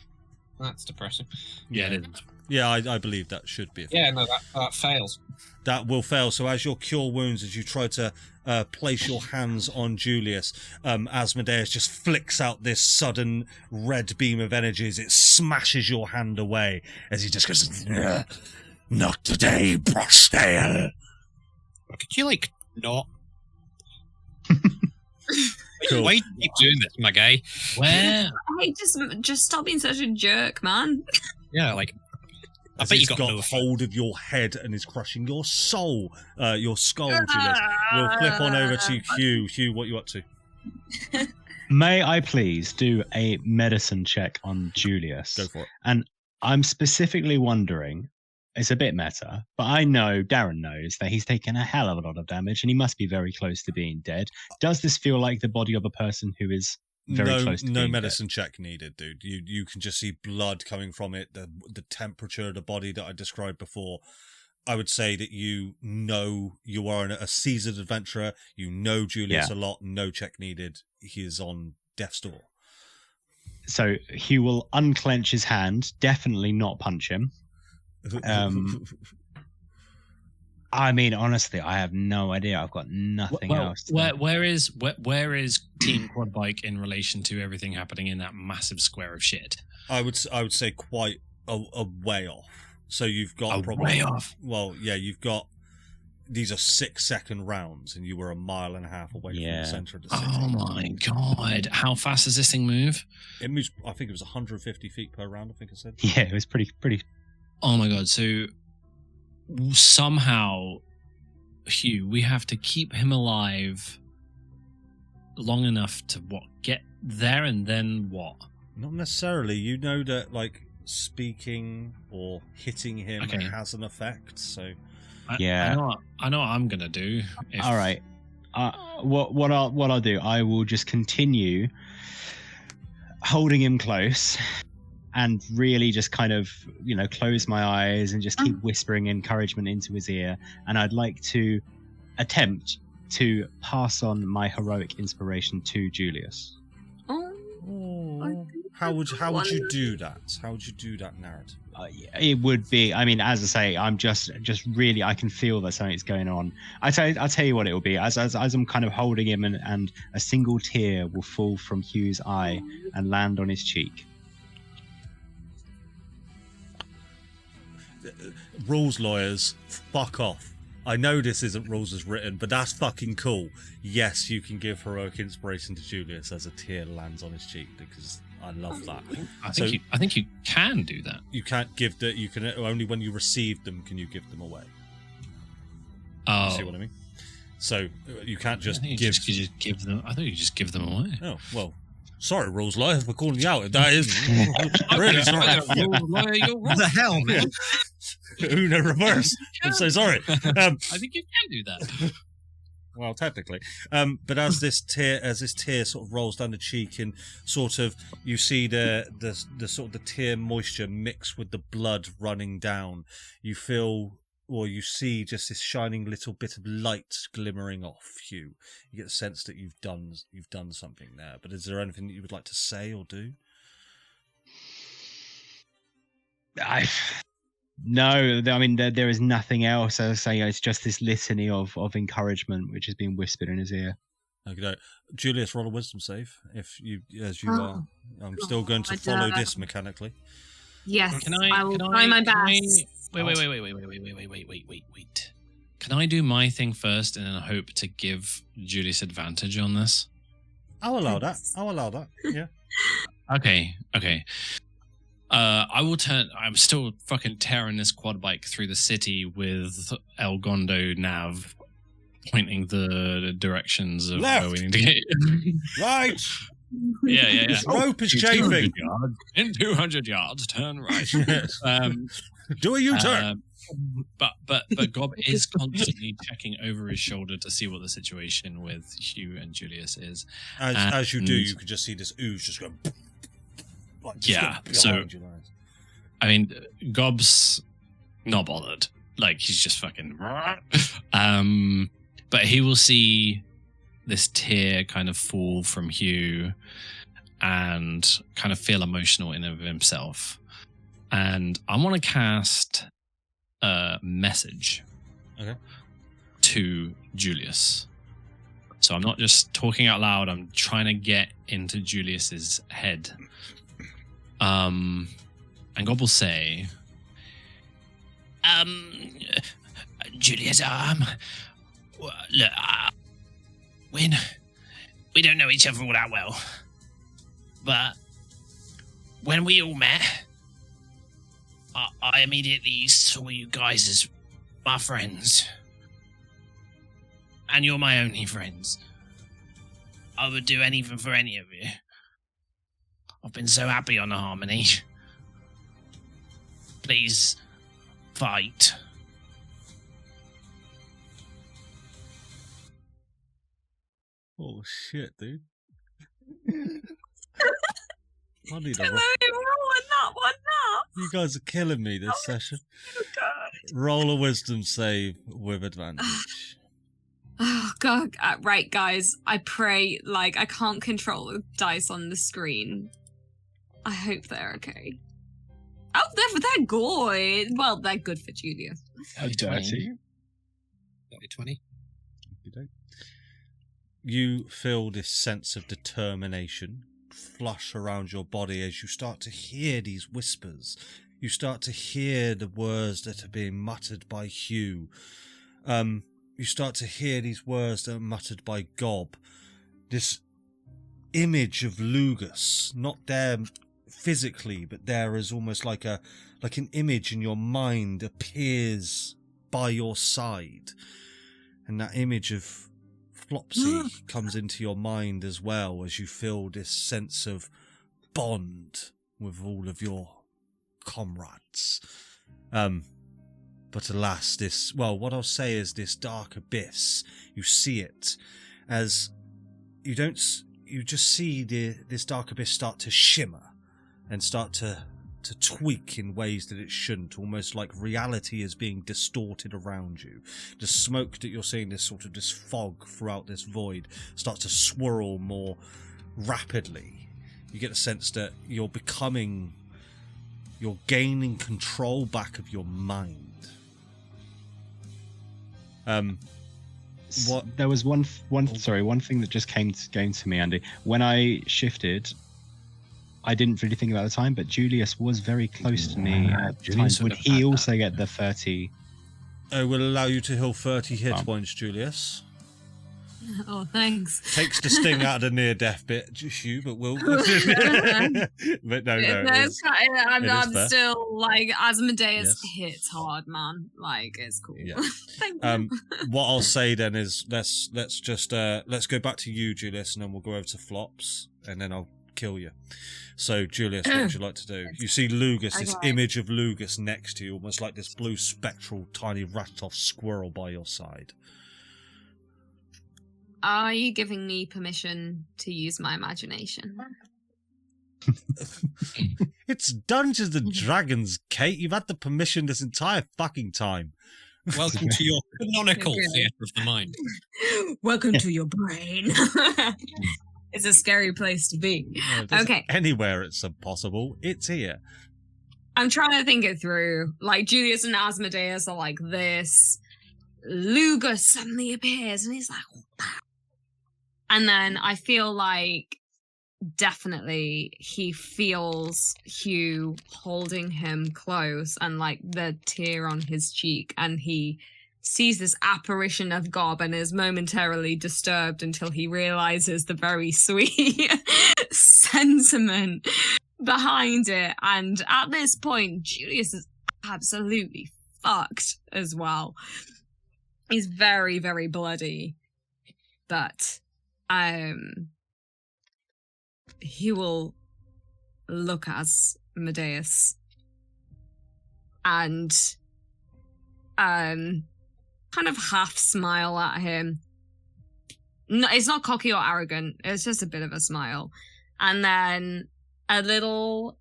That's depressing. Yeah, it is. Yeah, I believe that should be. Yeah, no, that fails. That will fail. So as your cure wounds, as you try to place your hands on Julius, Asmodeus just flicks out this sudden red beam of energy as it smashes your hand away as he just goes, Not today, Brosdale. Could you, not? Cool. Why do you keep doing this, my guy? Where? Hey, just stop being such a jerk, man. Yeah, I As bet you he's got got no hold of your head and is crushing your soul, your skull, Julius. We'll flip on over to Hugh. Hugh, what are you up to? May I please do a medicine check on Julius? Go for it. And I'm specifically wondering, it's a bit meta, but I know, Darren knows, that he's taken a hell of a lot of damage and he must be very close to being dead. Does this feel like the body of a person who is very close to being medicine dead? check needed, dude. You can just see blood coming from it, the temperature of the body that I described before. I would say that you are a seasoned adventurer. You know Julius a lot. No check needed. He is on death's door. So he will unclench his hand, definitely not punch him. I mean, honestly, I have no idea. I've got nothing else. Where is Team Quad Bike in relation to everything happening in that massive square of shit? I would say quite a way off. So you've got way off. Well, yeah, you've got these are 6-second rounds, and you were a mile and a half away from the center of the city. Oh my god! How fast does this thing move? It moves. I think it was 150 feet per round. I think I said. Yeah, it was pretty. Oh my god! So somehow, Hugh, we have to keep him alive long enough to get there, and then what? Not necessarily. You know that speaking or hitting him has an effect. So yeah, I know what I'm gonna do. All right. What I'll do, I will just continue holding him close and really just kind of, close my eyes and just keep whispering encouragement into his ear. And I'd like to attempt to pass on my heroic inspiration to Julius. Oh, How would you do that? How would you do that narrative? It would be. I mean, as I say, I'm just really. I can feel that something's going on. I'll tell you what it will be. As I'm kind of holding him, and a single tear will fall from Hugh's eye and land on his cheek. Rules lawyers, fuck off. I know this isn't rules as written, but that's fucking cool. Yes, you can give heroic inspiration to Julius as a tear lands on his cheek, because I love that. I think you can do that. You can't give that. You can only when you receive them can you give them away. Oh, you see what I mean? So you can't just give. You just give them. I thought you just give them away. Oh well. Sorry, rules lawyer, for calling you out. If that is really sorry. What the hell, man? Uno reverse. I'm so sorry. I think you can do that. Well, technically, but as this tear sort of rolls down the cheek, and sort of you see the sort of the tear moisture mix with the blood running down, you feel, or you see just this shining little bit of light glimmering off you. You get the sense that you've done something there. But is there anything that you would like to say or do? No, I mean there is nothing else. As I say, it's just this litany of encouragement which has been whispered in his ear. Okay, Julius, roll a wisdom save. If you, as you are, I'm still going to follow this mechanically. Yes, Can I will try my best. Wait. Can I do my thing first and then hope to give Julius advantage on this? I'll allow that. Yeah. Okay. I will turn. I'm still fucking tearing this quad bike through the city with El Gondo Nav pointing the directions of Left. where we need to get. Right. Yeah. This rope is chafing. In 200 yards, turn right. Yes. Do a U-turn. But Gob is constantly checking over his shoulder to see what the situation with Hugh and Julius is. As you do, you could just see this ooze just going. So I mean, Gob's not bothered. Like, he's just fucking. But he will see this tear kind of fall from Hugh and kind of feel emotional in and of himself. And I want to cast a message to Julius. So I'm not just talking out loud, I'm trying to get into Julius's head. And God will say, Julius, look, we don't know each other all that well, but when we all met, I immediately saw you guys as my friends, and you're my only friends. I would do anything for any of you. I've been so happy on the Harmony. Please, fight. Oh shit, dude. I need a Rolling that one up. You guys are killing me this session. Roll a wisdom save with advantage. Oh god! Right, guys. I pray. Like, I can't control the dice on the screen. I hope they're okay. Oh, they're good. Well, they're good for Julius. Oh, dirty. 20. You feel this sense of determination flush around your body as you start to hear these whispers. You start to hear the words that are being muttered by Hugh. You start to hear these words that are muttered by Gob. This image of Lugus, not there physically, but there is almost like an image in your mind appears by your side. And that image of Flopsy comes into your mind as well, as you feel this sense of bond with all of your comrades. But alas, what I'll say is this dark abyss, you see it as you just see this dark abyss start to shimmer and start to tweak in ways that it shouldn't, almost like reality is being distorted around you. The smoke that you're seeing, this fog throughout this void, starts to swirl more rapidly. you get the sense that you're gaining control back of your mind. There was one thing that just came to me, Andy. When I shifted, I didn't really think about the time, but Julius was very close to me at the time. Would he also get the 30? I will allow you to heal 30 hit points, Julius. Oh, thanks. Takes the sting out of the near-death bit, just you, but we'll... but no. I'm still, like, Asmodeus hits hard, man. Like, it's cool. Yeah. Thank you. What I'll say then is let's go back to you, Julius, and then we'll go over to Flops, and then I'll kill you. So, Julius, what would you like to do? You see Lugus, this image of Lugus next to you, almost like this blue spectral tiny rat-off squirrel by your side. Are you giving me permission to use my imagination? It's Dungeons and Dragons, Kate. You've had the permission this entire fucking time. Welcome to your canonical theatre of the mind. Welcome to your brain. It's a scary place to be. Okay. Anywhere it's possible, it's here. I'm trying to think it through. Like, Julius and Asmodeus are like this. Lugus suddenly appears and he's like, wow. And then I feel like definitely he feels Hugh holding him close and like the tear on his cheek, and he sees this apparition of Gob and is momentarily disturbed until he realizes the very sweet sentiment behind it. And at this point, Julius is absolutely fucked as well. He's very, very bloody, but he will look at Asmodeus and kind of half smile at him. No, it's not cocky or arrogant. It's just a bit of a smile. And then a little...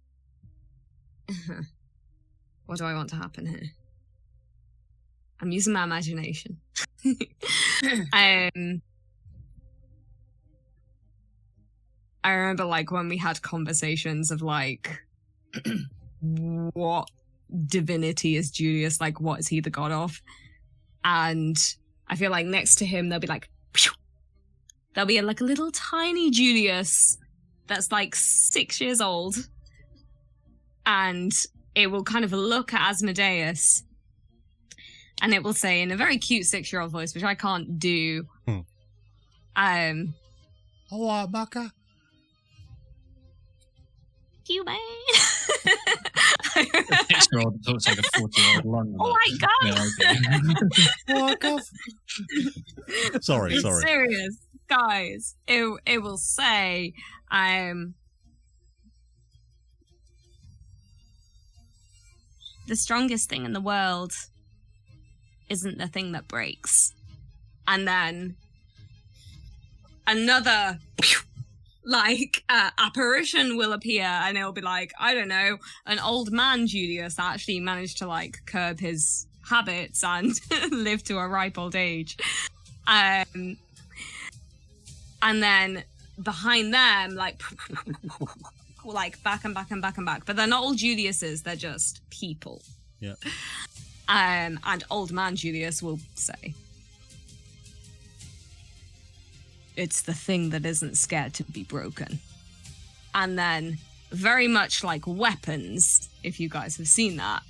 What do I want to happen here? I'm using my imagination. I remember, like, when we had conversations of, like, what divinity is Julius? Like, what is he the god of? And I feel like next to him, there'll be, like, there'll be, like, a little tiny Julius that's, like, 6 years old. And it will kind of look at Asmodeus. And it will say in a very cute 6-year-old voice, which I can't do. Hello, Maka. Human. 6-year-old talks like a 40-year-old London. Oh my god! Sorry. It's serious, guys. It will say, the strongest thing in the world isn't the thing that breaks. And then another apparition will appear, and it'll be like, I don't know, an old man Julius that actually managed to like curb his habits and live to a ripe old age. And then behind them, like back and back and back and back. But they're not all Juliuses, they're just people. Yeah. And old man Julius will say, it's the thing that isn't scared to be broken. And then, very much like weapons, if you guys have seen that.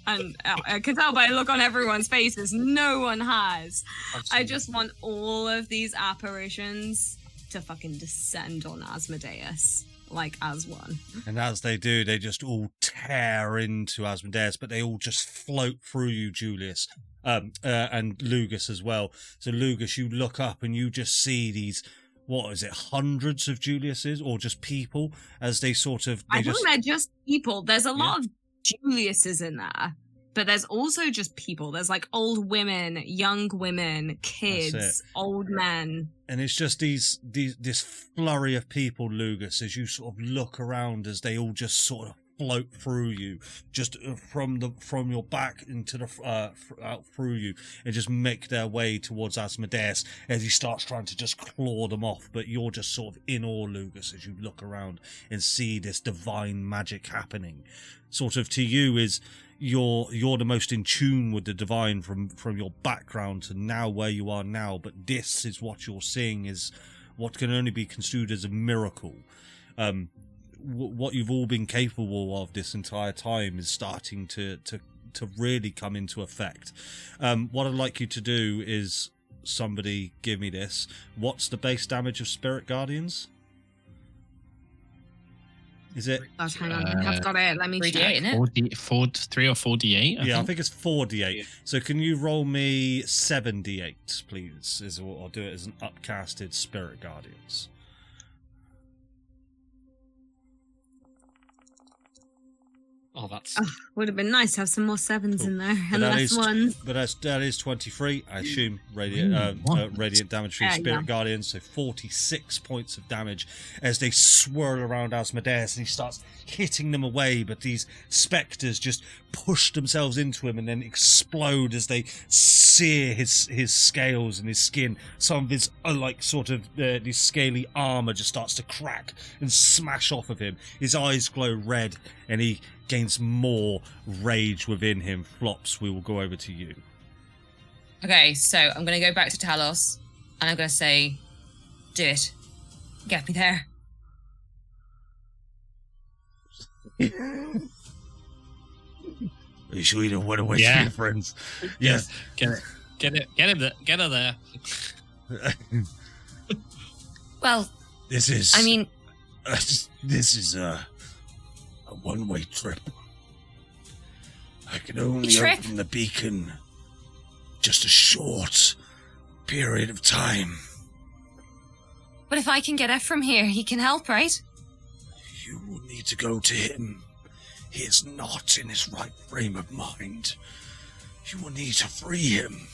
And I can tell by the look on everyone's faces, no one has. I just want all of these apparitions to fucking descend on Asmodeus, like as one. And as they do, they just all tear into Asmodeus, but they all just float through you, Julius. And Lugus as well. So Lugus, you look up and you just see these, what is it, hundreds of Juliuses, or just people as they sort of... I think they're just people. There's a lot of Juliuses in there, but there's also just people. There's like old women, young women, kids, old men. And it's just this flurry of people, Lugus, as you sort of look around as they all just sort of float through you, just from your back into the out through you, and just make their way towards Asmodeus as he starts trying to just claw them off. But you're just sort of in awe, Lugus, as you look around and see this divine magic happening. Sort of to you is you're the most in tune with the divine from your background to now where you are now, but this is what you're seeing is what can only be construed as a miracle. What you've all been capable of this entire time is starting to really come into effect. What I'd like you to do is, somebody give me this. What's the base damage of Spirit Guardians? Is it? Oh, hang on, I have got it. Let me check. 3D, innit? 3 or 4d8. I think it's 4d8. So can you roll me 7d8, please? I'll do it as an upcasted Spirit Guardians. Oh, that's... would have been nice to have some more sevens in there But and that less is- ones. But that is 23, I assume, radiant damage from Yeah, Spirit yeah. Guardians, so 46 points of damage as they swirl around Asmodeus, and he starts hitting them away, but these spectres just push themselves into him and then explode as they sear his scales and his skin. Some of his, his scaly armour just starts to crack and smash off of him. His eyes glow red, and he gains more rage within him. Flops, we will go over to you. Okay, so I'm going to go back to Talos, and I'm going to say, do it. Get me there. Are you sure you don't want to waste Yeah. your friends? Yes. Get her there. Well, This is. I mean, this is a one-way trip. I can only Trip? open the beacon just a short period of time. but if I can get F from here, he can help, right? You will need to go to him. He is not in his right frame of mind. You will need to free him.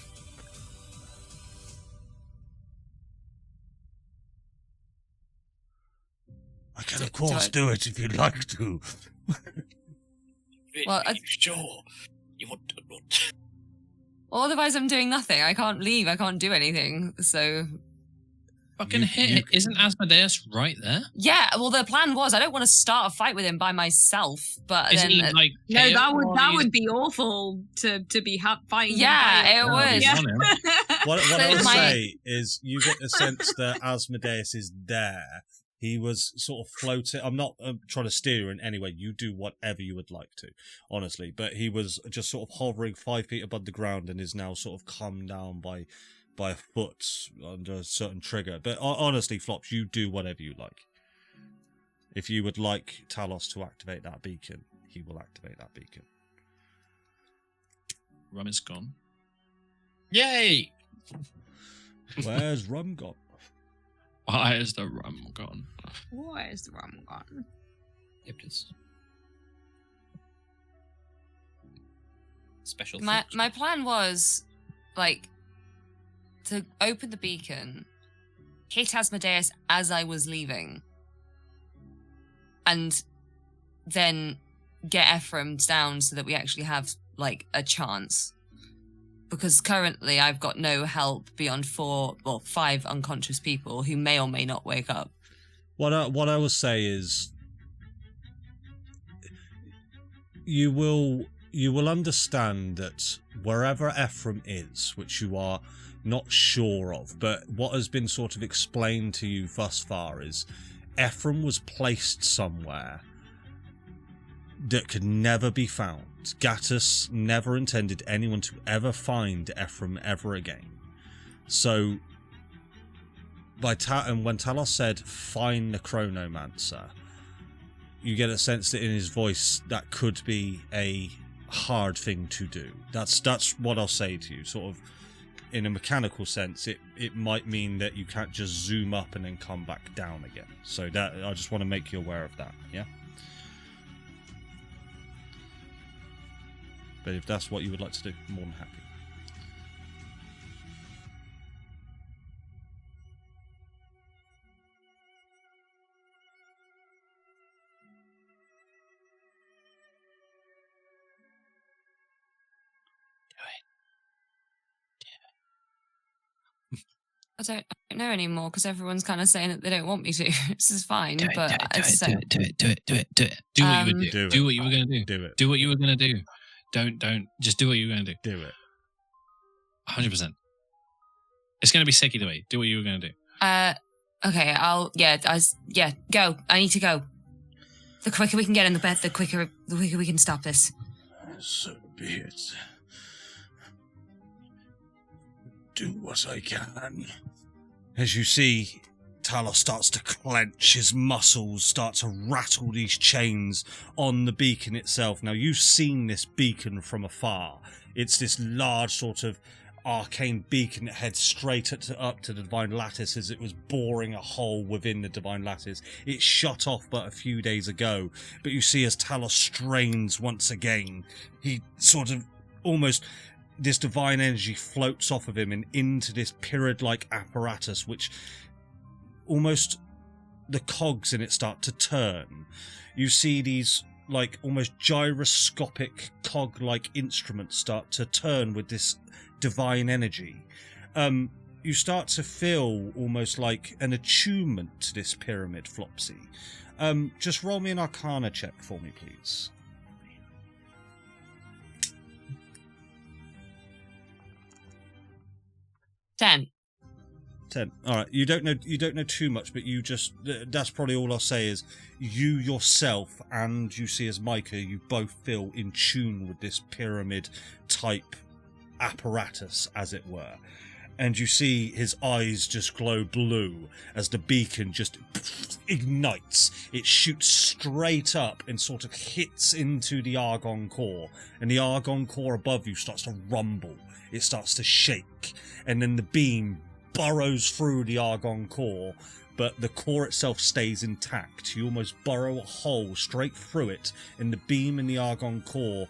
I can, of course, do it if you'd like to. Well, Are you sure you want to not? Well, otherwise I'm doing nothing. I can't leave. I can't do anything. So, Fucking You- hit you- it. Isn't Asmodeus right there? yeah. Well, the plan was I don't want to start a fight with him by myself. But Isn't then, he like? No, KO that or he's- would be awful to be fighting. Yeah, him it by would. he's on him. What So I would my- say is you get the sense that Asmodeus is there. He was sort of floating. I'm not trying to steer you in any way. You do whatever you would like to, honestly. But he was just sort of hovering 5 feet above the ground and is now sort of come down by a foot under a certain trigger. But honestly, Flops, you do whatever you like. If you would like Talos to activate that beacon, he will activate that beacon. Rum is gone. Yay! Where's Rum gone? Why is the rum gone? Where's the rum gone? Yep, it's special. my feature. my plan was, like, to open the beacon, hit Asmodeus as I was leaving, and then get Ephraim down so that we actually have, like, a chance. Because currently I've got no help beyond 5 unconscious people who may or may not wake up. What I will say is, you will understand that wherever Ephraim is, which you are not sure of, but what has been sort of explained to you thus far is Ephraim was placed somewhere that could never be found. Gattus never intended anyone to ever find Ephraim ever again. So, and when Talos said, find the Chronomancer, you get a sense that in his voice that could be a hard thing to do. That's what I'll say to you. Sort of, in a mechanical sense, it might mean that you can't just zoom up and then come back down again. So that I just want to make you aware of that, yeah? But if that's what you would like to do, more than happy. I don't know anymore because everyone's kind of saying that they don't want me to. This is fine, Do but it. Do what you would do. Do what you were going to do. Do it. Do what you were going to do. Don't. Just do what you were going to do. Do it. 100%. It's going to be sick either way. Do what you were going to do. Okay, go. I need to go. The quicker we can get in the bed, the quicker we can stop this. So be it. Do what I can. As you see, Talos starts to clench, his muscles start to rattle these chains on the beacon itself. Now, you've seen this beacon from afar. It's this large sort of arcane beacon that heads straight up to the Divine Lattice as it was boring a hole within the Divine Lattice. It shut off but a few days ago, but you see as Talos strains once again, he sort of almost... this divine energy floats off of him and into this pyramid-like apparatus, which almost the cogs in it start to turn. You see these like almost gyroscopic cog-like instruments start to turn with this divine energy. You start to feel almost like an attunement to this pyramid, Flopsy. Just roll me an Arcana check for me, please. 10. All right. You don't know too much, but that's probably all I'll say is you yourself and you see as Micah, you both feel in tune with this pyramid type apparatus, as it were. And you see his eyes just glow blue as the beacon just ignites. It shoots straight up and sort of hits into the Argon core. And the Argon core above you starts to rumble. It starts to shake. And then the beam burrows through the Argon core, but the core itself stays intact. You almost burrow a hole straight through it, and the beam and the Argon core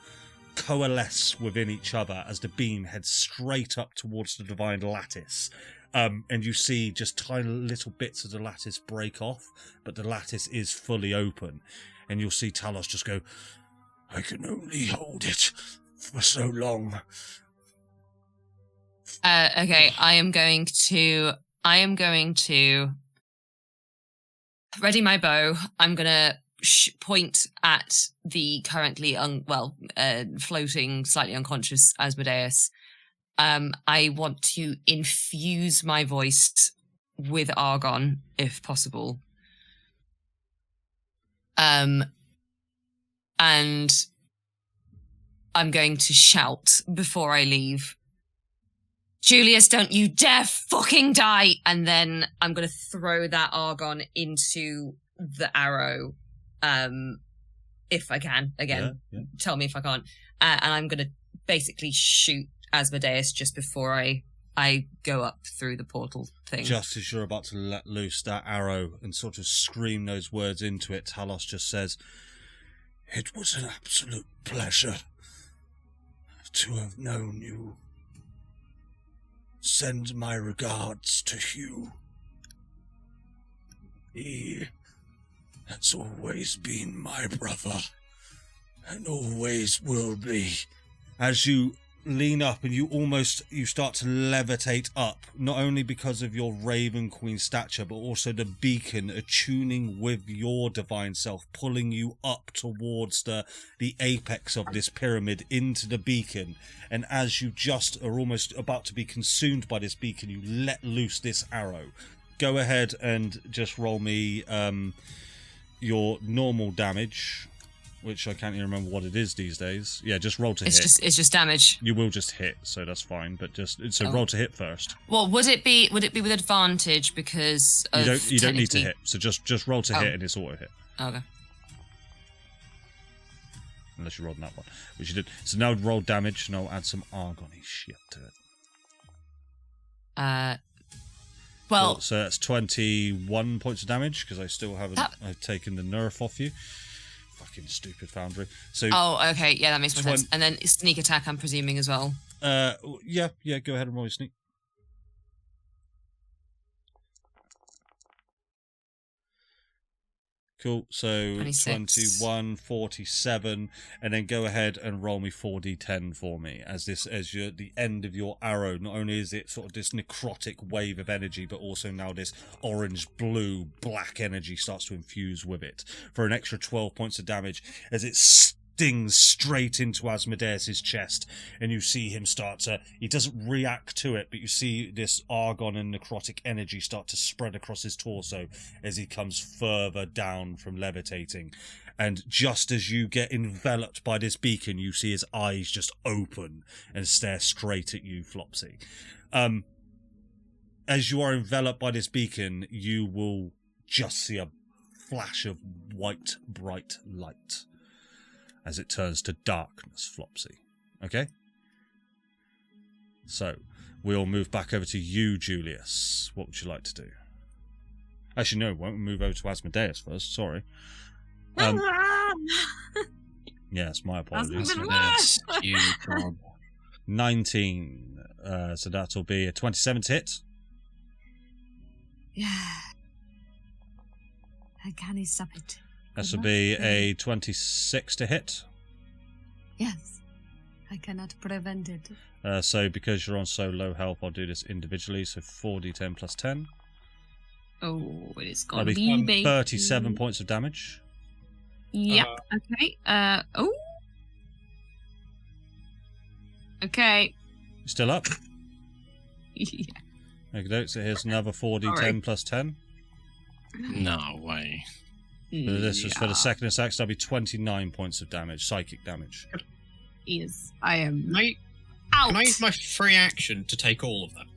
coalesce within each other as the beam heads straight up towards the Divine Lattice. And you see just tiny little bits of the lattice break off, but the lattice is fully open. And you'll see Talos just go, I can only hold it for so long. Okay, I am going to ready my bow. I'm going to point at the currently floating, slightly unconscious Asmodeus. I want to infuse my voice with Argon, if possible. And I'm going to shout before I leave, Julius, don't you dare fucking die! And then I'm going to throw that Argon into the arrow, if I can. Again, Tell me if I can't. And I'm going to basically shoot Asmodeus just before I go up through the portal thing. Just as you're about to let loose that arrow and sort of scream those words into it, Talos just says, It was an absolute pleasure to have known you. Send my regards to Hugh. He has always been my brother, and always will be. As you lean up and you start to levitate up, not only because of your Raven Queen stature, but also the beacon attuning with your divine self, pulling you up towards the apex of this pyramid into the beacon. And as you just are almost about to be consumed by this beacon, you let loose this arrow. Go ahead and just roll me your normal damage, which I can't even remember what it is these days. Yeah, just roll to hit. It's just damage. You will just hit, so that's fine. But roll to hit first. Well, would it be with advantage because of you don't need to hit. So just roll to hit and it's auto hit. Okay. Unless you rolled that one, which you did. So now roll damage, and I'll add some Argon-y shit to it. Well, so that's 21 points of damage because I still haven't. I've taken the nerf off you. Fucking stupid Foundry. So. Oh, okay. Yeah, that makes more sense. And then sneak attack, I'm presuming as well. Yeah. Go ahead and roll your sneak. Cool. So 26. 21, 47, and then go ahead and roll me 4d10 for me. As the end of your arrow, not only is it sort of this necrotic wave of energy, but also now this orange, blue, black energy starts to infuse with it for an extra 12 points of damage as it stings straight into Asmodeus' chest, and you see him he doesn't react to it, but you see this argon and necrotic energy start to spread across his torso as he comes further down from levitating. And just as you get enveloped by this beacon, you see his eyes just open and stare straight at you, Flopsy. As you are enveloped by this beacon, you will just see a flash of white, bright light as it turns to darkness, Flopsy. Okay? So, we'll move back over to you, Julius. What would you like to do? Actually, no, we won't move over to Asmodeus first. Sorry. Yes, my apologies. Asmodeus, you job. 19. So that'll be a 27 to hit. Yeah. I can't stop it. This will be a 26 to hit. Yes. I cannot prevent it. So because you're on so low health, I'll do this individually. So 4d10 plus 10. Oh, it is That'll gonna be be 37 points of damage. Yep. Okay. Oh. Okay. You still up? Yeah. Okay, so here's another 4d10 Sorry. plus 10. No way. This is for the second attack, so that'll be 29 points of damage, psychic damage. Yes, I am Can I out. use my free action to take all of them?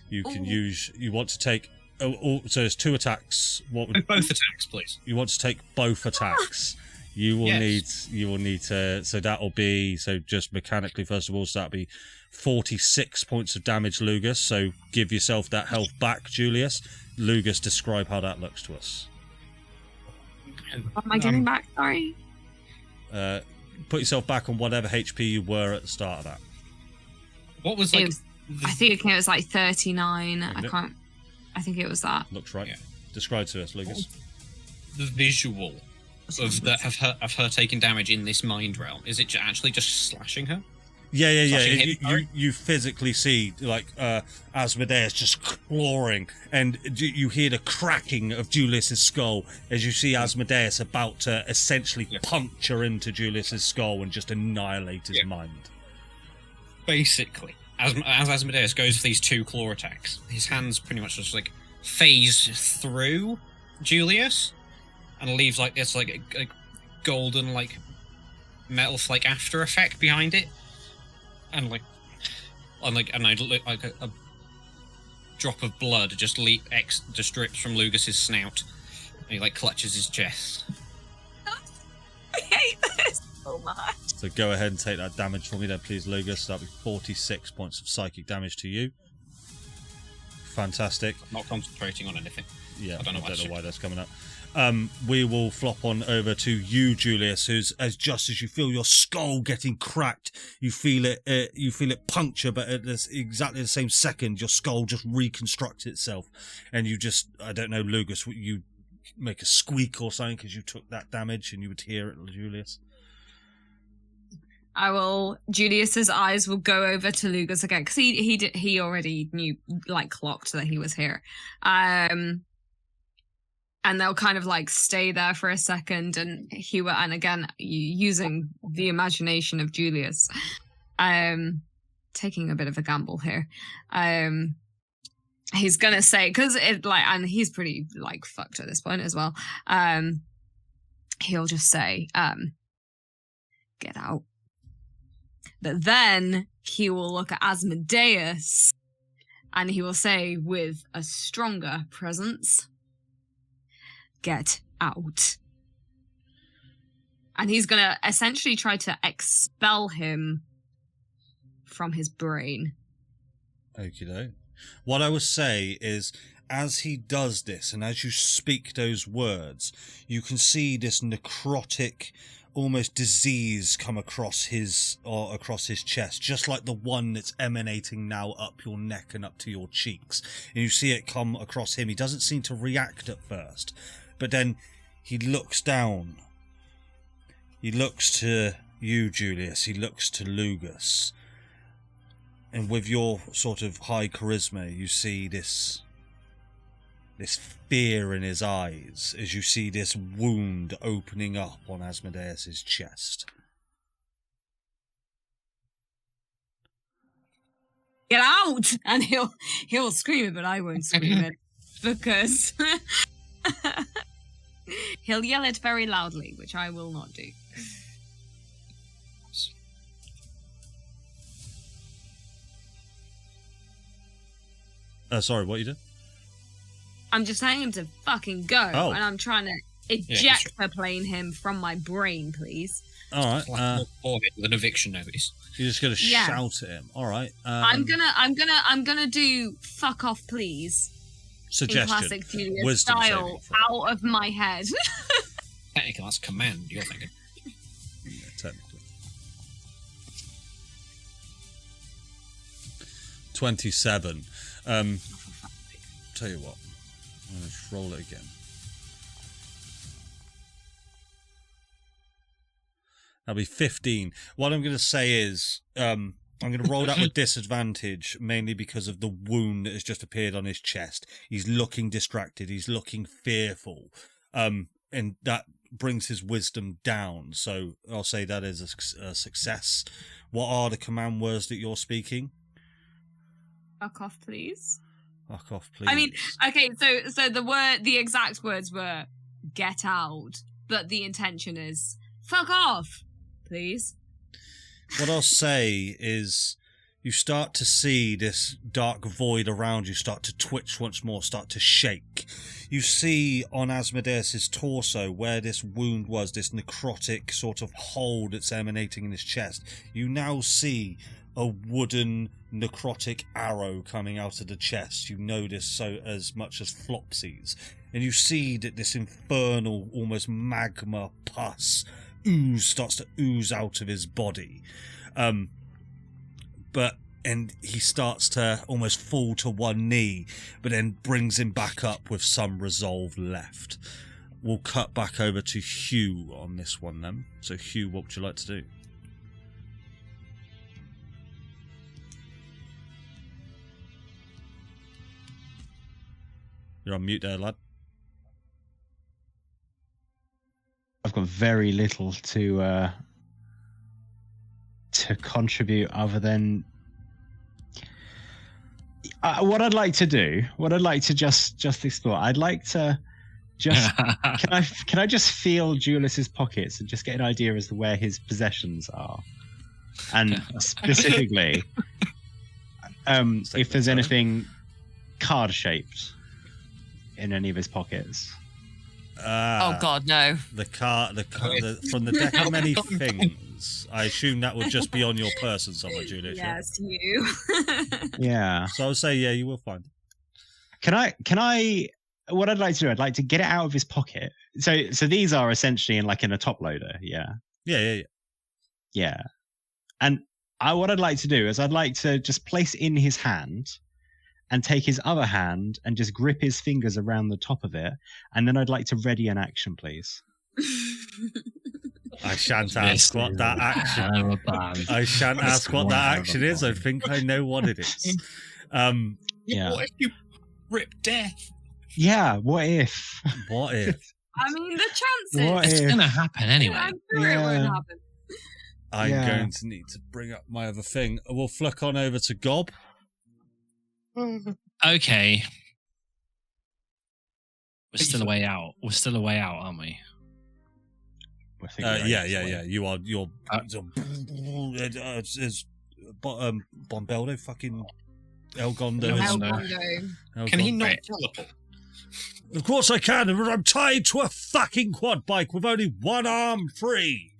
You can Ooh. you want to take, so there's 2 attacks. What would Both attacks, please. you want to take both attacks? You will Yes. need to, so that'll be, so just mechanically first of all, so that'll be 46 points of damage, Lugus. So give yourself that health back, Julius. Lugus, describe how that looks to us. What am I getting back? Sorry. Put yourself back on whatever HP you were at the start of that. What was It like? was, I think it was like 39. Okay. I can't. I think it was that. Looks right. Yeah. Describe to us, Lugus. The visual of her taking damage in this mind realm? Is it actually just slashing her? Yeah. Slashing hit, You physically see like Asmodeus just clawing, and you hear the cracking of Julius's skull as you see Asmodeus about to essentially puncture into Julius's skull and just annihilate his mind. Basically, as Asmodeus goes for these 2 claw attacks, his hands pretty much just like phase through Julius and leaves like this like a golden like metal flake after effect behind it. And I look like a drop of blood just drips from Lugus's snout, and he like clutches his chest. I hate this so much. So go ahead and take that damage for me then, please, Lugus. That'll be 46 points of psychic damage to you. Fantastic. I'm not concentrating on anything. Yeah, I don't know why that's coming up. We will flop on over to you, Julius, who's just as you feel your skull getting cracked, you feel it puncture, but at exactly the same second, your skull just reconstructs itself, and you just, I don't know, Lugus, you make a squeak or something because you took that damage, and you would hear it, Julius. Julius's eyes will go over to Lugus again because he already knew, like, clocked that he was here. And they'll kind of like stay there for a second, and and again, using the imagination of Julius, taking a bit of a gamble here. He's gonna say, because and he's pretty like fucked at this point as well. He'll just say, "Get out." But then he will look at Asmodeus, and he will say with a stronger presence, "Get out." And he's going to essentially try to expel him from his brain. Okie doke. What I would say is, as he does this, and as you speak those words, you can see this necrotic, almost disease come across his chest, just like the one that's emanating now up your neck and up to your cheeks. And you see it come across him. He doesn't seem to react at first, but then he looks down. He looks to you, Julius. He looks to Lugus. And with your sort of high charisma, you see this fear in his eyes as you see this wound opening up on Asmodeus's chest. Get out! And he'll scream it, but I won't scream it because he'll yell it very loudly, which I will not do. Sorry, what you did? I'm just telling him to fucking go, and I'm trying to ejector-plane him from my brain, please. All right. With an eviction notice. You're just gonna shout at him. All right. I'm gonna do "fuck off, please." Suggestion. In classic Julius Wisdom style, out of my head. Technically, that's command. You're thinking. Yeah, technically. 27. Tell you what. I'm going to roll it again. That'll be 15. What I'm going to say is, I'm going to roll that with disadvantage, mainly because of the wound that has just appeared on his chest. He's looking distracted. He's looking fearful. And that brings his wisdom down. So I'll say that is a success. What are the command words that you're speaking? Fuck off, please. Fuck off, please. I mean, okay, so the exact words were "get out," but the intention is "fuck off, please." What I'll say is, you start to see this dark void around you start to twitch once more, start to shake. You see on Asmodeus's torso where this wound was, this necrotic sort of hole that's emanating in his chest. You now see a wooden necrotic arrow coming out of the chest. You know this so as much as Flopsy's. And you see that this infernal, almost magma pus starts to ooze out of his body. And he starts to almost fall to one knee, but then brings him back up with some resolve left. We'll cut back over to Hugh on this one then. So Hugh, what would you like to do? You're on mute there, lad. I've got very little to contribute other than what I'd like to do. What I'd like to just explore. I'd like to just can I just feel Julius's pockets and just get an idea as to where his possessions are, and specifically, if there's anything card shaped in any of his pockets. Oh God, no! From the deck of many things. I assume that would just be on your person somewhere, Julius. Yes, you. Yeah. So I would say, yeah, you will find it. Can I? What I'd like to do, I'd like to get it out of his pocket. So these are essentially in a top loader. Yeah. Yeah. And what I'd like to do is I'd like to just place in his hand and take his other hand and just grip his fingers around the top of it. And then I'd like to ready an action, please. I shan't ask what that action. I shan't ask what that action is. I think I know what it is. Yeah. What if you rip death? Yeah. What if? What if? I mean, the chances. What It's if? gonna happen anyway. I'm sure it won't happen. I'm Yeah. going to need to bring up my other thing. We'll flick on over to Gob. Okay. We're still a way out. Aren't we? Yeah. You are. You're. It's Bombeldo, fucking Elgondo. Elgondo. Can he not teleport? Of course I can. I'm tied to a fucking quad bike with only one arm free.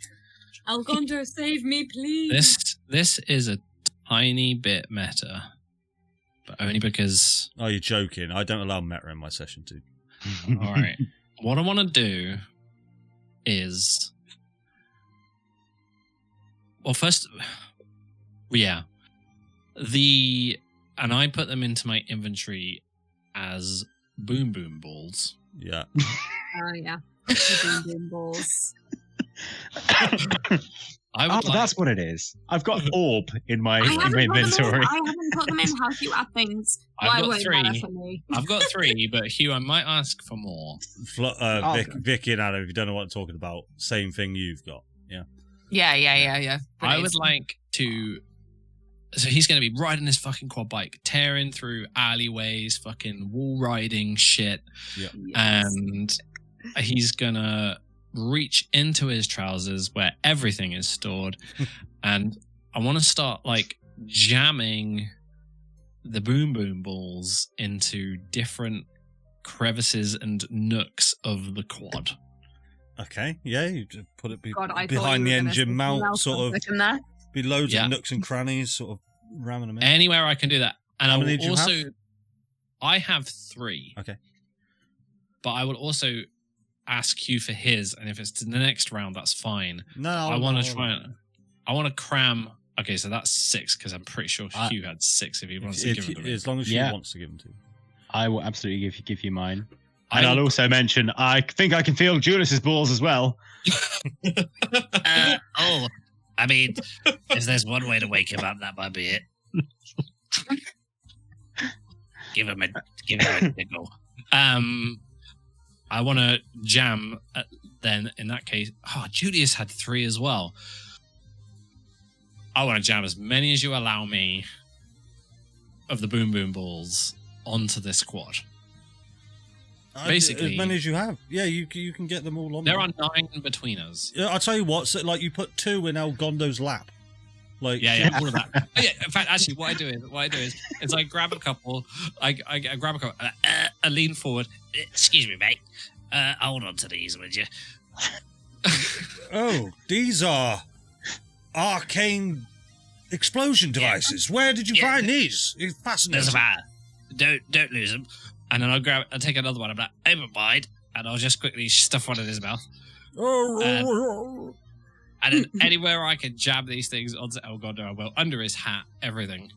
Elgondo, save me, please. This is a tiny bit meta, but only because. Oh, you're joking. I don't allow meta in my session too. All right. What I want to do is, well, first, yeah, and I put them into my inventory as boom boom balls. Yeah. Oh, yeah. The boom balls. That's what it is. I've got orb in my inventory. I haven't put them in. How do you add things? I've got 3. I've got 3, but Hugh, I might ask for more. Vicky and Adam, if you don't know what I'm talking about, same thing you've got. Yeah. Yeah. I would like to. So he's going to be riding his fucking quad bike, tearing through alleyways, fucking wall riding shit. Yeah. And he's going to reach into his trousers where everything is stored. And I want to start like jamming the boom balls into different crevices and nooks of the quad. Okay, yeah, you just put it God, behind the engine mount, sort of. Be loads Yeah. of nooks and crannies, sort of ramming them in. Anywhere I can do that. And How I many will do you also. have? I have 3. Okay. But I will also ask you for his, and if it's to the next round, that's fine. No, I want to try and. I want to cram. Okay, so that's 6 because I'm pretty sure Hugh had 6 if he wants to give him to me. As long as she wants to give them to you. I will absolutely give you mine. And I'll also mention, I think I can feel Julius's balls as well. I mean, if there's one way to wake him up, that might be it. give him a tickle. I want to jam. Then in that case, Julius had 3 as well. I want to jam as many as you allow me of the boom balls onto this quad. Basically, as many as you have. Yeah, you can get them all on. There are 9 between us. Yeah, I'll tell you what. So, like, you put 2 in El Gondo's lap. Like, yeah, all of that. Oh, yeah, in fact, actually, what I do is I grab a couple. I grab a couple. I lean forward. Excuse me, mate. Hold on to these, would you? Oh, these are arcane explosion devices. Where did you find these? It's fascinating. Don't lose them. And then I'll take another one. I'm like, never mind. And I'll just quickly stuff one in his mouth. And then anywhere I can jab these things onto El Gondo, I will. Under his hat, everything.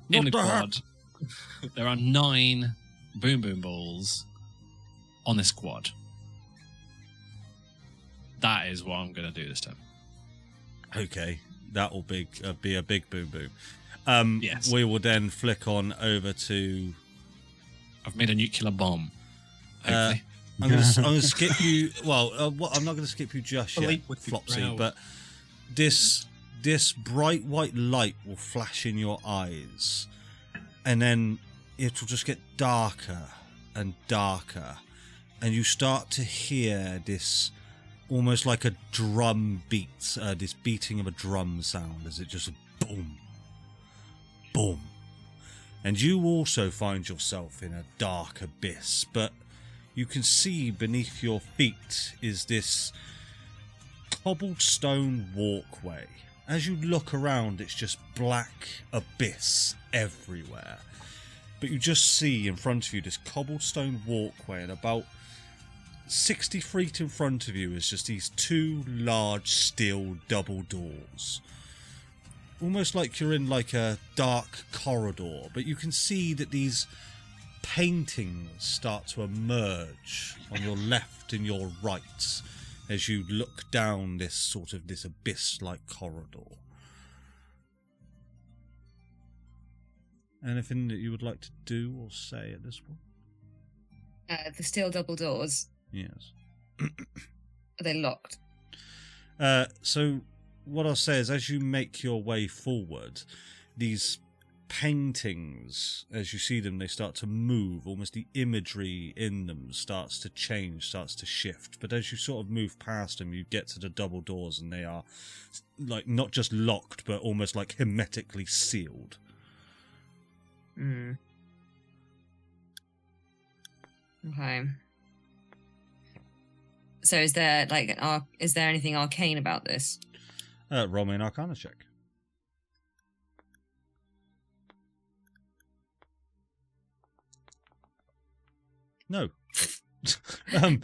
In the quad. There are 9 boom balls on this quad. That is what I'm going to do this time. Okay, that will be a big boom. Yes. We will then flick on over to. I've made a nuclear bomb. Hopefully. I'm going to skip you. Well, I'm not going to skip you just yet, Flopsy. But this bright white light will flash in your eyes, and then it will just get darker and darker, and you start to hear this almost like a drum beat, this beating of a drum sound as it just boom, boom. And you also find yourself in a dark abyss, but you can see beneath your feet is this cobblestone walkway. As you look around, it's just black abyss everywhere. But you just see in front of you this cobblestone walkway, and about 60 feet in front of you is just these 2 large steel double doors. Almost like you're in like a dark corridor, but you can see that these paintings start to emerge on your left and your right as you look down this abyss-like corridor. Anything that you would like to do or say at this point? The steel double doors, Yes. are they locked? So what I'll say is, as you make your way forward, these paintings, as you see them, they start to move. Almost the imagery in them starts to change, starts to shift. But as you sort of move past them, you get to the double doors, and they are like not just locked, but almost like hermetically sealed. Okay. So is there is there anything arcane about this? Roll me an Arcana check. No. No.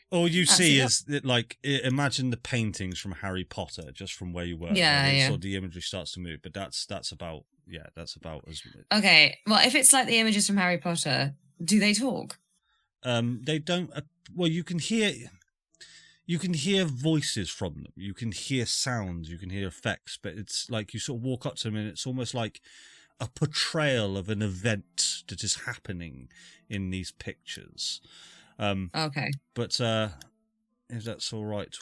All you That's see it. is that, like, imagine the paintings from Harry Potter, just from where you were. Yeah, yeah. So the imagery starts to move, but that's about as. Okay. Well, if it's like the images from Harry Potter, do they talk? They don't. Well, you can hear voices from them. You can hear sounds. You can hear effects. But it's like you sort of walk up to them, and it's almost like a portrayal of an event that is happening in these pictures. Okay. But if that's all right,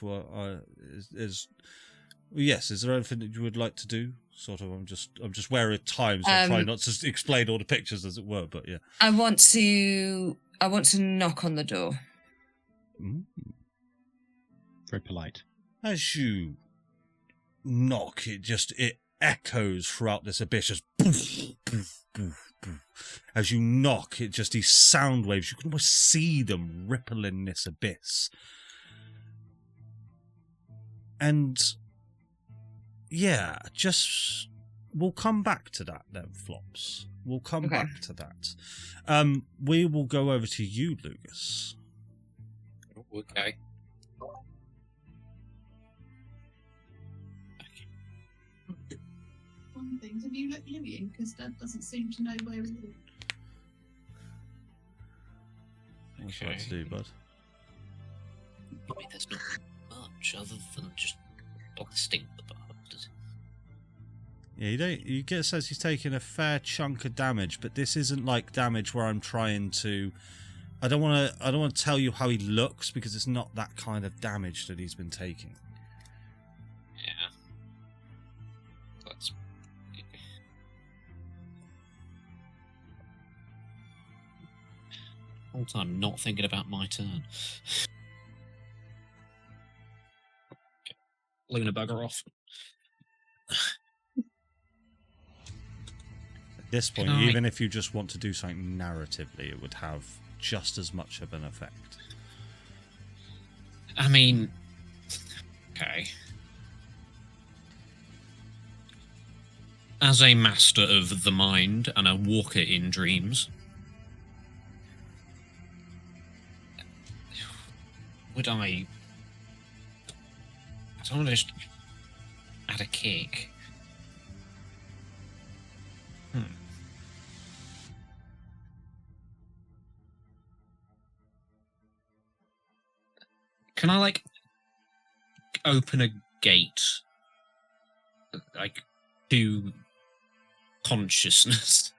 yes. Is there anything that you would like to do? Sort of. I'm just wary of time, so I'm trying not to explain all the pictures, as it were. But yeah. I want to knock on the door. Very polite. As you knock, it echoes throughout this abyss, just boof, boof, boof, boof. As you knock, it just these sound waves, you can almost see them ripple in this abyss. And yeah, just we'll come back to that then, Flops. We'll come back to that. We will go over to you, Lucas. Okay. Things. Have you let Louis in? Because Dad doesn't seem to know where he is. What's that to do, bud? I mean, there's not much other than just blasting the bastard. Yeah, you get a sense he's taking a fair chunk of damage, but this isn't like damage where I'm trying to. I don't want to tell you how he looks, because it's not that kind of damage that he's been taking. Yeah. That's. Whole time not thinking about my turn. Luna, bugger off. At this point, even if you just want to do something narratively, it would have just as much of an effect. I mean, okay. As a master of the mind and a walker in dreams, would I want to just add a kick? Can I, like, open a gate, like, to consciousness?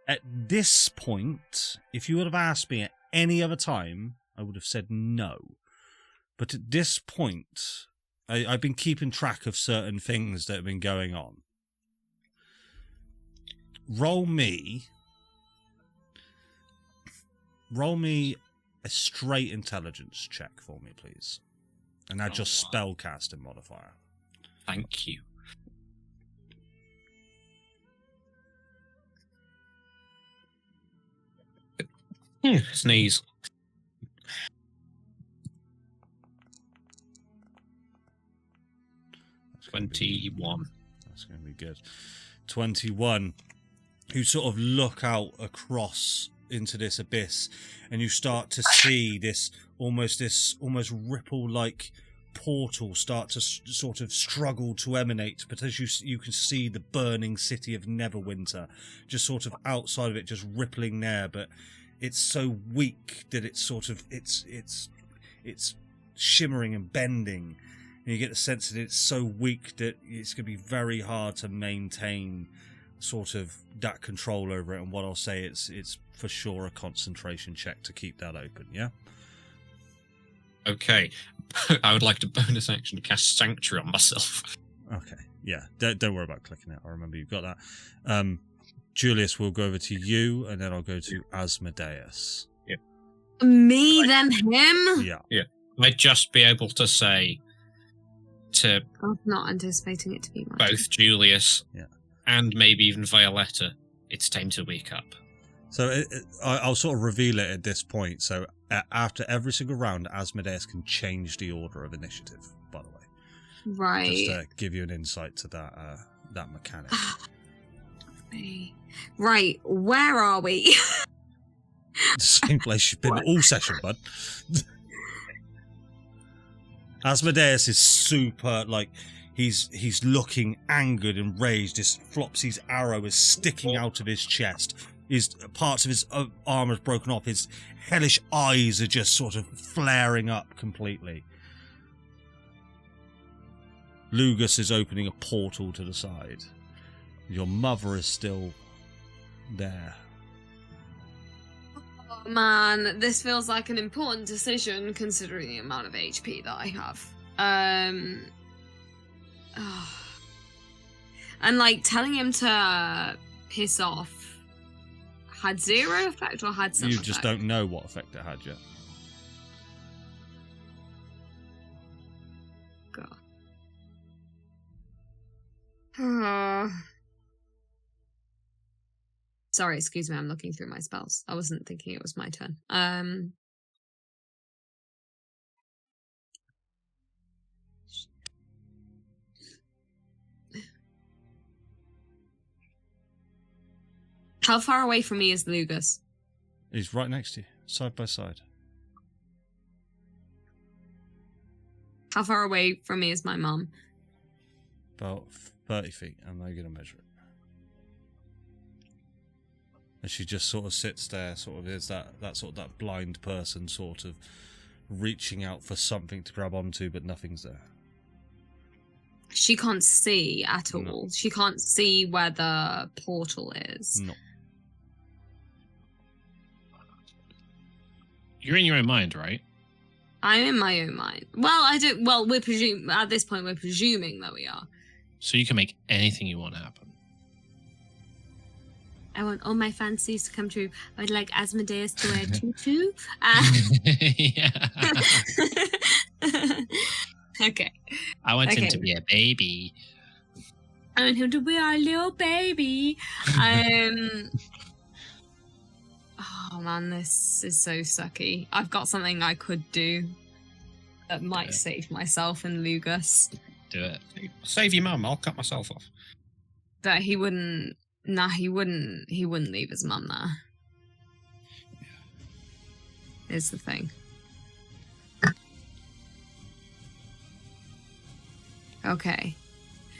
At this point, if you would have asked me at any other time, I would have said no. But at this point, I've been keeping track of certain things that have been going on. Roll me a straight intelligence check for me, please. And add your spellcasting modifier. Thank you. Sneeze. 21. That's going to be good. 21. You sort of look out across into this abyss, and you start to see this almost ripple-like portal start to sort of struggle to emanate, but as you can see the burning city of Neverwinter just sort of outside of it, just rippling there, but it's so weak that it's sort of it's shimmering and bending, and you get the sense that it's so weak that it's going to be very hard to maintain sort of that control over it. And what I'll say, it's for sure a concentration check to keep that open. Yeah. Okay. I would like to bonus action to cast Sanctuary on myself. Okay. Yeah. Don't worry about clicking it. I remember you've got that. Julius, we'll go over to you, and then I'll go to Asmodeus. Yeah. Me, then him? Yeah. Yeah. I'd just be able to say to I'm not anticipating it to be my both Julius Yeah. and maybe even Violetta, it's time to wake up. So I'll sort of reveal it at this point. So after every single round, Asmodeus can change the order of initiative, by the way. Right. Just to give you an insight to that mechanic. Right, where are we? The same place you've been all session, bud. Asmodeus is super, like, He's looking angered and raged. This Flopsy's arrow is sticking out of his chest. His parts of his armor is broken off. His hellish eyes are just sort of flaring up completely. Lugus is opening a portal to the side. Your mother is still there. Oh, man, this feels like an important decision considering the amount of HP that I have. And like telling him to piss off had zero effect or had some You effect? just don't know what effect it had yet. God. Sorry, excuse me, I'm looking through my spells. I wasn't thinking it was my turn. How far away from me is Lugus? He's right next to you, side by side. How far away from me is my mum? About 30 feet. I'm now going to measure it. And she just sort of sits there, sort of is that blind person sort of reaching out for something to grab onto, but nothing's there. She can't see at all. No. She can't see where the portal is. No. You're in your own mind, right? I'm in my own mind. Well, I don't. Well, at this point we're presuming that we are. So you can make anything you want happen. I want all my fancies to come true. I would like Asmodeus to wear a tutu. Yeah. Okay. I want him Okay. to be a baby. I want him to be our little baby. Oh man, this is so sucky. I've got something I could do that might save myself and Lugus. Do it. Save your mum. I'll cut myself off. But he wouldn't. Nah, he wouldn't leave his mum there. Is the thing. Okay.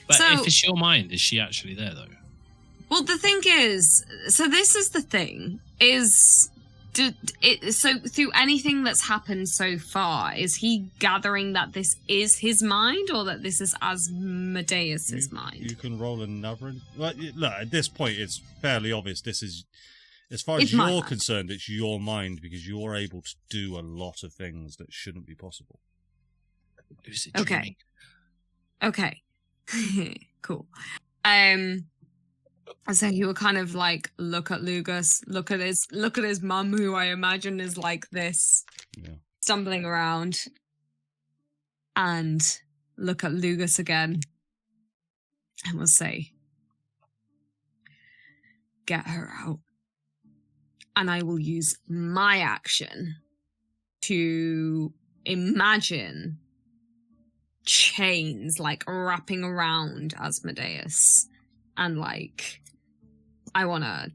But So- if it's your mind, is she actually there though? Well, the thing is, so this is the thing, is, so through anything that's happened so far, is he gathering that this is his mind, or that this is Asmodeus's mind? You can roll another. Well, look, at this point, it's fairly obvious. This is, as far as It's my you're mind. concerned, it's your mind because you're able to do a lot of things that shouldn't be possible. Lucid Okay. dreaming. Okay. Cool. So he will kind of like look at Lugus, look at his mum, who I imagine is like this, Yeah. stumbling around, and look at Lugus again, and will say, "Get her out," and I will use my action to imagine chains like wrapping around Asmodeus, and like I wanna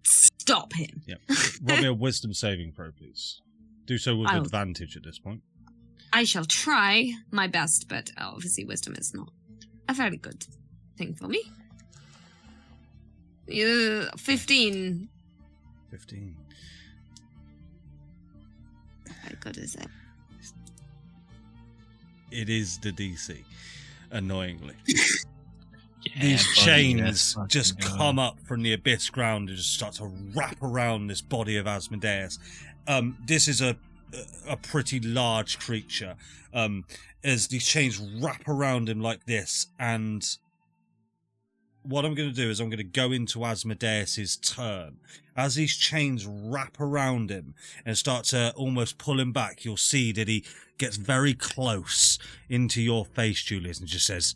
stop him. Yep. Roll me a wisdom saving throw, please. Do so with I'll- advantage at this point. I shall try my best, but obviously wisdom is not a very good thing for me. 15. 15. How good is it? It is the DC, annoyingly. Yeah, These buddy, chains let's just fucking go. come up from the abyss ground and just start to wrap around this body of Asmodeus. This is a pretty large creature. As these chains wrap around him like this, and what I'm going to do is I'm going to go into Asmodeus's turn. As these chains wrap around him and start to almost pull him back, you'll see that he gets very close into your face, Julius, and just says,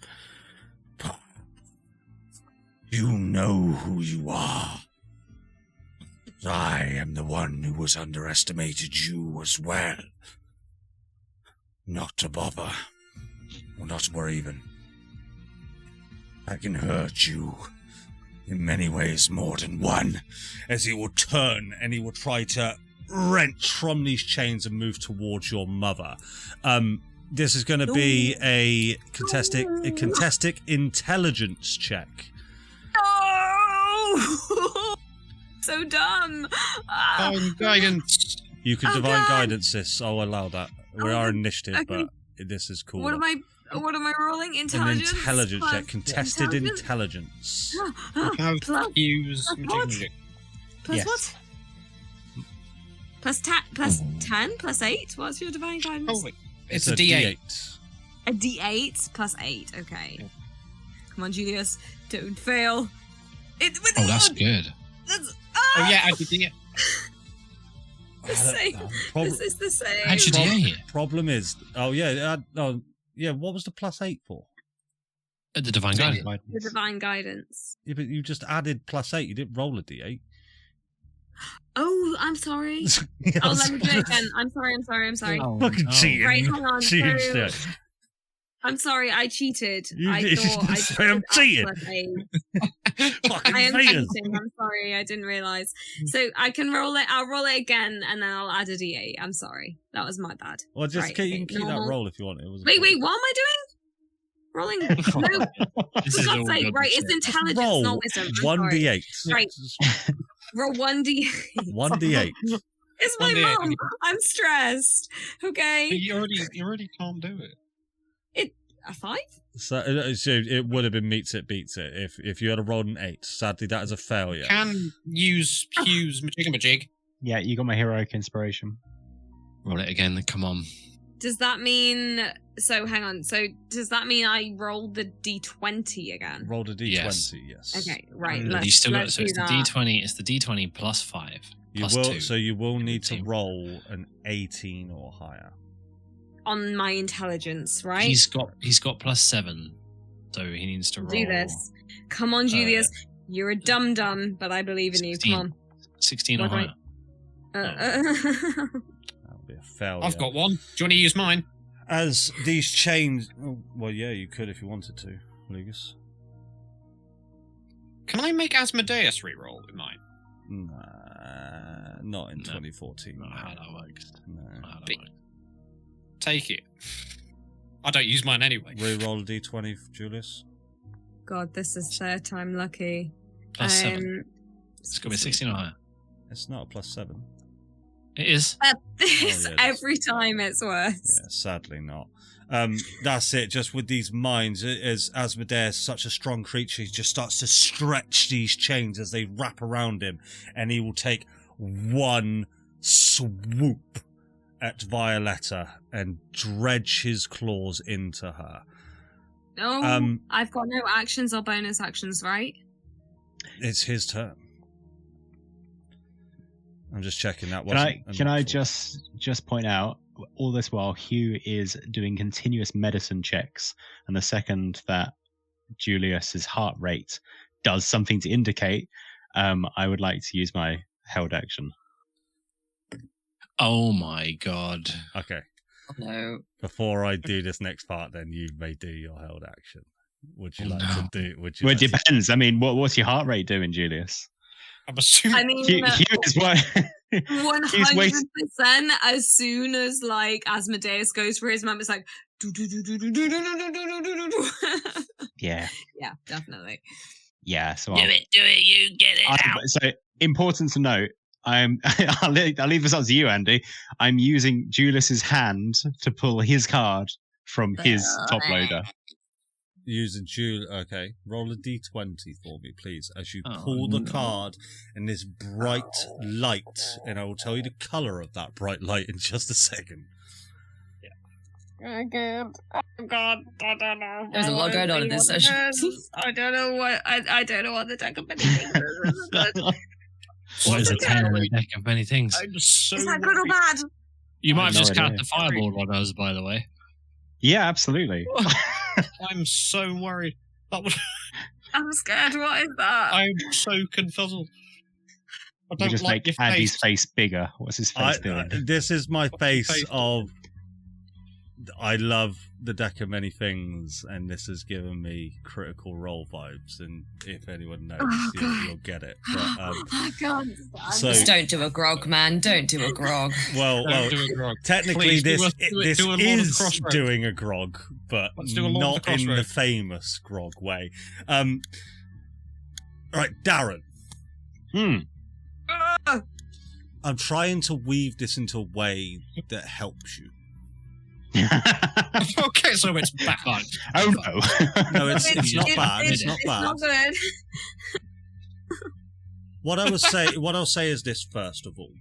You know who you are. I am the one who has underestimated you as well. Not to bother, or not to worry even. I can hurt you in many ways more than one. as he will turn and he will try to wrench from these chains and move towards your mother. This is going to be a contested intelligence check. Oh, so dumb. Divine guidance. You can Oh, divine God. guidance this. I'll allow that. We are initiative, okay. but this is cool. What am I rolling? Intelligence. An intelligence plus check. Contested intelligence. Have Plus use what? magic. Plus Yes. what? Plus 10? Plus 8? What's your divine guidance? Oh, it's a D8. A D8 plus 8. Okay. Come on, Julius. Don't fail. Oh, that's good. Oh yeah, I did D8. The same. This is the same. How'd you D8? Problem is, what was the +8 for? The divine guidance. The divine guidance. Yeah, but you just added +8. You didn't roll a d8. Oh, I'm sorry. Yeah, Oh, let me do it again. I'm sorry. Oh, Fucking no. cheating. Right, hang on. Cheating So, shit. I'm sorry, I cheated. You I did- thought I say I'm cheating. Fucking I am cheating. cheating. I'm sorry, I didn't realise. So I can roll it. I'll roll it again, and then I'll add a D8. I'm sorry, that was my bad. Well, just Right, you can keep normal. that roll if you want. It was Wait, what am I doing? Rolling? No, This for is all God's sake, good right? shit. It's intelligence, Roll not wisdom. I'm one sorry. d8. Right. Roll 1d8. 1d8. It's my 1d8. mum. I'm stressed. Okay. But you already can't do it. A 5? So it would have been meets it, beats it if you had a rolled an 8. Sadly, that is a failure. Can use majig. Yeah, you got my heroic inspiration. Roll it again. Come on. Does that mean... So, hang on. So, does that mean I rolled the d20 again? Rolled a d20, yes. Okay, right. But Let's, you still got let's so do it's the that. D20. It's the D20 plus 5. You Plus will 2. so you will need to 18. roll an 18 or higher. On my intelligence, right? He's got plus 7, so he needs to roll. Do this. Come on, Julius. You're a dum-dum, but I believe in you. 16. Come 16 or What do I- higher. on. That'll be a failure. I've got one. Do you want to use mine? As these chains, well, yeah, you could if you wanted to, Lucas. Can I make Asmodeus reroll with mine? Nah, not in No. 2014. Not how that works. No. Not how that But- works. Take it. I don't use mine anyway. Reroll a d20, Julius. God, this is third time lucky. Plus 7. It's going to be 16 or higher. It's not a +7. It is. This, Oh, yeah, every time it's worse. Yeah, sadly not. That's it. Just with these mines, as Asmodeus, such a strong creature, he just starts to stretch these chains as they wrap around him, and he will take one swoop at Violetta and dredge his claws into her. No, I've got no actions or bonus actions, right? It's his turn. I'm just checking that. Can I just point out, all this while Hugh is doing continuous medicine checks, and the second that Julius's heart rate does something to indicate, I would like to use my held action. Oh my god. Okay. No. Before I do this next part, then you may do your held action. Would you Oh, like no. to do? Would you? Well, like it depends. I mean, what's your heart rate doing, Julius? I'm assuming. I mean, Hugh is what? 100%. As soon as like Asmodeus goes for his mum, it's like. Yeah, Yeah, definitely. yeah. So Do it, you get it out. so important to note. I'll leave this up to you, Andy. I'm using Julius's hand to pull his card from his top loader. Using okay. Roll a d20 for me, please, as you Oh, pull the no. card in this bright light, and I will tell you the color of that bright light in just a second. Oh God! Oh God! I don't know. There's a lot going on in this session. I don't know what. I don't know what the deck of many things is. What is a Okay. 10 in a deck of many things? I'm so Is that good or bad? You might I have have just no cast idea. the fireball on us, by the way. Yeah, absolutely. I'm so worried. That was, I'm scared. What is that? I'm so confuzzled. I We don't just like make your Andy's face. face bigger. What's his face doing? This is my face face. of I love the deck of many things, and this has given me Critical Role vibes. And if anyone knows, you'll get it. But, I can't stand so Just don't do a grog, man. Don't do a grog. well, Don't do a grog. technically, Please, this do a Lord of the is Crossroads. doing a grog, but Let's do a Lord of not the in the Crossroads. famous grog way. Right, Darren. I'm trying to weave this into a way that helps you. Okay, so it's back on. Oh no. No, it's not bad. It's not bad. It's not good. What I'll say is this first of all.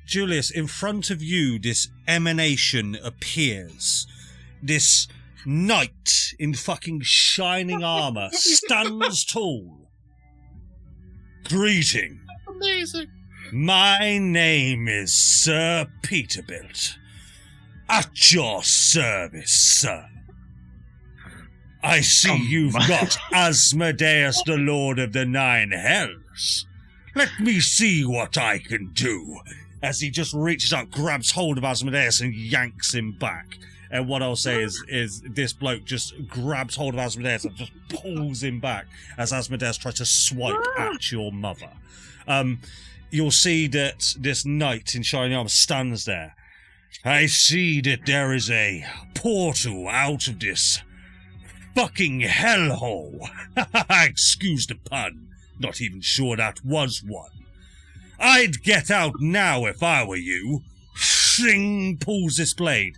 Julius, in front of you, this emanation appears. This knight in fucking shining armor stands tall. Greeting. Amazing. My name is Sir Peterbilt. At your service, sir. I see you've got Asmodeus, the Lord of the Nine Hells. Let me see what I can do. As he just reaches out, grabs hold of Asmodeus and yanks him back. And what I'll say is this bloke just grabs hold of Asmodeus and just pulls him back as Asmodeus tries to swipe at your mother. You'll see that this knight in shining armor stands there. I see that there is a portal out of this fucking hellhole. Excuse the pun. Not even sure that was one. I'd get out now if I were you. Shing, pulls this blade.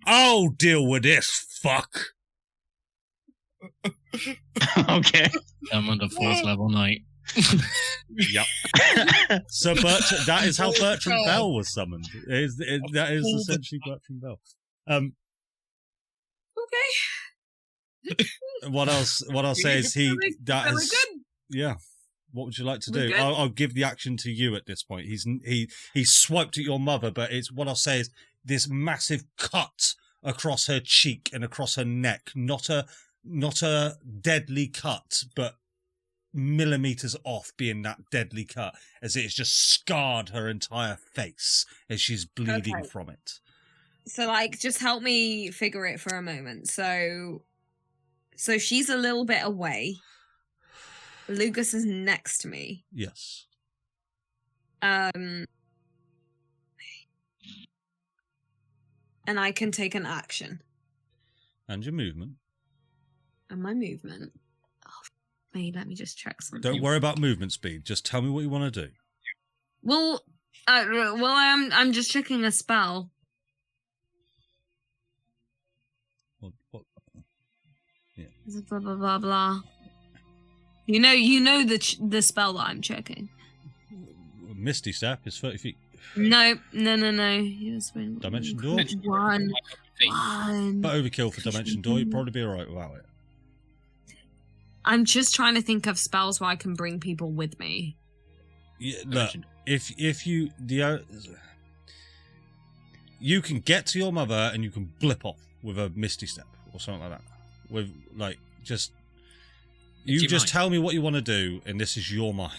I'll deal with this fuck. Okay. I'm on the 4th level knight. Yep. So that is how Bertrand Bell was summoned. That is essentially Bertrand Bell. Okay. What else? What I'll say is Really good. yeah. What would you like to We're do? good. I'll give the action to you at this point. He swiped at your mother, but it's what I'll say is this massive cut across her cheek and across her neck. Not a deadly cut, but millimeters off being that deadly cut, as it's just scarred her entire face as she's bleeding Okay. from it. So, like, just help me figure it for a moment. So she's a little bit away. Lucas is next to me. Yes. And I can take an action. And your movement. And my movement. Oh, me, let me just check something. Don't worry about movement speed. Just tell me what you want to do. Well, I'm just checking a spell. What? Blah blah blah blah. You know the spell that I'm checking. Misty Step is 30 feet. No. Yes, Dimension Door? One. But overkill for Dimension Door, you'd probably be alright without it. I'm just trying to think of spells where I can bring people with me. Yeah, look, if you you can get to your mother and you can blip off with a Misty Step or something like that. With like just you just tell me what you want to do, and this is your mind.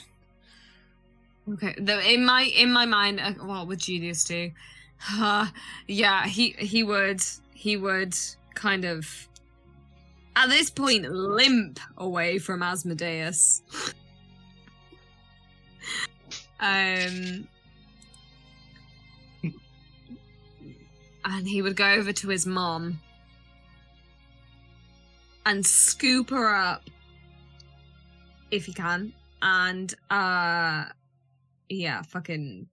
Okay. In my mind, what would Julius do? Yeah, he would kind of at this point limp away from Asmodeus. And he would go over to his mom and scoop her up if he can, and yeah, fucking.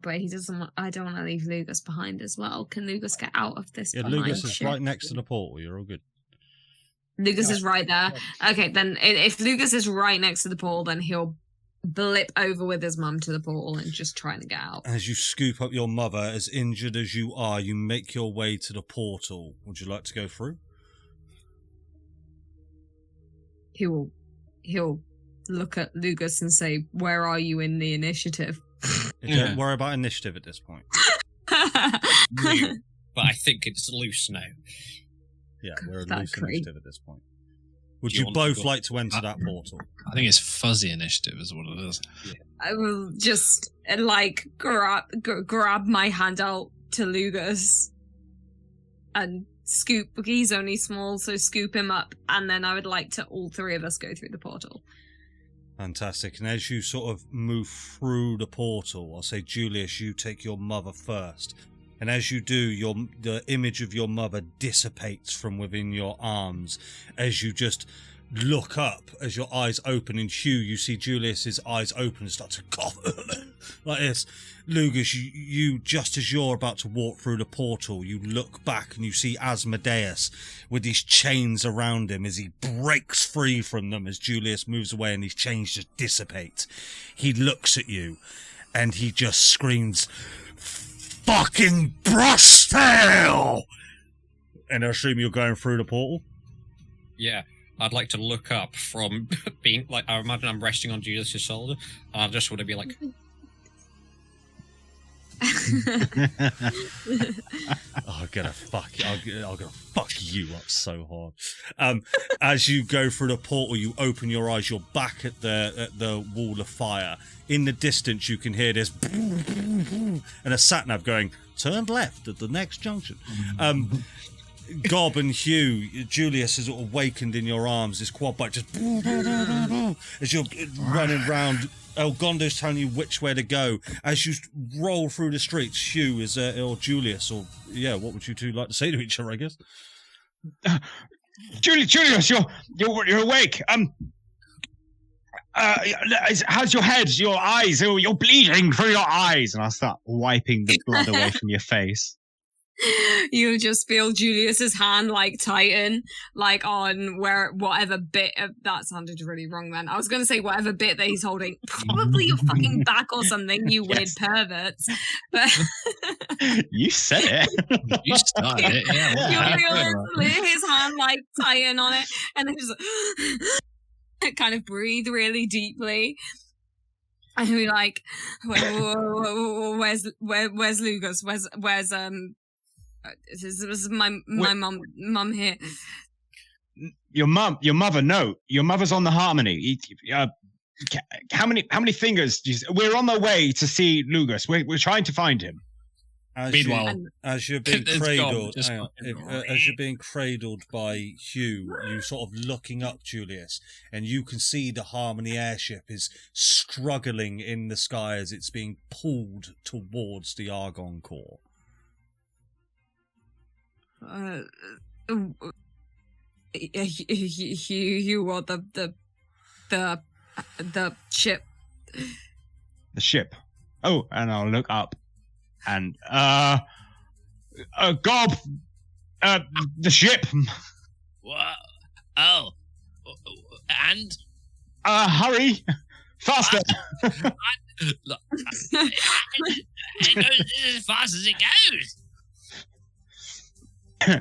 But he doesn't. I don't want to leave Lucas behind as well. Can Lucas get out of this? Yeah, Lucas is right next to the portal. You're all good. Lucas is right there. Okay, then if Lucas is right next to the portal, then he'll blip over with his mum to the portal and just trying to get out. As you scoop up your mother, as injured as you are, you make your way to the portal. Would you like to go through? He'll look at Lucas and say, "Where are you in the initiative?" Don't worry about initiative at this point. But I think it's loose now. Yeah, we're at loose Exactly. initiative at this point. Would Do you you want both to go- like to enter that portal? I think it's fuzzy initiative is what it is. I will just like grab my hand out to Lugus and scoop. He's only small, so scoop him up, and then I would like to all three of us go through the portal. Fantastic. And as you sort of move through the portal, I'll say, Julius, you take your mother first. And as you do, the image of your mother dissipates from within your arms as you just look up, as your eyes open. And Hugh, you see Julius's eyes open and start to cough like this. Lugus, you just as you're about to walk through the portal, you look back and you see Asmodeus with these chains around him as he breaks free from them as Julius moves away and these chains just dissipate. He looks at you and he just screams, "Fucking brush tail!" And I assume you're going through the portal? Yeah. I'd like to look up from being like, I imagine I'm resting on Julius's shoulder, and I just want to be like, I'm gonna fuck you up so hard. As you go through the portal, you open your eyes. You're back at the wall of fire. In the distance, you can hear this and a sat-nav going, "Turn left at the next junction." Gob and Hugh, Julius is awakened in your arms. This quad bike just as you're running round. Elgondo's telling you which way to go. As you roll through the streets, Hugh is or Julius, or what would you two like to say to each other? I guess. Julius, you're awake. How's your head? Your eyes? You're bleeding through your eyes, and I'll start wiping the blood away from your face. You just feel Julius's hand like tighten, like on whatever bit of that sounded really wrong. Then I was going to say whatever bit that he's holding, probably your fucking back or something. You weird perverts. But you said it. You started it. Yeah. You feel his hand like tighten on it, and then just kind of breathe really deeply. And be like, where's Lugus? Where's This is my mum here. Your mother. No, your mother's on the Harmony. How many fingers? We're on the way to see Lugus. We're trying to find him. As you're being cradled, as you're being cradled by Hugh, you sort of looking up, Julius, and you can see the Harmony airship is struggling in the sky as it's being pulled towards the Argon core. You or the ship. The ship. Oh, and I'll look up. And Gob, the ship. what? Oh, and hurry, faster. It goes as fast as it goes.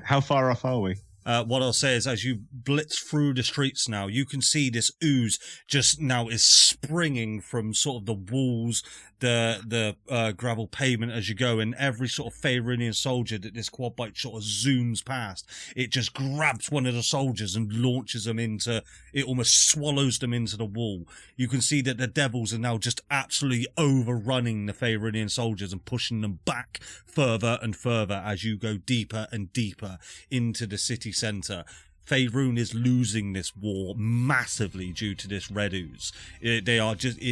How far off are we? What I'll say is, as you blitz through the streets now, you can see this ooze just now is springing from sort of the walls, the gravel pavement as you go, and every sort of Faerûnian soldier that this quad bike sort of zooms past, it just grabs one of the soldiers and launches them into, it almost swallows them into the wall. You can see that the devils are now just absolutely overrunning the Faerûnian soldiers and pushing them back further and further as you go deeper and deeper into the city centre. Faerûn is losing this war massively due to this red ooze. It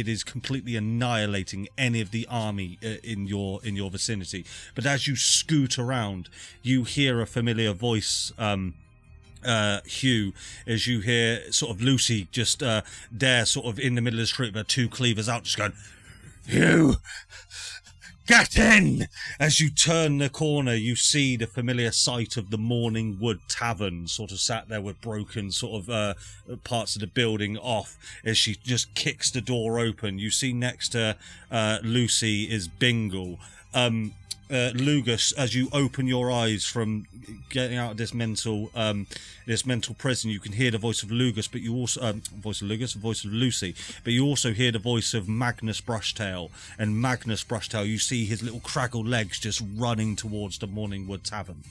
is completely annihilating any of the army in your vicinity. But as you scoot around, you hear a familiar voice, Hugh, as you hear sort of Lucy just there sort of in the middle of the street with her two cleavers out, just going, "Hugh, get in!" As you turn the corner, you see the familiar sight of the Morning Wood Tavern, sort of sat there with broken sort of parts of the building off. As she just kicks the door open, you see next to Lucy is Bingle. Lugus, as you open your eyes from getting out of this mental prison, you can hear the voice of Lugus, but you also voice of Lucy, but you also hear the voice of Magnus Brushtail. And Magnus Brushtail, you see his little craggle legs just running towards the Morningwood Tavern.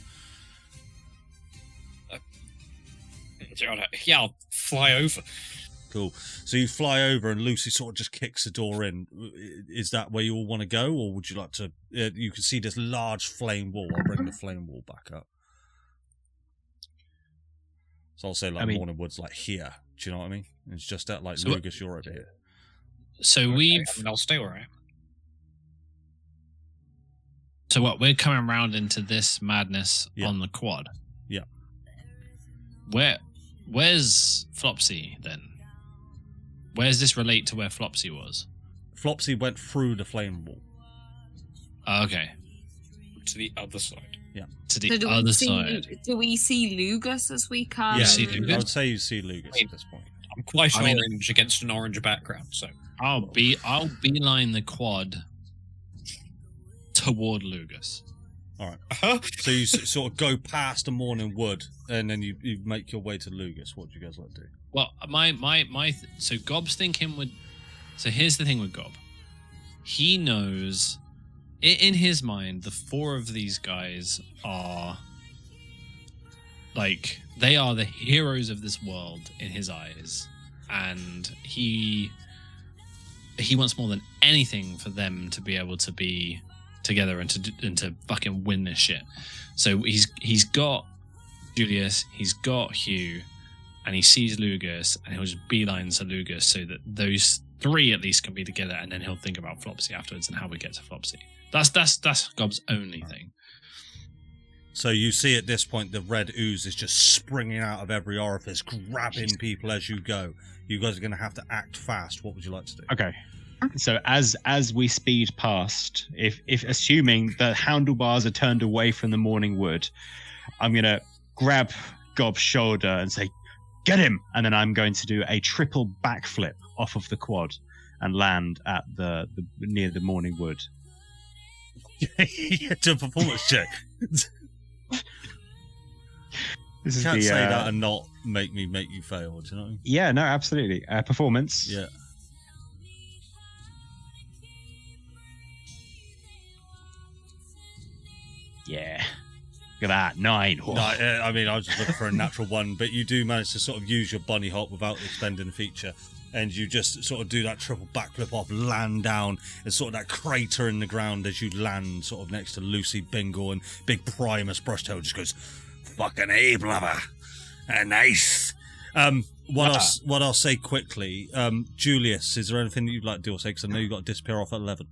Yeah, I'll fly over. Cool. So you fly over and Lucy sort of just kicks the door in. Is that where you all want to go, or would you like to... you can see this large flame wall. I'll bring the flame wall back up. So I'll say, Morning Wood's like here. Do you know what I mean? It's just that, like, so Lugus, you're over here. So I'll stay where I am. So what? We're coming around into this madness on the quad. Yeah. Where's Flopsy then? Where does this relate to where Flopsy was? Flopsy went through the flame wall. Oh, okay. To the other side. Yeah. To the other side. Do we see Lugus as we come? Yeah, I would say you see Lugus at this point. I'm quite orange against an orange background, so I'll beeline the quad toward Lugus. All right. So you sort of go past the Morning Wood, and then you make your way to Lugus. What do you guys like to do? Well, so Gob's thinking would. So here's the thing with Gob. He knows, in his mind, the four of these guys are like they are the heroes of this world in his eyes, and he wants more than anything for them to be able to be together and to fucking win this shit. So he's got Julius, he's got Hugh, and he sees Lugus, and he'll just beeline to Lugus so that those three at least can be together, and then he'll think about Flopsy afterwards and how we get to Flopsy. That's Gob's only thing. So you see at this point the red ooze is just springing out of every orifice, grabbing people as you go. You guys are going to have to act fast. What would you like to do? Okay. So as we speed past, if assuming the handlebars are turned away from the Morning Wood, I'm going to grab Gob's shoulder and say, "Get him!" And then I'm going to do a triple backflip off of the quad and land at the near the Morning Wood. To a performance check. This is Can't say that and not make you fail. Do you know what I mean? Yeah, no, absolutely. Performance. Yeah. Yeah. Look at that. 9. No, I mean, I was just looking for a natural one, but you do manage to sort of use your bunny hop without expending a feature, and you just sort of do that triple backflip off, land down, and sort of that crater in the ground as you land sort of next to Lucy Bingle, and Big Primus Brushtail just goes, "Fucking A, blubber. Nice." What I'll say quickly, Julius, is there anything that you'd like to do or say? Because I know you've got to disappear off at 11.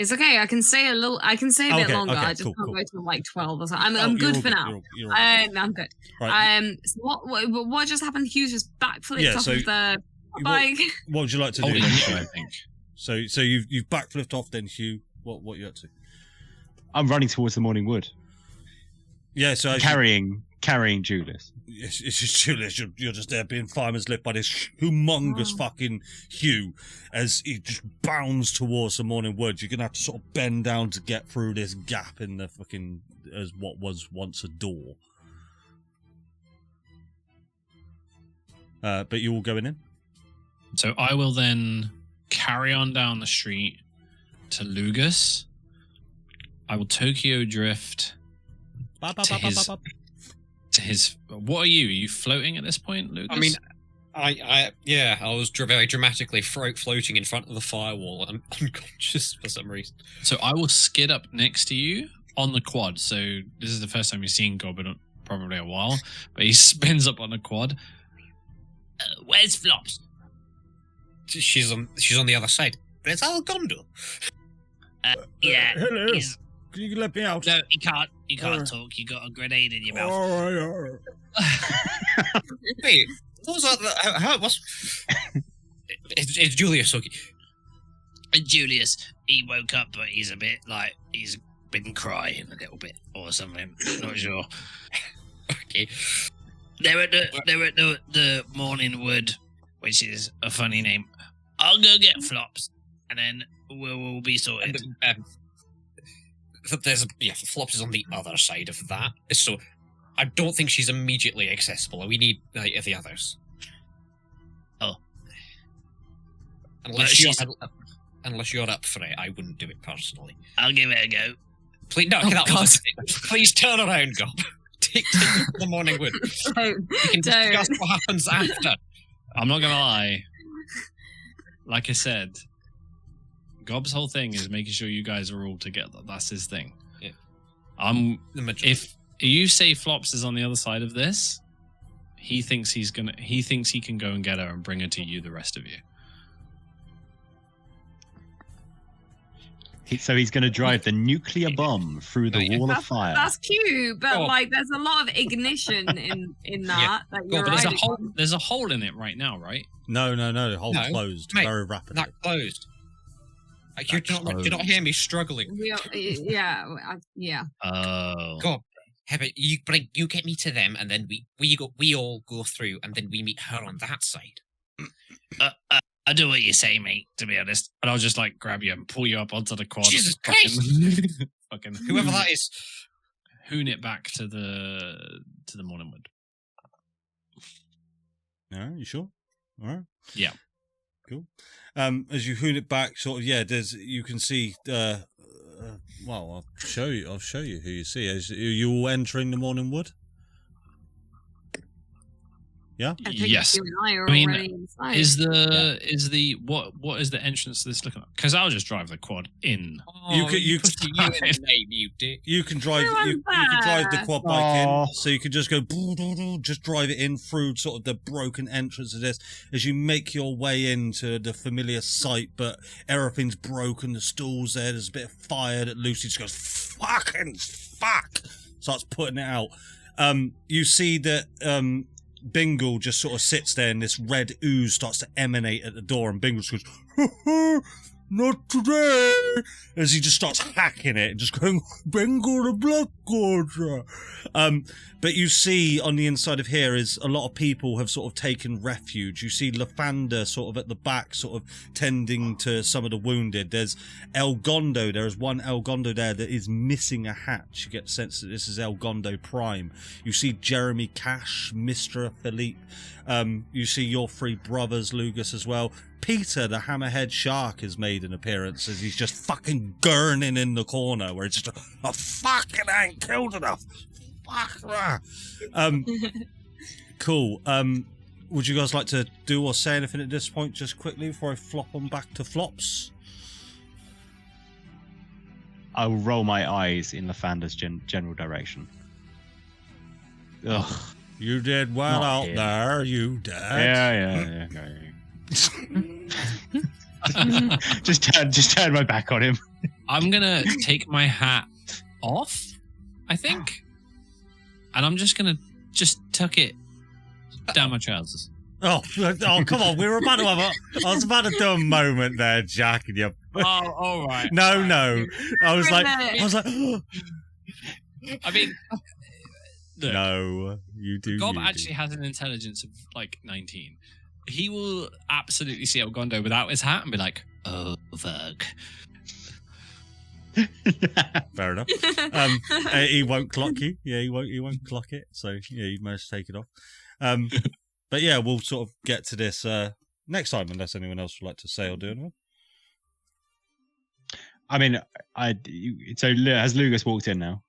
It's okay. I can stay a bit longer. Okay, I just cool. can't go to like 12 or something. I'm good for now. You're right. I'm good. Right. So what just happened? Hughes just backflipped off of the bike. What would you like to do? I think. So you've backflipped off. Then Hugh, what are you up to? I'm running towards the Morning Wood. Yeah. So carrying Julius. It's just Julius. You're just there being fireman's lift by this humongous fucking Hugh as he just bounds towards the Morning Wood. You're gonna have to sort of bend down to get through this gap in the fucking as what was once a door. But you all going in? So I will then carry on down the street to Lugus. I will Tokyo drift to his. What are you? Are you floating at this point, Lugus? I mean, I was very dramatically floating in front of the firewall and unconscious for some reason. So I will skid up next to you on the quad. So this is the first time you've seen Gob in probably a while, but he spins up on the quad. Where's Flops? She's on the other side. Where's Algondo? Yeah. Hello. Can you let me out? No, you can't. You can't talk. You got a grenade in your mouth. All right. Wait, what was that? It's Julius, okay. Julius, he woke up, but he's been crying a little bit or something. Not sure. Okay. They're at the Morning Wood, which is a funny name. I'll go get Flops, and then we'll be sorted. Flops is on the other side of that, so I don't think she's immediately accessible. We need the others. Oh. Unless you're up for it, I wouldn't do it personally. I'll give it a go. Please, no, please turn around, Gob. Take you to the morning wood. Don't. We can discuss what happens after. I'm not gonna lie. Like I said, Gob's whole thing is making sure you guys are all together. That's his thing. Yeah. If you say Flops is on the other side of this, he thinks he can go and get her and bring her to you, the rest of you. So he's going to drive the nuclear bomb through the wall of fire. That's cute, but like, there's a lot of ignition in that. That you're but riding. there's a hole in it right now, right? No. The hole closed mate, very rapidly. That closed. Like, you're not hearing me struggling. Yeah. Oh. God, but you get me to them, and then we all go through, and then we meet her on that side. I do what you say, mate, to be honest. And I'll just like grab you and pull you up onto the quad. Jesus Christ! Fucking Whoever that is. Hoon it back to the Morningwood. Yeah, you sure? All right. Yeah. Cool. As you hoon it back, sort of, you can see. Well, I'll show you who you see. Are you all entering the Morningwood? Yeah. Yes. You and I are I mean, already inside. what is the entrance to this looking like? Because I'll just drive the quad in. You can drive the quad bike in, so you can just go just drive it in through sort of the broken entrance of this as you make your way into the familiar sight, but everything's broken, the stools there's a bit of fire that Lucy just goes fucking fuck, starts putting it out. You see that Bingle just sort of sits there and this red ooze starts to emanate at the door, and Bingle just goes, not today, as he just starts hacking it and just going, Bingle the Blood Quarter. But you see on the inside of here is a lot of people have sort of taken refuge. You see Lathander sort of at the back, sort of tending to some of the wounded. There's Elgondo. There is one Elgondo there that is missing a hatch. You get the sense that this is Elgondo Prime. You see Jeremy Cash, Mr. Philippe. You see your three brothers, Lugus, as well. Peter, the hammerhead shark, has made an appearance as he's just fucking gurning in the corner where it's just I fucking ain't killed enough. Fuck. Cool. Would you guys like to do or say anything at this point just quickly before I flop on back to Flops? I will roll my eyes in Lathander's general direction. Ugh. You did well Not out here. there, you did. Yeah. just turn my back on him. I'm gonna take my hat off, I think, and I'm just gonna tuck it down my trousers. Oh, come on. We were about to have I was about to do a moment there, Jack, and you. Oh, all right. No. I was like, I mean, look, no, you do. Gob actually has an intelligence of like 19. He will absolutely see Elgondo without his hat and be like, "Oh fuck." Fair enough. He won't clock you. Yeah, he won't clock it. So yeah, you managed to take it off. But yeah, we'll sort of get to this next time, unless anyone else would like to say or do anything. I mean, so has Lugus walked in now?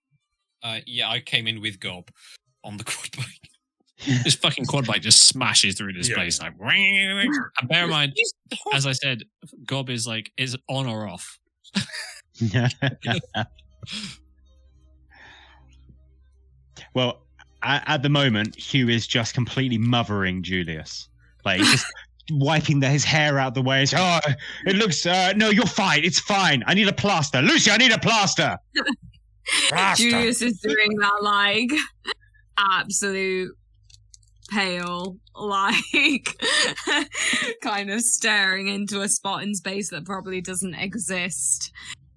Yeah, I came in with Gob on the quad bike. This fucking quad bike just smashes through this place. Like, and bear in mind, as I said, Gob is on or off. Well, at the moment, Hugh is just completely mothering Julius. Like, he's just wiping his hair out the way. Oh, it looks... no, you're fine. It's fine. I need a plaster. Lucy, I need a plaster. Julius is doing that, like, absolute pale, like, kind of staring into a spot in space that probably doesn't exist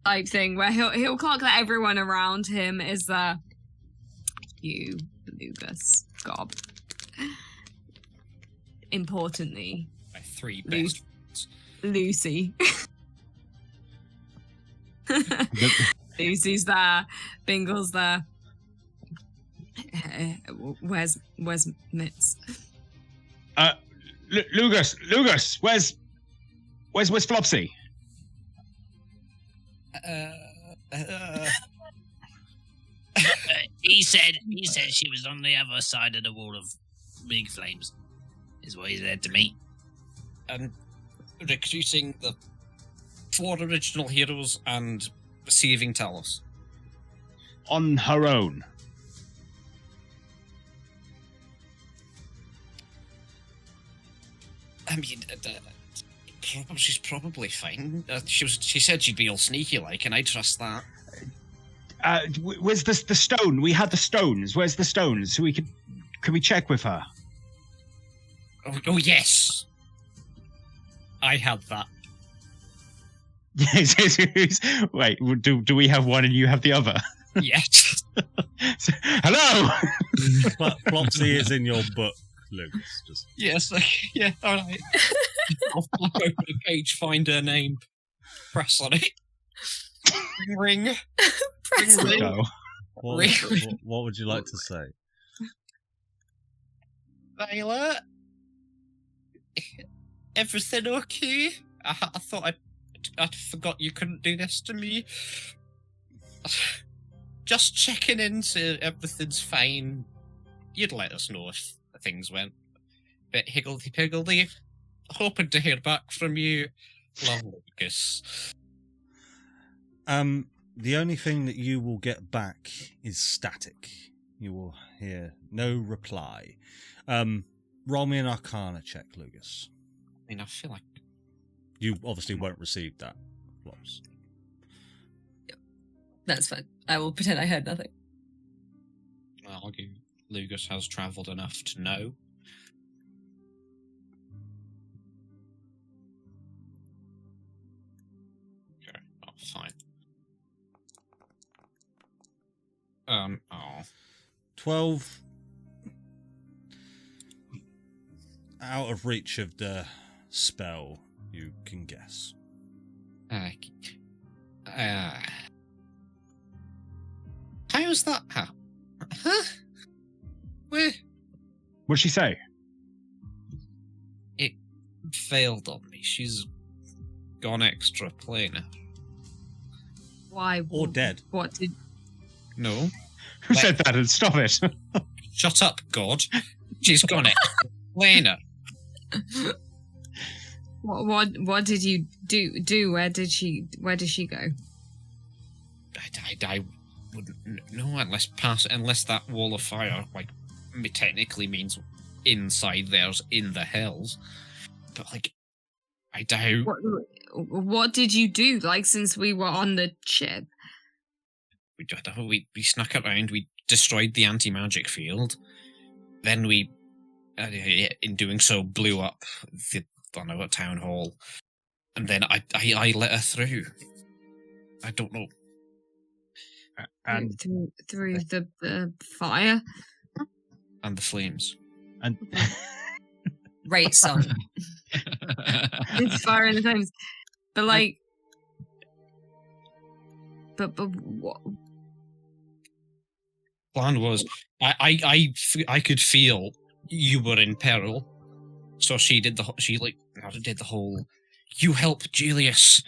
type thing, where he'll clock that everyone around him is you, Lucas, Gob. Importantly, My three best. Lucy. Lucy's there. Bingle's there. Where's Mitz? Lugus, where's Flopsy? He said she was on the other side of the wall of big flames, is what he said to me. And recruiting the 4 original heroes and saving Talos. On her own. I mean, she's probably fine. She said she'd be all sneaky like, and I trust that. Where's the stone? We had the stones. Where's the stones? So can we check with her? Oh yes, I had that. Yes. Wait, do we have one and you have the other? Yes. Hello. Flopsy is in your book, Lucas. Just yes. Yeah. All right. I'll flip open a page, find her name, press on it. Ring. Press ring. Go. What would you like to say? Violet, everything okay? I thought I'd forgot you couldn't do this to me. Just checking in, so everything's fine. You'd let us know if things went a bit higgledy-piggledy. Hoping to hear back from you. Love, Lucas. The only thing that you will get back is static. You will hear no reply. Roll me an Arcana check, Lucas. I mean, I feel like you obviously won't receive that, Flops. That's fine. I will pretend I heard nothing. I'll argue Lucas has travelled enough to know. Okay, fine. 12 out of reach of the spell, you can guess. How's that happen? Huh? Where? What'd she say? It failed on me. She's gone extra planar. Why? Or dead. What did? No. Who said that? And stop it. Shut up, God. She's gone extra planar. What did you do? Where did she go? I wouldn't know unless that wall of fire technically means inside there's in the hells. But I doubt. What did you do? Since we were on the ship, we snuck around. We destroyed the anti-magic field. Then we, in doing so, blew up the town hall. And then I let her through. I don't know. And through the fire and the flames. And great song. It's fire in the flames. But but what? Plan was I could feel you were in peril, so she did the whole. You help Julius.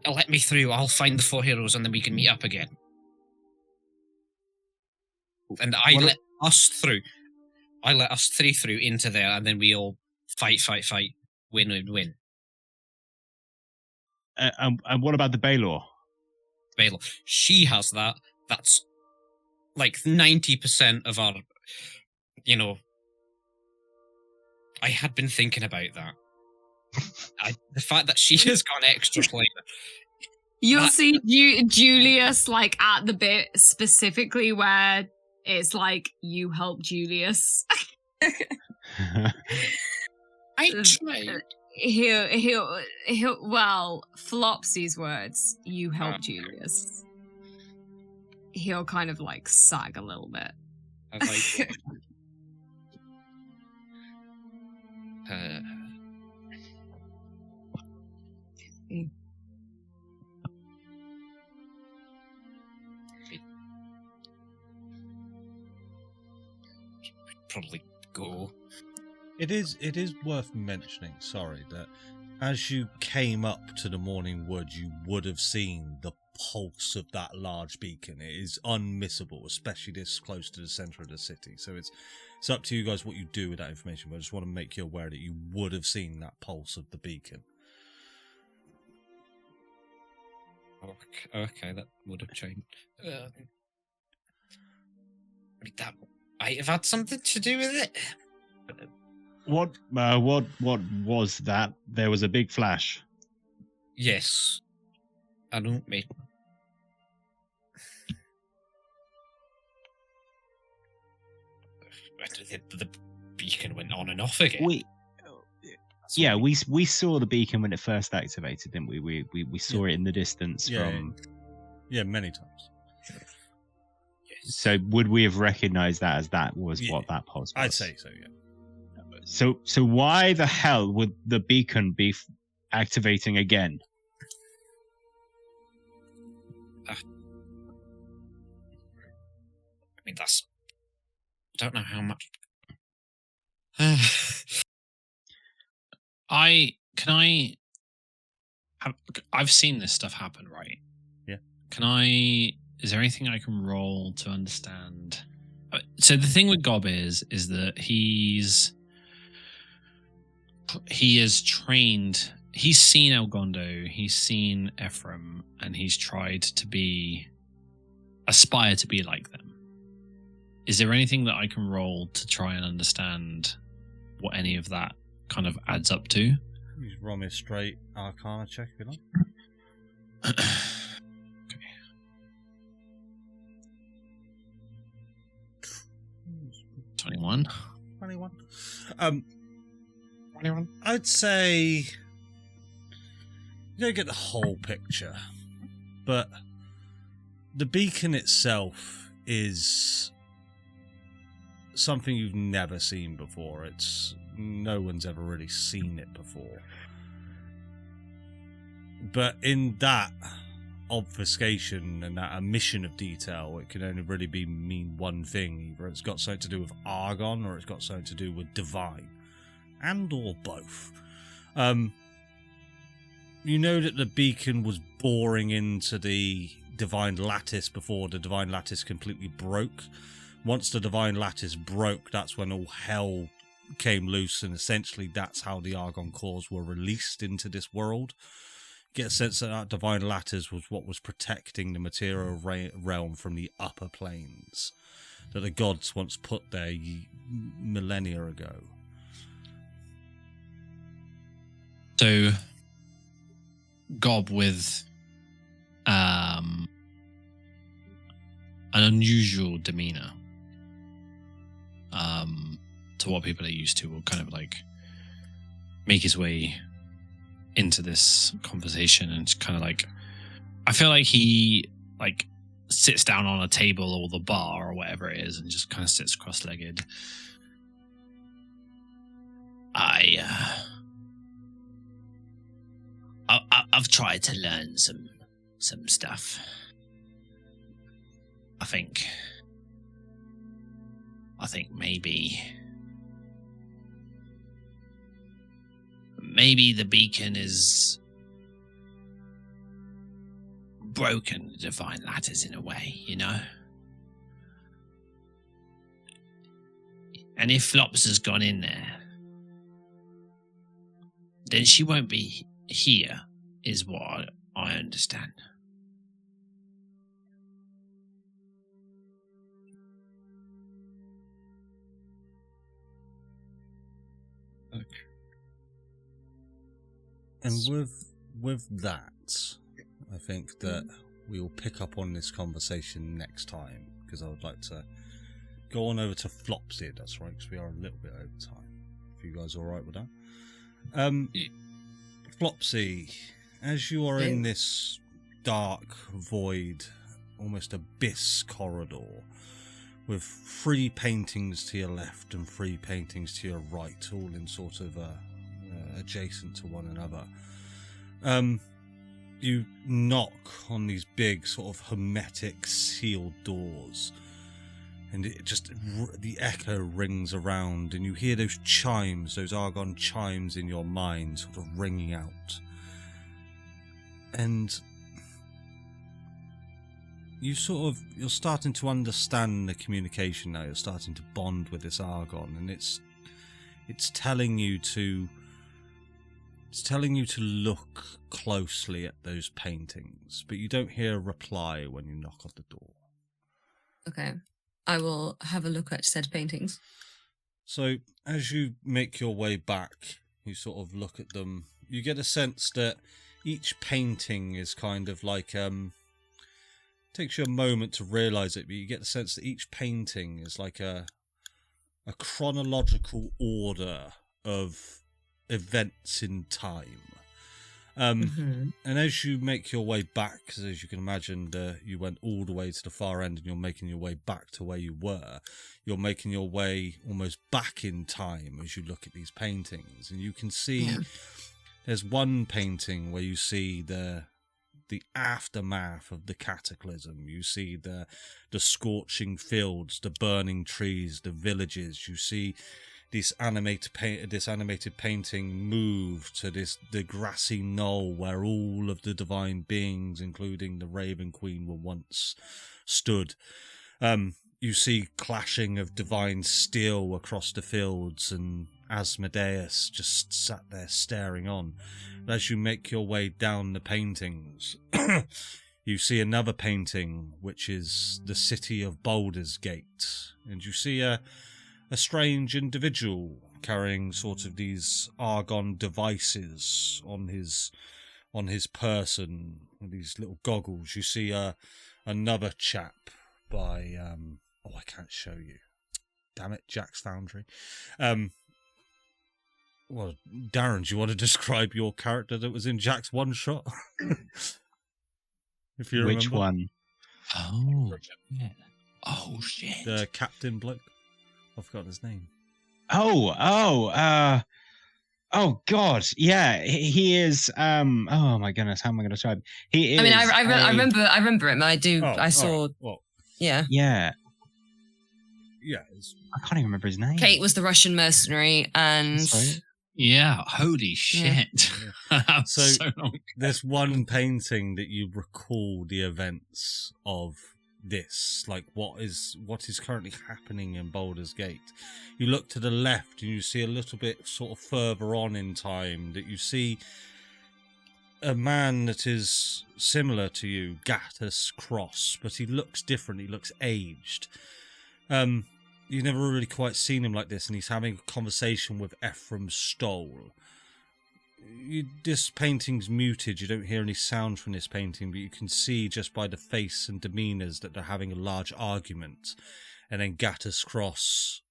Let me through. I'll find the 4 heroes, and then we can meet up again. And I let us through. I let us 3 through into there, and then we all fight, win. And what about the Baldur? Baldur. She has that. That's 90% of our. I had been thinking about that. The fact that she has gone extra planar. You'll see Julius at the bit specifically where it's you help Julius. I tried. He'll Flopsy's words, you help Julius. He'll kind of sag a little bit. Probably go. It is worth mentioning, sorry, that as you came up to the Morning Wood, you would have seen the pulse of that large beacon. It is unmissable, especially this close to the centre of the city. So it's up to you guys what you do with that information, but I just want to make you aware that you would have seen that pulse of the beacon. Okay, that would have changed. That might have had something to do with it. What was that? There was a big flash. Yes. I don't mean. The beacon went on and off again. We saw the beacon when it first activated, didn't we? We saw it in the distance from. Yeah, many times. So would we have recognized that as that was what that pulse was? I'd say so, yeah. So why the hell would the beacon be activating again? I mean, I don't know how much. I've seen this stuff happen, right? Yeah. Is there anything I can roll to understand? So the thing with Gob is that he is trained. He's seen Elgondo, he's seen Ephraim, and he's tried to aspire to be like them. Is there anything that I can roll to try and understand what any of that kind of adds up to? You just roll me a straight Arcana check if you like. Okay. 21. 21. 21. I'd say you don't get the whole picture, but the beacon itself is something you've never seen before. No one's ever really seen it before. But in that obfuscation and that omission of detail, it can only really mean one thing. Either it's got something to do with Argon, or it's got something to do with divine, and or both. You know that the beacon was boring into the divine lattice before the divine lattice completely broke. Once the divine lattice broke, that's when all hell came loose, and essentially that's how the Argon cores were released into this world. Get a sense that divine lattice was what was protecting the material realm from the upper planes that the gods once put there millennia ago. So, Gob with an unusual demeanor to what people are used to, will kind of like make his way into this conversation, and kind of like, I feel like he like sits down on a table or the bar or whatever it is and just kind of sits cross-legged. I've tried to learn some stuff. I think maybe the beacon is broken the divine ladders in a way, you know? And if Flops has gone in there, then she won't be here, is what I understand. Okay. And with that, I think that we will pick up on this conversation next time, because I would like to go on over to Flopsy. That's right, because we are a little bit over time. If you guys are all right with that. Flopsy, as you are in this dark void, almost abyss corridor, with 3 paintings to your left and 3 paintings to your right, all in sort of adjacent to one another. You knock on these big sort of hermetic sealed doors, and it just, the echo rings around, and you hear those chimes, those Argon chimes in your mind sort of ringing out. And you're starting to understand the communication now. You're starting to bond with this Argon, and it's telling you to look closely at those paintings, but you don't hear a reply when you knock on the door. Okay. I will have a look at said paintings. So as you make your way back, you sort of look at them. You get a sense that each painting is kind of like takes you a moment to realize it, but you get the sense that each painting is like a chronological order of events in time. And as you make your way back, because as you can imagine, you went all the way to the far end and you're making your way back to where you were, you're making your way almost back in time as you look at these paintings. And you can see there's one painting where you see the aftermath of the cataclysm. You see the scorching fields, the burning trees, the villages. You see this animated painting move to the grassy knoll where all of the divine beings, including the Raven Queen, were once stood. You see clashing of divine steel across the fields, and Asmodeus just sat there staring on. But as you make your way down the paintings, you see another painting, which is the city of Baldur's Gate, and you see a strange individual carrying sort of these Argon devices on his person, these little goggles. You see another chap by I can't show you. Damn it, Jack's Foundry. Well, Darren, do you want to describe your character that was in Jack's one shot? If you Which remember. one? Oh, yeah. Oh shit. The captain bloke. I've forgotten his name. Oh God, yeah, he is. Oh my goodness, how am I going to describe? He is. I mean, I remember him. I do. I saw. Right. Well, Yeah. Yeah, it's I can't even remember his name. Kate was the Russian mercenary, and Sorry? Yeah, holy shit. That was So- so long. there's one painting that you recall the events of this, like what is currently happening in Baldur's Gate. You look to the left and you see a little bit sort of further on in time that you see a man that is similar to you, Gattus Cross, but he looks different. He looks aged. You've never really quite seen him like this, and he's having a conversation with Ephraim Stoll. This painting's muted. You don't hear any sound from this painting, but you can see just by the face and demeanours that they're having a large argument. And then Gattus Cross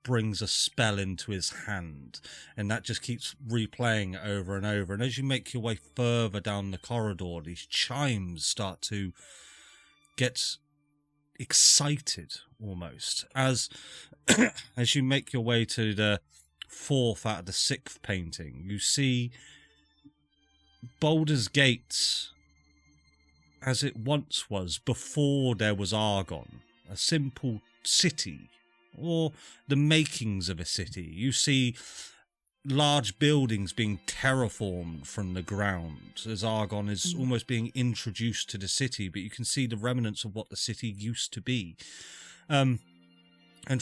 brings a spell into his hand, and that just keeps replaying over and over. And as you make your way further down the corridor, these chimes start to get excited almost as you make your way to the fourth out of the sixth painting. You see Baldur's Gate as it once was before there was Argon, a simple city, or the makings of a city. You see large buildings being terraformed from the ground as Argon is almost being introduced to the city, but you can see the remnants of what the city used to be. And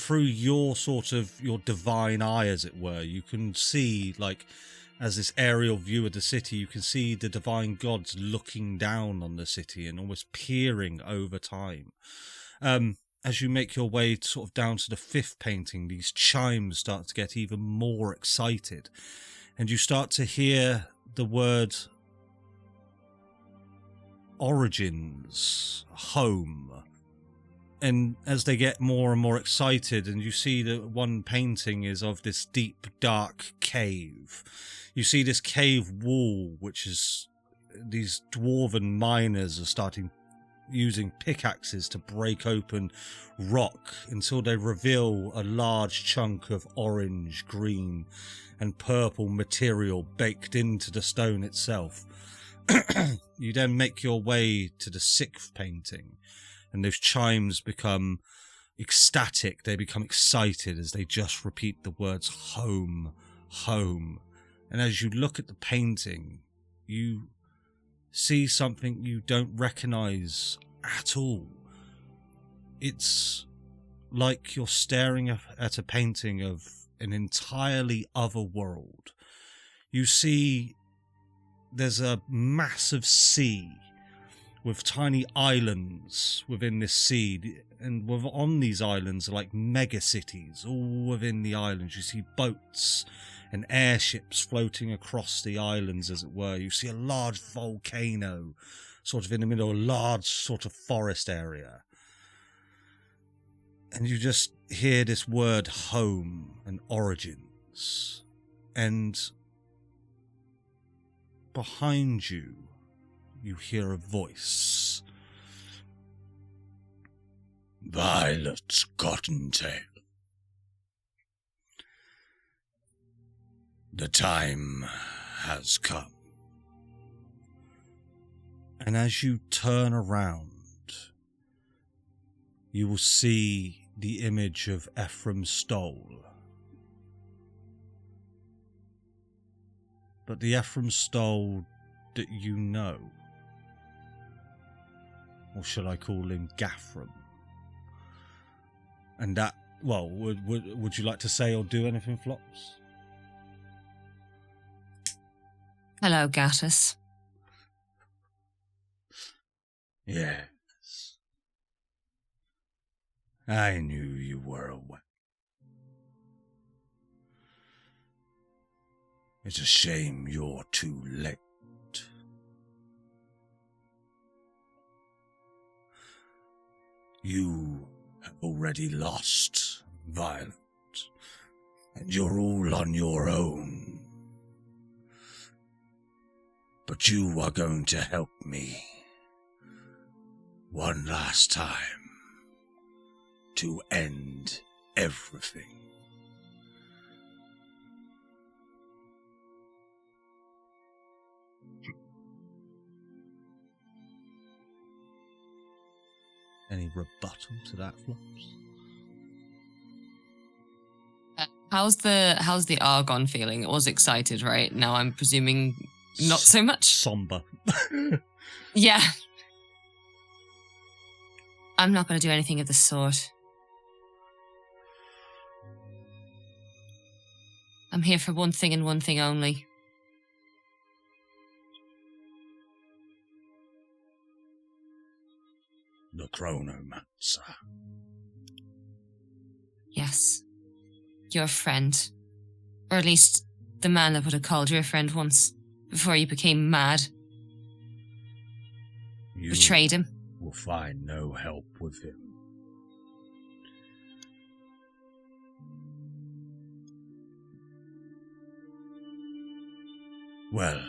through your divine eye, as it were, you can see, like, as this aerial view of the city, you can see the divine gods looking down on the city and almost peering over time. As you make your way sort of down to the fifth painting, these chimes start to get even more excited, and you start to hear the word origins, home. And as they get more and more excited, and you see that one painting is of this deep, dark cave. You see this cave wall, which is these dwarven miners are starting using pickaxes to break open rock until they reveal a large chunk of orange, green, and purple material baked into the stone itself. You then make your way to the sixth painting, and those chimes become ecstatic. They become excited as they just repeat the words home, home. And as you look at the painting, you see something you don't recognize at all. It's like you're staring at a painting of an entirely other world. You see there's a massive sea with tiny islands within this sea, and on these islands are like mega cities. All within the islands you see boats and airships floating across the islands, as it were. You see a large volcano sort of in the middle, a large sort of forest area. And you just hear this word home and origins. And behind you, you hear a voice. Violet Cottontail. The time has come. And as you turn around, you will see the image of Ephraim Stoll. But the Ephraim Stoll that you know, or should I call him Gaffram? And that, well, would you like to say or do anything, Flops? Hello, Gattus. Yes. I knew you were away. It's a shame you're too late. You have already lost, Violet, and you're all on your own. But you are going to help me one last time to end everything. Any rebuttal to that, Flops? How's the Argon feeling? It was excited, right? Now I'm presuming not so much. Somber. Yeah. I'm not going to do anything of the sort. I'm here for one thing and one thing only. The Chronomancer. Yes. Your friend. Or at least the man that would have called you a friend once, before you became mad. You betrayed him. Will find no help with him. Well,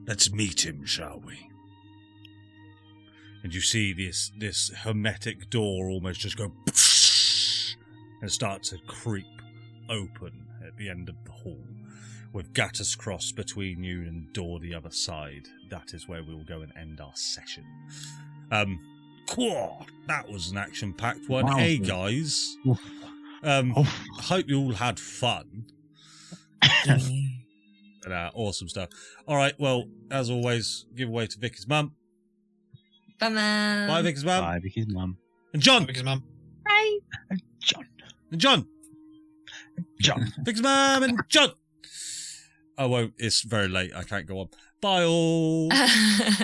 let's meet him, shall we? And you see this hermetic door almost just go and start to creep open at the end of the hall, with Gattus Cross between you and door the other side. That is where we will go and end our session. That was an action-packed one. Wow. Hey, guys. Hope you all had fun. And, awesome stuff. All right, well, as always, give away to Vicky's mum. Bye, Mum. Bye, Vicky's mum. Bye, Vicky's mum. And John. Because mum. Bye. John. And John. John. Vicky's mum and John. I won't. It's very late. I can't go on. Bye all.